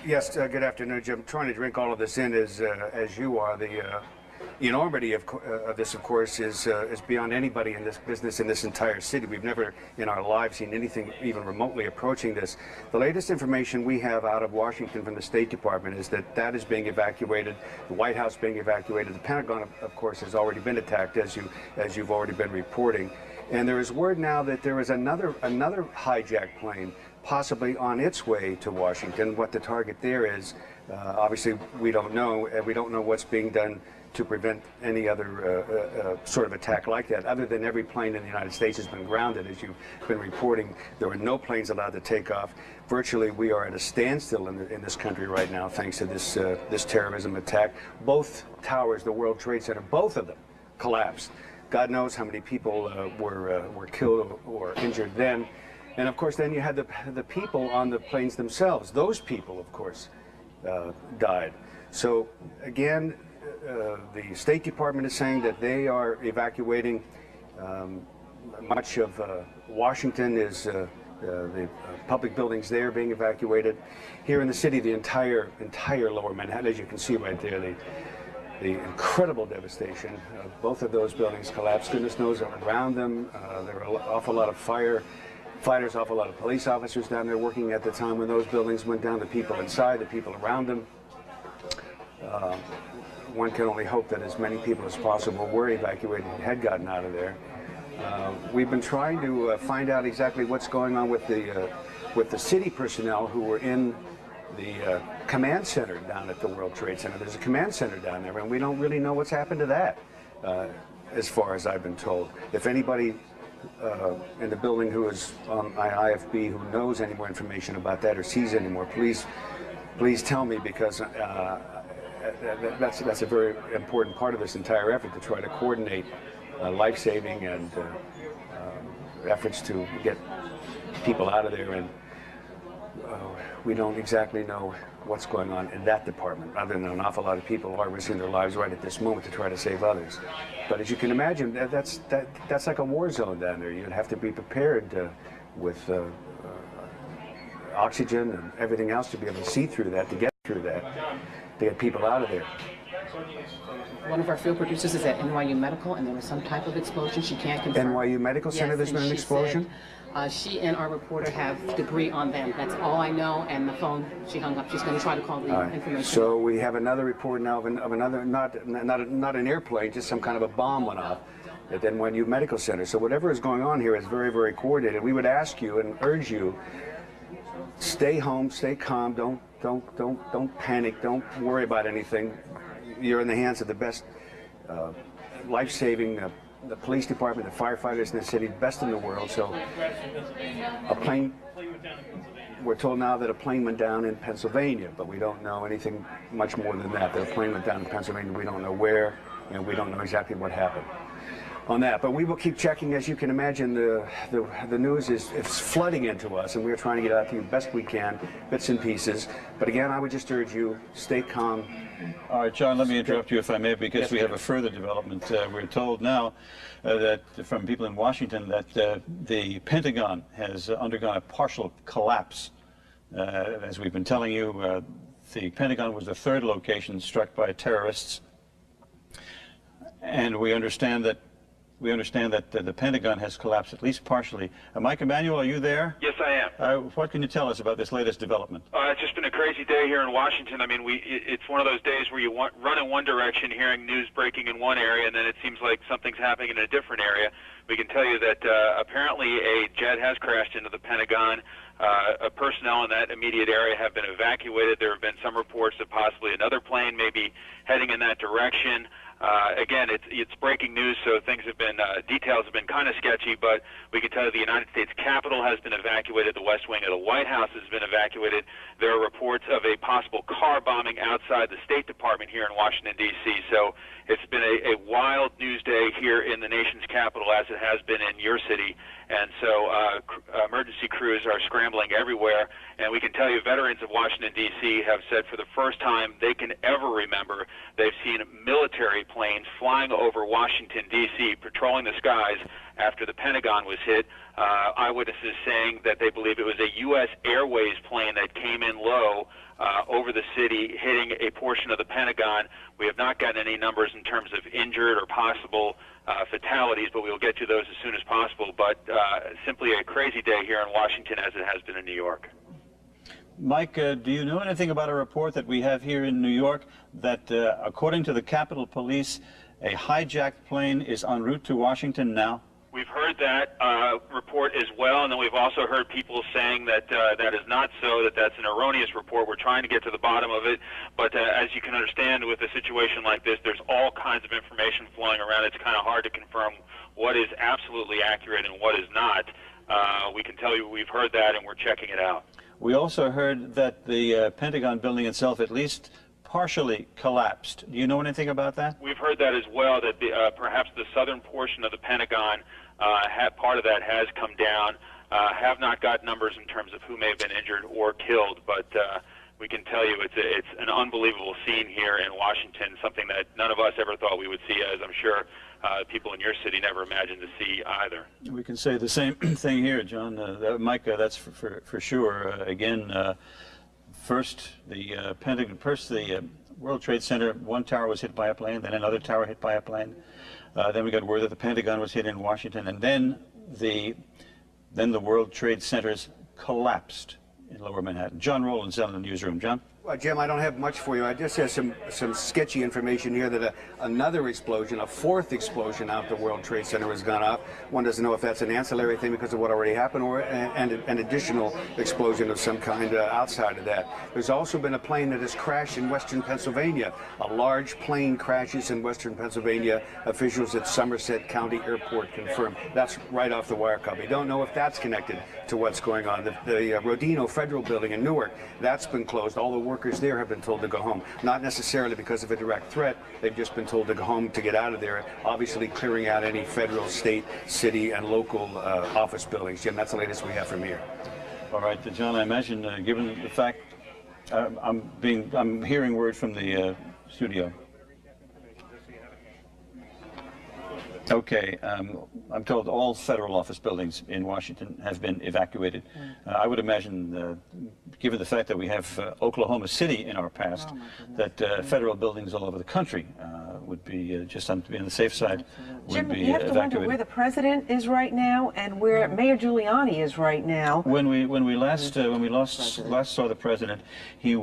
Speaker 7: Yes, good afternoon, Jim. Trying to drink all of this in as you are. The enormity of this, of course, is beyond anybody in this business in this entire city. We've never in our lives seen anything even remotely approaching this. The latest information we have out of Washington from the State Department is that is being evacuated, the White House being evacuated. The Pentagon, of course, has already been attacked, as you've already been reporting. And there is word now that there is another hijacked plane possibly on its way to Washington. What the target there is, obviously we don't know. We don't know what's being done to prevent any other sort of attack like that, other than every plane in the United States has been grounded. As you've been reporting, there are no planes allowed to take off. Virtually, we are at a standstill in this country right now, thanks to this terrorism attack. Both towers, the World Trade Center, both of them collapsed. God knows how many people were killed or injured then. And of course, then you had the people on the planes themselves. Those people, of course, died. So again, the State Department is saying that they are evacuating much of Washington. Is the public buildings there being evacuated. Here in the city, the entire lower Manhattan, as you can see right there, the incredible devastation of both of those buildings collapsed. Goodness knows around them. There were an awful lot of firefighters, awful lot of police officers down there working at the time when those buildings went down, the people inside, the people around them. One can only hope that as many people as possible were evacuated and had gotten out of there. We've been trying to find out exactly what's going on with the city personnel who were in the command center down at the World Trade Center. There's a command center down there, and we don't really know what's happened to that, as far as I've been told. If anybody in the building who is on IFB who knows any more information about that or sees any more, please tell me, because that's a very important part of this entire effort, to try to coordinate life-saving and efforts to get people out of there. And we don't exactly know what's going on in that department, other than an awful lot of people are risking their lives right at this moment to try to save others. But as you can imagine, that's like a war zone down there. You'd have to be prepared with oxygen and everything else to be able to see through that, to get through that, to get people out of there.
Speaker 14: One of our field producers is at NYU Medical, and there was some type of explosion. She can't confirm.
Speaker 7: NYU Medical Center, there's been an explosion?
Speaker 14: Said, she and our reporter have debris on them. That's all I know, and the phone, she hung up. She's going to try to call the information.
Speaker 7: So we have another report now of another, not an airplane, just some kind of a bomb went off at NYU Medical Center. So whatever is going on here is very, very coordinated. We would ask you and urge you, stay home, stay calm, don't panic, don't worry about anything. You're in the hands of the best life-saving, the police department, the firefighters in the city, best in the world. So a plane, we're told now that a plane went down in Pennsylvania, but we don't know anything much more than that. That a plane went down in Pennsylvania, we don't know where, and we don't know exactly what happened on that. But we will keep checking. As you can imagine, the news is flooding into us, and we're trying to get out to you best we can, bits and pieces. But again, I would just urge you, stay calm.
Speaker 10: All right, John, let me interrupt you if I may, because yes, we have a further development. We're told now that from people in Washington that the Pentagon has undergone a partial collapse. As we've been telling you, the Pentagon was the third location struck by terrorists. And we understand that we understand that the Pentagon has collapsed at least partially. Mike Emanuel, are you there?
Speaker 18: Yes, I am.
Speaker 10: What can you tell us about this latest development?
Speaker 18: It's just been a crazy day here in Washington. I mean, it's one of those days where you run in one direction, hearing news breaking in one area, and then it seems like something's happening in a different area. We can tell you that apparently a jet has crashed into the Pentagon. Personnel in that immediate area have been evacuated. There have been some reports that possibly another plane may be heading in that direction. Again, it's breaking news, so things have been, details have been kind of sketchy, but we can tell you the United States Capitol has been evacuated, the West Wing of the White House has been evacuated. There are reports of a possible car bombing outside the State Department here in Washington, D.C., so it's been a wild news day here in the nation's capital, as it has been in your city, and so emergency crews are scrambling everywhere, and we can tell you veterans of Washington, D.C. have said for the first time they can ever remember they've seen military planes flying over Washington, D.C., patrolling the skies after the Pentagon was hit. Eyewitnesses saying that they believe it was a U.S. Airways plane that came in low over the city, hitting a portion of the Pentagon. We have not gotten any numbers in terms of injured or possible fatalities, but we will get to those as soon as possible. But simply a crazy day here in Washington, as it has been in New York.
Speaker 10: Mike, do you know anything about a report that we have here in New York that, according to the Capitol Police, a hijacked plane is en route to Washington now?
Speaker 18: We've heard that report as well, and then we've also heard people saying that that is not so, that that's an erroneous report. We're trying to get to the bottom of it, but as you can understand, with a situation like this, there's all kinds of information flowing around. It's kind of hard to confirm what is absolutely accurate and what is not. We can tell you we've heard that, and we're checking it out.
Speaker 10: We also heard that the Pentagon building itself at least partially collapsed. Do you know anything about that?
Speaker 18: We've heard that as well, that perhaps the southern portion of the Pentagon, part of that has come down. Have not got numbers in terms of who may have been injured or killed, but we can tell you it's an unbelievable scene here in Washington, something that none of us ever thought we would see, as I'm sure people in your city never imagined to see either.
Speaker 10: We can say the same thing here, John. Mike, that's for sure. Again, first the Pentagon, first the World Trade Center, one tower was hit by a plane, then another tower hit by a plane. Then we got word that the Pentagon was hit in Washington, and then the World Trade Centers collapsed in Lower Manhattan. John Rowland's in the newsroom. John?
Speaker 7: Well, Jim, I don't have much for you. I just have some sketchy information here that another explosion, a fourth explosion out the World Trade Center has gone off. One doesn't know if that's an ancillary thing because of what already happened or an additional explosion of some kind outside of that. There's also been a plane that has crashed in western Pennsylvania. A large plane crashes in western Pennsylvania. Officials at Somerset County Airport confirmed. That's right off the wire copy. Don't know if that's connected to what's going on. The Rodino Federal Building in Newark, that's been closed. All the workers there have been told to go home. Not necessarily because of a direct threat. They've just been told to go home to get out of there, obviously clearing out any federal, state, city, and local office buildings. Jim, that's the latest we have from here.
Speaker 10: All right, John, I imagine, given the fact, I'm hearing word from the studio. Okay, I'm told all federal office buildings in Washington have been evacuated. I would imagine, given the fact that we have Oklahoma City in our past, that federal buildings all over the country would be, just to be on the safe side, would be
Speaker 6: you have to wonder where the president is right now and where Mayor Giuliani is right now.
Speaker 10: When we last saw the president, he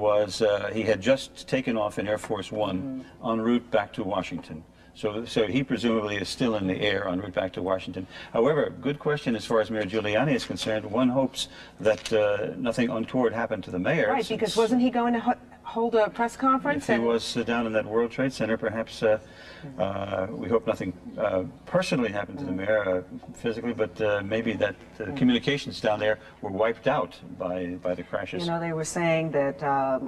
Speaker 10: had just taken off in Air Force One en route back to Washington. So he presumably is still in the air en route back to Washington. However, good question as far as Mayor Giuliani is concerned. One hopes that nothing untoward happened to the mayor.
Speaker 6: Right, because wasn't he going to hold a press conference?
Speaker 10: If he was down in that World Trade Center, perhaps we hope nothing personally happened to the mayor physically, but maybe that communications down there were wiped out by the crashes.
Speaker 13: You know, they were saying that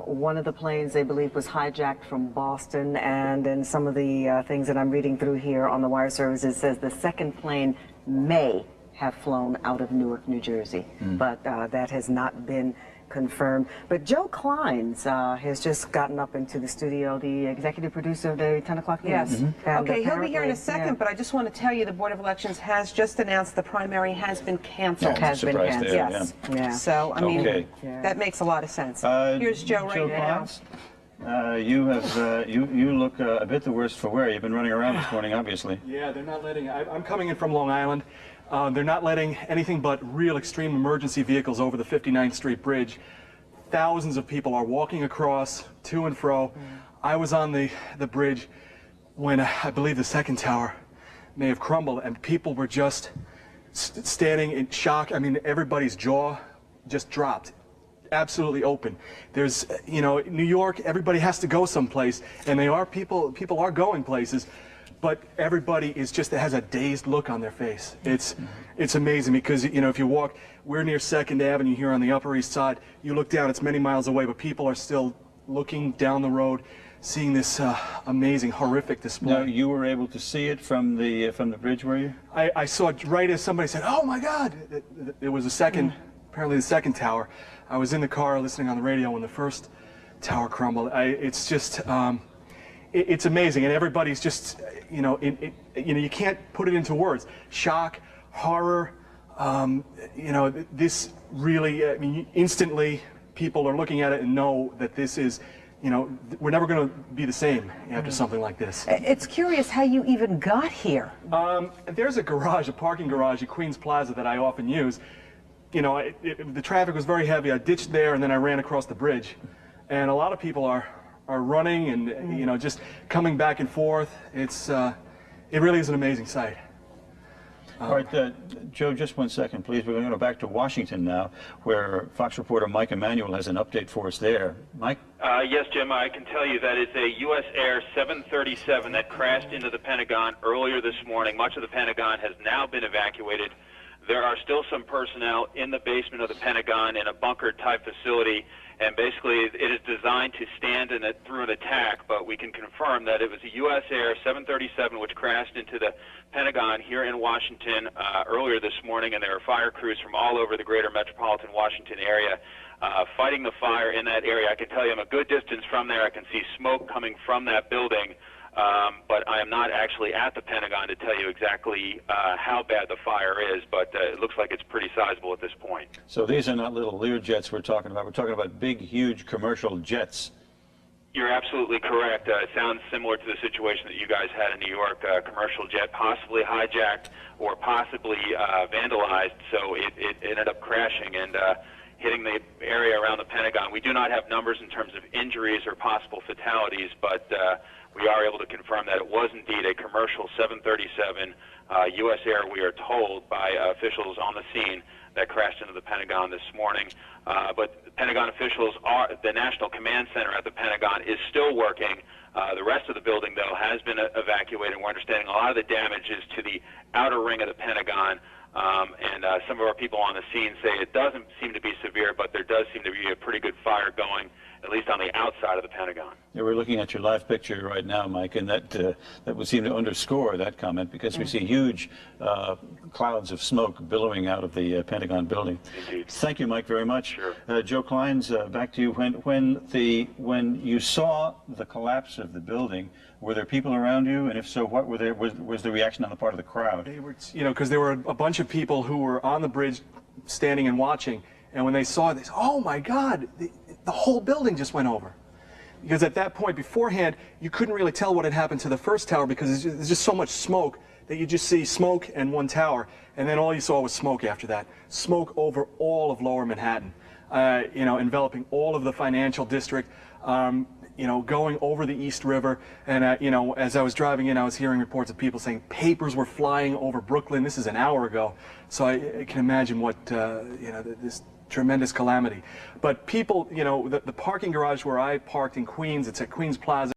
Speaker 13: one of the planes they believe was hijacked from Boston, and in some of the things that I'm reading through here on the wire services, it says the second plane may have flown out of Newark, New Jersey, but that has not been confirmed. But Joe Kleins has just gotten up into the studio, the executive producer of the 10 o'clock news.
Speaker 6: Yes. Okay, he'll be here in a second, but I just want to tell you the Board of Elections has just announced the primary has been canceled.
Speaker 10: Has been canceled.
Speaker 6: Yes.
Speaker 13: Yeah.
Speaker 6: So, I mean, that makes a lot of sense. Here's Joe right now.
Speaker 10: You look a bit the worse for wear. You've been running around this morning, obviously.
Speaker 23: Yeah, they're not letting. I'm coming in from Long Island. They're not letting anything but real extreme emergency vehicles over the 59th Street Bridge. Thousands of people are walking across to and fro. I was on the bridge when I believe the second tower may have crumbled, and people were just standing in shock. I mean, everybody's jaw just dropped. Absolutely open. There's, you know, New York, everybody has to go someplace, and people are going places, but everybody is just has a dazed look on their face. It's amazing because, you know, if you walk, we're near 2nd Avenue here on the Upper East Side. You look down, it's many miles away, but people are still looking down the road, seeing this amazing, horrific display.
Speaker 10: Now, you were able to see it from the bridge, were you?
Speaker 23: I saw it right as somebody said, "Oh my God!" It was the second, apparently the second tower. I was in the car listening on the radio when the first tower crumbled. It's just, it's amazing, and everybody's just, you know, you can't put it into words. Shock, horror, you know, this really, I mean, instantly people are looking at it and know that this is, you know, we're never going to be the same after something like this.
Speaker 6: It's curious how you even got here.
Speaker 23: There's a garage, a parking garage at Queens Plaza that I often use. You know, the traffic was very heavy. I ditched there and then I ran across the bridge. And a lot of people are running and, you know, just coming back and forth. It really is an amazing sight.
Speaker 10: All right, Joe, just 1 second, please. We're going to go back to Washington now, where Fox reporter Mike Emanuel has an update for us there. Mike?
Speaker 18: Yes, Jim, I can tell you that it's a U.S. Air 737 that crashed into the Pentagon earlier this morning. Much of the Pentagon has now been evacuated. There are still some personnel in the basement of the Pentagon in a bunker-type facility, and basically it is designed to stand through an attack, but we can confirm that it was a U.S. Air 737 which crashed into the Pentagon here in Washington earlier this morning, and there are fire crews from all over the greater metropolitan Washington area fighting the fire in that area. I can tell you I'm a good distance from there. I can see smoke coming from that building. But I am not actually at the Pentagon to tell you exactly how bad the fire is, but it looks like it's pretty sizable at this point.
Speaker 10: So these are not little Learjets we're talking about. We're talking about big, huge commercial jets.
Speaker 18: You're absolutely correct. It sounds similar to the situation that you guys had in New York, a commercial jet possibly hijacked or possibly vandalized, so it ended up crashing and hitting the area around the Pentagon. We do not have numbers in terms of injuries or possible fatalities, but we are able to confirm that it was indeed a commercial 737 U.S. Air, we are told by officials on the scene, that crashed into the Pentagon this morning. But the Pentagon officials the National Command Center at the Pentagon is still working. The rest of the building, though, has been evacuated. We're understanding a lot of the damage is to the outer ring of the Pentagon. And some of our people on the scene say it doesn't seem to be severe, but there does seem to be a pretty good fire going, at least on the outside of the Pentagon.
Speaker 10: Yeah, we're looking at your live picture right now, Mike, and that would seem to underscore that comment because we see huge clouds of smoke billowing out of the Pentagon building.
Speaker 18: Indeed.
Speaker 10: Thank you, Mike, very much.
Speaker 18: Sure.
Speaker 10: Joe Kleins, back to you. When you saw the collapse of the building, were there people around you, and if so, what was the reaction on the part of the crowd?
Speaker 23: They were, you know, because there were a bunch of people who were on the bridge, standing and watching, and when they saw it, they said, "Oh my God, the whole building just went over." Because at that point, beforehand, you couldn't really tell what had happened to the first tower because there's just so much smoke that you just see smoke and one tower, and then all you saw was smoke after that. Smoke over all of Lower Manhattan, you know, enveloping all of the financial district. You know, going over the East River, and you know, as I was driving in, I was hearing reports of people saying papers were flying over Brooklyn. This is an hour ago, so I can imagine what you know, this tremendous calamity. But people, you know, the parking garage where I parked in Queens, it's at Queens Plaza.